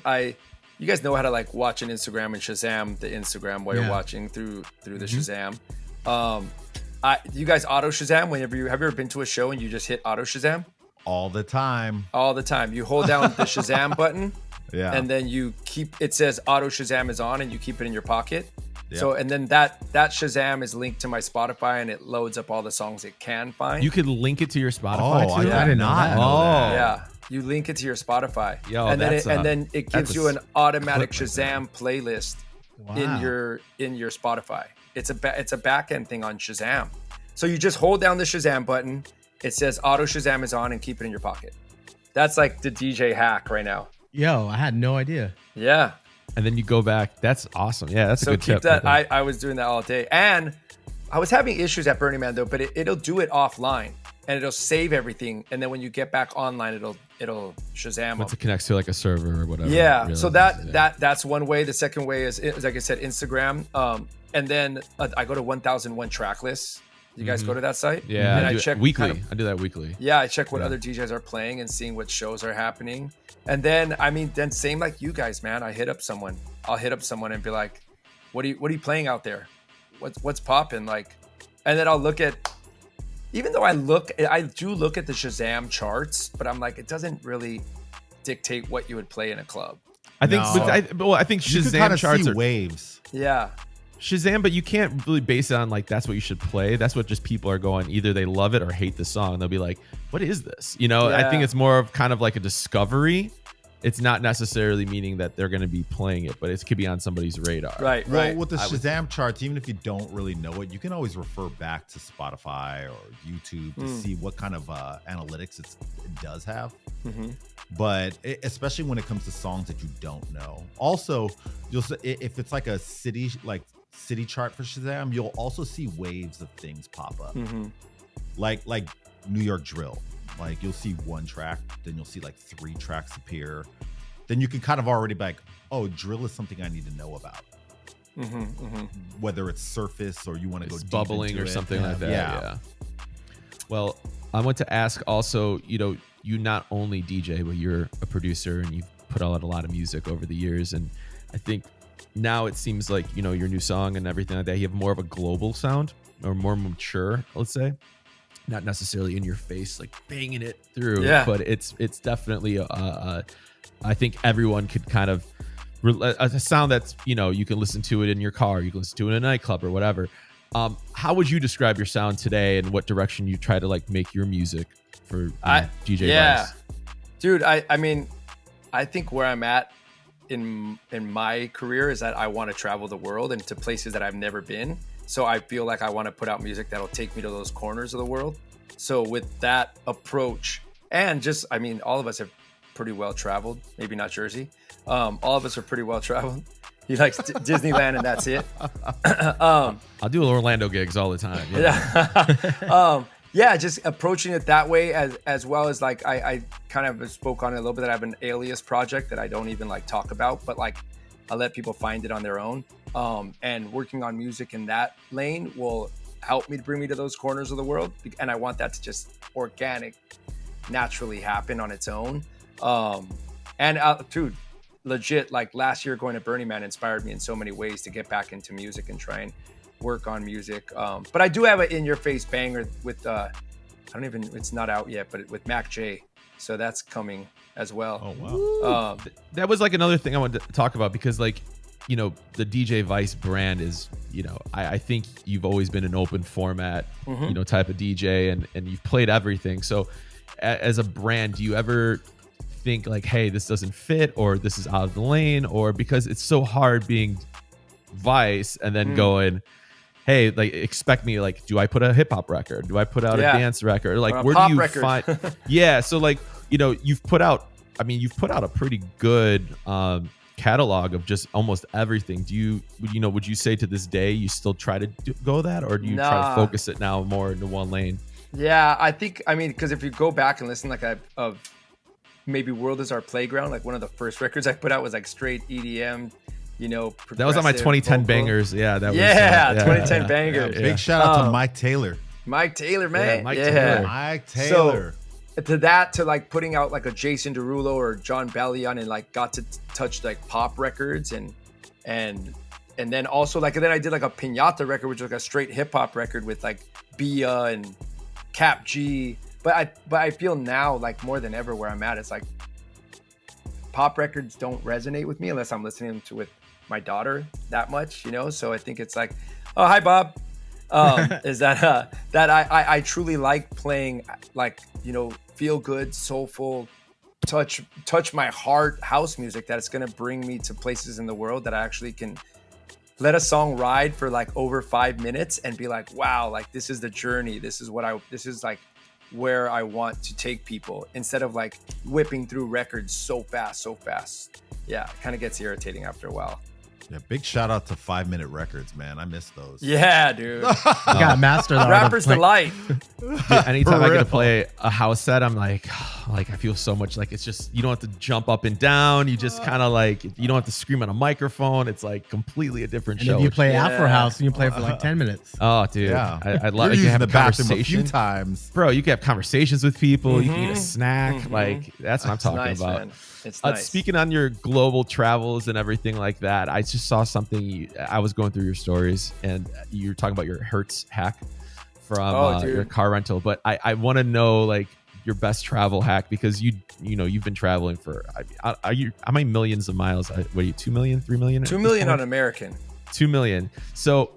You guys know how to like watch an Instagram and Shazam the Instagram while you're watching through the Shazam. You guys auto Shazam whenever have you ever been to a show and you just hit auto Shazam? All the time. You hold down the Shazam button, and then you keep, it says auto Shazam is on, and you keep it in your pocket. So, and then that Shazam is linked to my Spotify, and it loads up all the songs it can find. You could link it to your Spotify too? I didn't know that. Yeah, you link it to your Spotify, and then it gives you an automatic Shazam playlist in your Spotify. It's a back end thing on Shazam. So you just hold down the Shazam button. It says auto Shazam is on, and keep it in your pocket. That's like the DJ hack right now. Yo, I had no idea. Yeah. And then you go back. That's awesome. Yeah, that's a good tip. So keep that. I was doing that all day, and I was having issues at Burning Man though. But it'll do it offline, and it'll save everything, and then when you get back online, it'll Shazam. Once it connects to like a server or whatever. Yeah. So that's one way. The second way is like I said, Instagram. And then I go to 1001 track lists. You guys go to that site? Yeah. And I check weekly. I do that weekly. Yeah, I check what other DJs are playing and seeing what shows are happening. And then then same like you guys, man. I hit up someone. I'll hit up someone and be like, "What are you playing out there? What's popping?" Like, and then I'll look at. Even though I do look at the Shazam charts, but I'm like, it doesn't really dictate what you would play in a club. I think. I think Shazam charts are waves. Yeah. Shazam, but you can't really base it on like that's what you should play. That's what just people are going. Either they love it or hate the song. They'll be like, "What is this?" You know. I think it's more of kind of like a discovery. It's not necessarily meaning that they're going to be playing it, but it could be on somebody's radar. Right. Well, with the Shazam charts, even if you don't really know it, you can always refer back to Spotify or YouTube to see what kind of analytics it does have. Mm-hmm. But especially when it comes to songs that you don't know. Also, you'll if it's like a city chart for Shazam, you'll also see waves of things pop up, like New York drill. Like you'll see one track, then you'll see like 3 tracks appear. Then you can kind of already be like, oh, drill is something I need to know about. Whether it's surface or you want to go deep bubbling into or it. something like that. Yeah. Well, I want to ask also, you not only DJ, but you're a producer and you've put out a lot of music over the years. And I think now it seems like, your new song and everything like that, you have more of a global sound or more mature, let's say. Not necessarily in your face, like banging it through, but it's definitely I think everyone could kind of a sound that's you can listen to it in your car, you can listen to it in a nightclub or whatever. How would you describe your sound today, and what direction you try to like make your music for DJ Vice? Dude, I mean, I think where I'm at in my career is that I want to travel the world and to places that I've never been. So I feel like I want to put out music that'll take me to those corners of the world. So with that approach, and just, I mean, all of us have pretty well traveled. Maybe not Jerzy. All of us are pretty well traveled. He likes Disneyland and that's it. I'll do Orlando gigs all the time. Just approaching it that way as well as like I kind of spoke on it a little bit that I have an alias project that I don't even like talk about, but like I'll let people find it on their own. And working on music in that lane will help me to bring me to those corners of the world. And I want that to just naturally happen on its own. Dude, legit, like last year going to Burning Man inspired me in so many ways to get back into music and try and work on music. But I do have an in-your-face banger with, it's not out yet, but with Mac J. So that's coming as well. Oh, wow. That was like another thing I wanted to talk about because like, the DJVICE brand is, I think you've always been an open format, type of DJ and you've played everything. So as a brand, do you ever think like, hey, this doesn't fit or this is out of the lane, or because it's so hard being Vice and then going, hey, like expect me, like, do I put a hip hop record? Do I put out a dance record? Like where do you find so like, you've put out a pretty good catalog of just almost everything. Would you say to this day you still try to go that, or do you try to focus it now more into one lane? Yeah, I think, because if you go back and listen, like of maybe World Is Our Playground, like one of the first records I put out was like straight EDM, that was on my 2010 vocal bangers. Yeah, that was 2010 bangers. Big shout out to Mike Taylor. Mike Taylor, man. Mike Taylor. To like putting out like a Jason Derulo or John Bellion and like got to touch like pop records and then also like, and then I did like a Piñata record, which was like a straight hip hop record with like Bia and Cap G. But I feel now like more than ever where I'm at, it's like pop records don't resonate with me unless I'm listening to with my daughter that much, So I think it's like, oh, hi, Bob. Is that I truly like playing like, feel good, soulful, touch my heart house music that it's going to bring me to places in the world that I actually can let a song ride for like over 5 minutes and be like, wow, like this is the journey. This is like where I want to take people, instead of like whipping through records so fast. Yeah, it kind of gets irritating after a while. Yeah, big shout out to 5-minute records, man. I miss those. Yeah, dude. You got master the art of Rapper's delight. Dude, anytime I get to play a house set, I'm like I feel so much like it's just, you don't have to jump up and down. You just kind of like, you don't have to scream on a microphone. It's like completely a different And show. if you play Afro House, you can play for like 10 minutes. Oh, dude. Yeah. I love You're you using have the a bathroom a conversation. few times. Bro, you can have conversations with people. You can eat a snack. Like, that's what I'm talking nice, about. man. It's nice. Speaking on your global travels and everything like that, I just saw something. I was going through your stories, and you were talking about your Hertz hack from your car rental. But I want to know like your best travel hack, because you've been traveling for how many millions of miles? What are you, 2 million, 3 million? 2 million on American. 2 million. So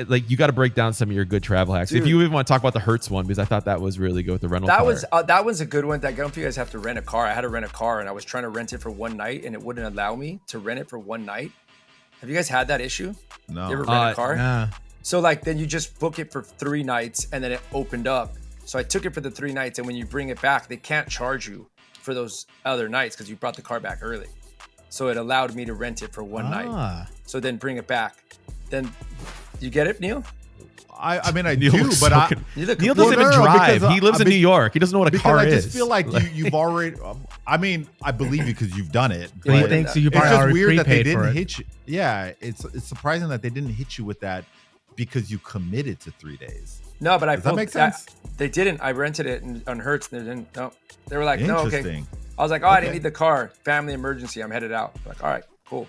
like you got to break down some of your good travel hacks. Dude. If you even want to talk about the Hertz one, because I thought that was really good with the rental car. That one's a good one. I don't know if you guys have to rent a car. I had to rent a car, and I was trying to rent it for one night, and it wouldn't allow me to rent it for one night. Have you guys had that issue? No. You ever rent a car? Nah. So like then you just book it for 3 nights, and then it opened up. So I took it for the 3 nights, and when you bring it back, they can't charge you for those other nights because you brought the car back early. So it allowed me to rent it for one night. So then bring it back. Then you get it, Neil? I mean, I Neil do, looks but so Neil doesn't even drive. He lives in New York. He doesn't know what a car is. I just feel like you've already. I mean, I believe you because you've done it. So you think so? You It's probably just already weird that they prepaid for didn't it. hit you. Yeah, it's surprising that they didn't hit you with that because you committed to 3 days. No, but Does that make sense? They didn't. I rented it on Hertz, and they didn't. No, they were like, no, okay. Interesting. I was like, I didn't need the car. Family emergency. I'm headed out. Like, all right, cool.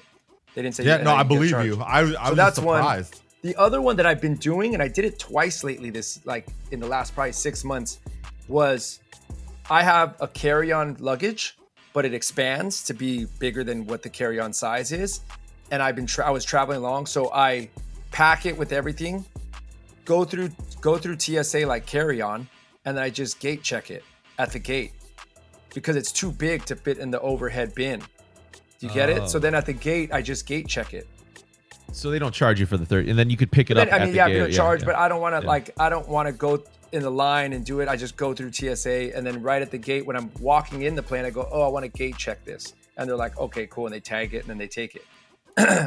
They didn't say. Yeah, no, I didn't get believe charged. you. I was that's surprised. one. The other one that I've been doing, and I did it twice lately, in the last probably 6 months, was I have a carry-on luggage, but it expands to be bigger than what the carry-on size is. And I was traveling along, so I pack it with everything, go through TSA like carry-on, and then I just gate check it at the gate because it's too big to fit in the overhead bin. Do you get it? So then at the gate, I just gate check it. So they don't charge you for the 30, and then you could pick it up. I mean, at the yeah, gate. you don't charge, but I don't want to Yeah. I don't want to go in the line and do it. I just go through TSA, and then right at the gate when I'm walking in the plane, I go, oh, I want to gate check this, and they're like, okay, cool, and they tag it, and then they take it.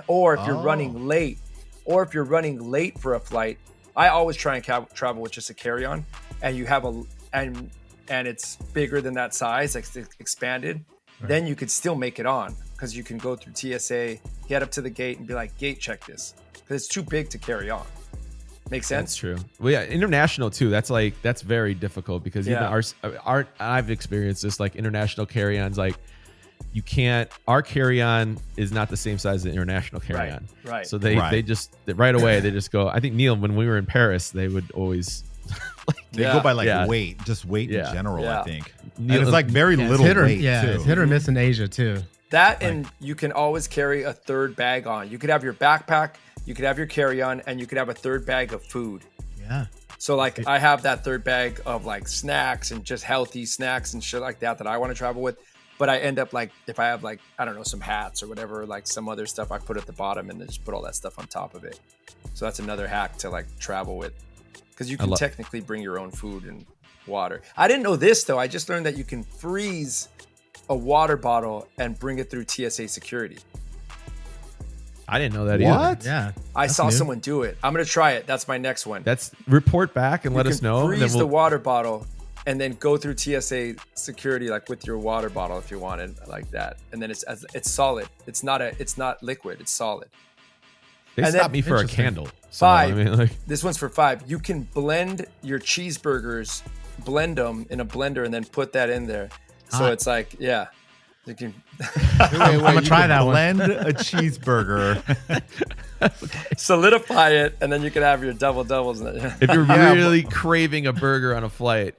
Or if you're running late, for a flight, I always try and travel with just a carry-on, and you have and it's bigger than that size, like it's expanded. Right. Then you could still make it on because you can go through TSA, get up to the gate, and be like, gate check this, because it's too big to carry on. Makes sense? That's true. Well, yeah, international too. That's very difficult because even our I've experienced this, like international carry-ons, like you can't. Our carry-on is not the same size as the international carry-on. Right. So they just right away they just go. I think Neil, when we were in Paris, they would always. They go by weight, just weight in general. I think, and it's like very little weight. Yeah, too. it's hit or miss in Asia too. That and you can always carry a third bag on. You could have your backpack, you could have your carry-on, and you could have a third bag of food. Yeah. So like I have that third bag of like snacks and just healthy snacks and shit like that I want to travel with. But I end up like, if I have like, I don't know, some hats or whatever, like some other stuff I put at the bottom and then just put all that stuff on top of it. So that's another hack to like travel with. Because you can technically bring your own food and water. I didn't know this though. I just learned that you can freeze a water bottle and bring it through TSA security. I didn't know that either. What? Yeah. I saw someone do it. I'm going to try it. That's my next one. That's report back and let us know. Freeze the water bottle and then go through TSA security like with your water bottle if you wanted, like that. And then it's solid. It's not liquid. It's solid. They and stopped me for a candle. So, 5. I mean, like, this one's for 5. You can blend your cheeseburgers, blend them in a blender, and then put that in there. So it's like, yeah, you can. I'm gonna try that one. Blend a cheeseburger. Solidify it, and then you can have your double doubles. if you're really craving a burger on a flight,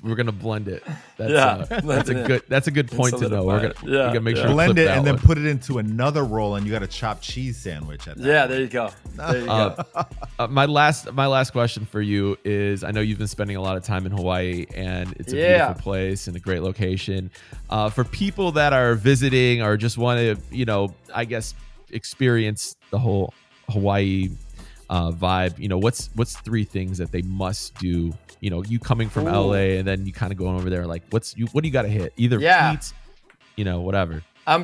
We're gonna blend it. That's blend it in. That's a good point to know. We're gonna make sure blend we it clip and that then one. put it into another roll, and you got a chopped cheese sandwich at that. Yeah, there you go. There you go. My last question for you is: I know you've been spending a lot of time in Hawaii, and it's a beautiful place and a great location. For people that are visiting or just want to, I guess, experience the whole Hawaii vibe, what's 3 things that they must do? You coming from LA and then you kind of going over there, like what do you got to hit? Either eat, whatever. I'm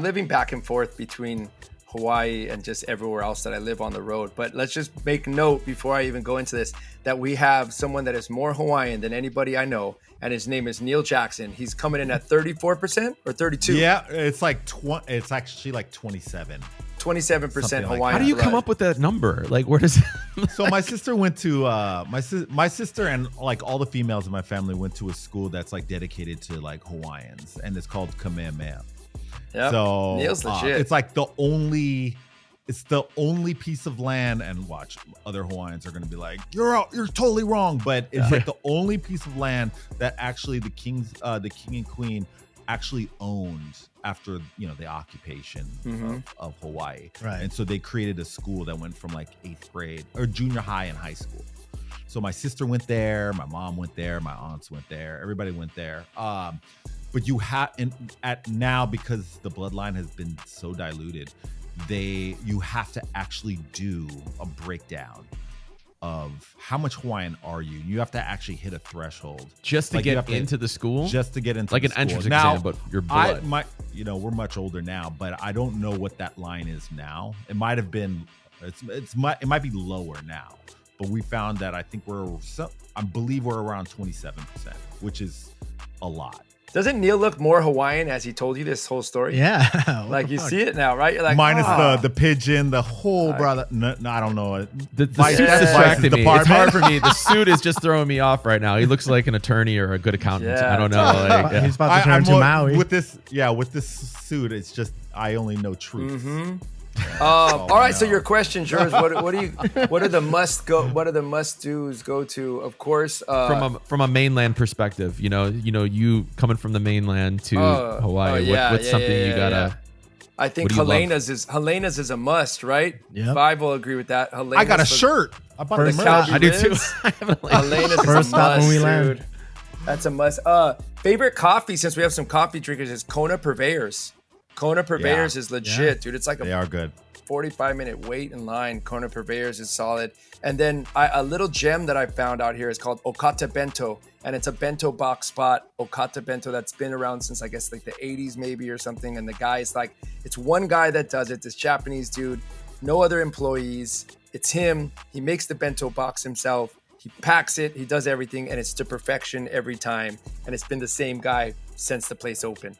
living back and forth between Hawaii and just everywhere else that I live on the road. But let's just make note before I even go into this that we have someone that is more Hawaiian than anybody I know, and his name is Neil Jackson. He's coming in at 34% or 32%. Yeah, it's like it's actually like 27. 27% Hawaiian. How do you come up with that number? Like, where does? So my sister went to my sister and like all the females in my family went to a school that's like dedicated to like Hawaiians, and it's called Kamehameha. Yep. So Neil's legit. It's like the only piece of land, and watch, other Hawaiians are going to be like, you're totally wrong, but it's like the only piece of land that actually the king and queen actually owned after the occupation of Hawaii. Right. And so they created a school that went from like 8th grade or junior high and high school. So my sister went there, my mom went there, my aunts went there, everybody went there. But you have, now, because the bloodline has been so diluted, you have to actually do a breakdown of how much Hawaiian are you. You have to actually hit a threshold Just to get into the school? Just to get into like the an school. entrance Now, exam, but your blood. We're much older now, but I don't know what that line is now. It might have been, it might be lower now. But we found that I believe we're around 27%, which is a lot. Doesn't Neil look more Hawaiian as he told you this whole story? Yeah. Like you see it now, right? You're like, minus the pigeon, the whole brother. No, I don't know. The suit's distracting me. It's hard for me. The suit is just throwing me off right now. He looks like an attorney or a good accountant. I don't know. He's about to turn to Maui. With this suit, it's just I only know truth. Mm-hmm. All right. So your question, Jerzy, what are the must do's go to? Of course, from a mainland perspective, you coming from the mainland to Hawaii. What's something you gotta? I think Helena's is a must, right? Yeah. Five will agree with that. Helena's I got a shirt. I bought it. I do too. Helena's is First a stop must, when we land. dude. That's a must. Favorite coffee, since we have some coffee drinkers, is Kona Purveyors. Kona Purveyors is legit, dude. It's like they are good. 45-minute wait in line. Kona Purveyors is solid. And then a little gem that I found out here is called Okata Bento, and it's a bento box spot. Okata Bento, that's been around since I guess like the 80s maybe or something. And the guy is like, it's one guy that does it. This Japanese dude, no other employees. It's him. He makes the bento box himself. He packs it. He does everything, and it's to perfection every time. And it's been the same guy since the place opened.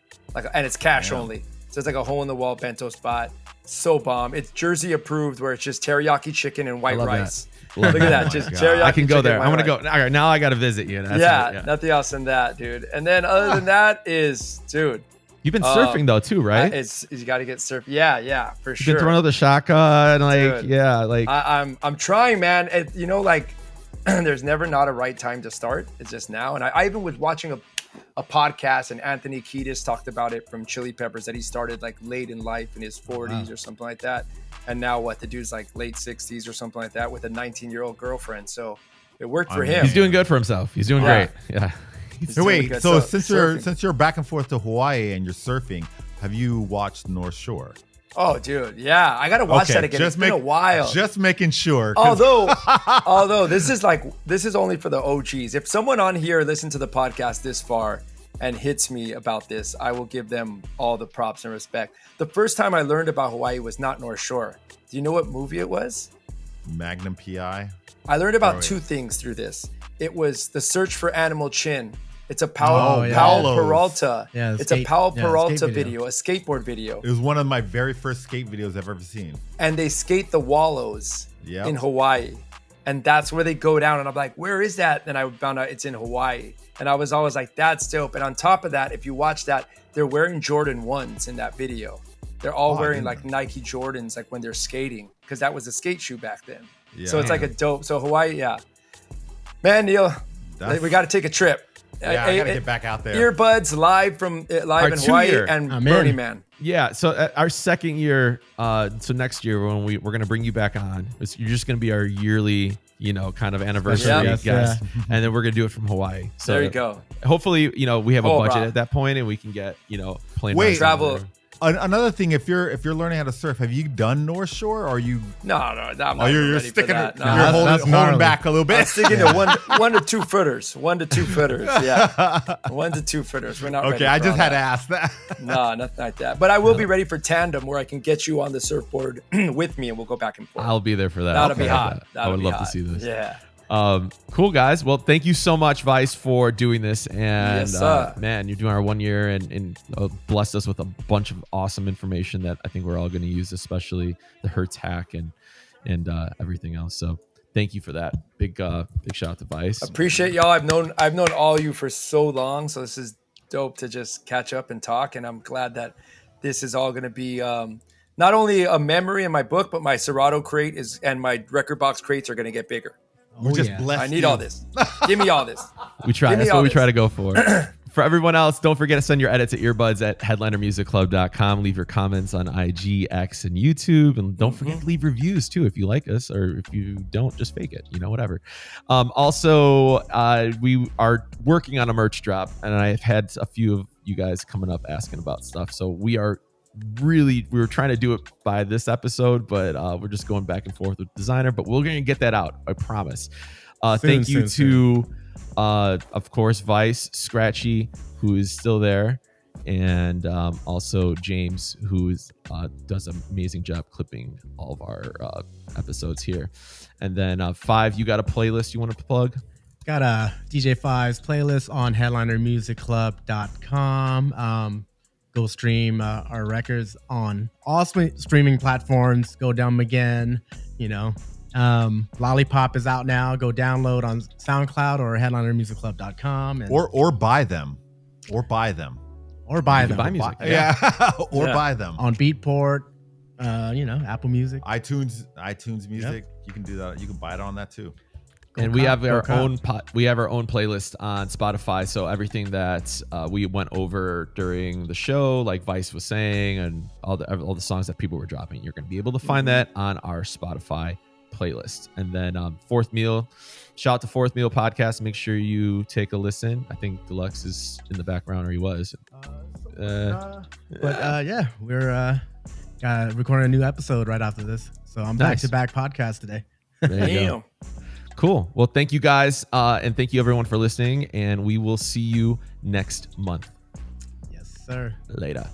And it's cash only. So it's like a hole-in-the-wall bento spot. So bomb. It's Jersey approved, where it's just teriyaki chicken and white rice. Look at that. Just teriyaki I can go there. chicken, I'm going to go. All right, now I got to visit you. Nothing else than that, dude. And then other than that is, dude. You've been surfing though too, right? You got to get surf. Yeah, for You've sure. been throwing out the shotgun, Dude, I'm trying, man. There's never not a right time to start. It's just now. And I even was watching a podcast, and Anthony Kiedis talked about it from Chili Peppers, that he started like late in life in his 40s or something like that. And now the dude's like late 60s or something like that with a 19-year-old girlfriend. So it worked for him. He's doing good for himself. He's doing great. Yeah. Wait, so since you're back and forth to Hawaii and you're surfing, have you watched North Shore? Oh, dude, yeah, I gotta watch that again. It's been a while. Just making sure. Although this is only for the OGs. If someone on here listened to the podcast this far and hits me about this, I will give them all the props and respect. The first time I learned about Hawaii was not North Shore. Do you know what movie it was? Magnum PI. I learned about two things through this. It was The Search for Animal Chin. It's a Powell Peralta. Yeah, it's a Powell Peralta video, a skateboard video. It was one of my very first skate videos I've ever seen. And they skate the wallows in Hawaii. And that's where they go down. And I'm like, where is that? And I found out it's in Hawaii. And I was always like, that's dope. And on top of that, if you watch that, they're wearing Jordan 1s in that video. They're all wearing like Nike Jordans, like when they're skating, because that was a skate shoe back then. Yeah. So it's like a dope. So Hawaii, Man, Neil, we got to take a trip. Yeah, I gotta get back out there. Earbuds live from live in Hawaii 2-year. and I'm Burning in. Man. Yeah, so our second year, so next year when we're gonna bring you back on, you're just gonna be our yearly, kind of anniversary Yeah. guest, and then we're gonna do it from Hawaii. So There you go. Hopefully, we have a budget bro. at that point, and we can get plane Wait. rides Travel. over. Another thing, if you're learning how to surf, have you done North Shore? Or are you? No, I'm not You're ready for sticking. that. You're No. holding, That's holding gnarly. back a little I'm bit. sticking to one to 2 footers. 1 to 2 footers. Yeah. 1 to 2 footers. We're not ready. Okay, I for just all had to that. ask that. No, nothing like that. But I will be ready for tandem where I can get you on the surfboard with me and we'll go back and forth. I'll be there for that. That'll be hot. I That'll would be love hot. to see this. Yeah. Cool guys. Well, thank you so much, Vice, for doing this. And Yes, sir. man, you're doing our 1 year and blessed us with a bunch of awesome information that I think we're all going to use, especially the Hertz hack and everything else. So thank you for that. Big shout out to Vice. Appreciate y'all. I've known all you for so long. So this is dope to just catch up and talk. And I'm glad that this is all going to be not only a memory in my book, but my Serato crate and my record box crates are going to get bigger. We're just yeah. blessed. I need all this. Give me all this. We try. Give me That's all what we this. try to go for. For everyone else, don't forget to send your edits at earbuds at headlinermusicclub.com. Leave your comments on IG, X, and YouTube. And don't forget to leave reviews too if you like us, or if you don't, just fake it, whatever. Also, we are working on a merch drop, and I've had a few of you guys coming up asking about stuff. So we were trying to do it by this episode, but we're just going back and forth with designer, but we're going to get that out. I promise. Thank you to, of course, Vice, Scratchy, who is still there. And also James, who does an amazing job clipping all of our episodes here. And then 5, you got a playlist you want to plug? Got a DJ5's playlist on headlinermusicclub.com. Go stream our records on all streaming platforms. Go down them again. Lollipop is out now. Go download on SoundCloud or headlinermusicclub.com. Or buy them. Or buy them. Or buy You them. can buy music. Yeah. Or Yeah. buy them. On Beatport, Apple Music. iTunes Music. You can do that. You can buy it on that too. And we have our own playlist on Spotify. So everything that we went over during the show, like Vice was saying, and all the songs that people were dropping, you're going to be able to find that on our Spotify playlist. And then Fourth Meal, shout out to Fourth Meal Podcast. Make sure you take a listen. I think Deluxe is in the background, or he was. We're recording a new episode right after this. So I'm Nice. back-to-back podcast today. There you go. Damn. Cool. Well, thank you guys, and thank you everyone for listening. And we will see you next month. Yes, sir. Later.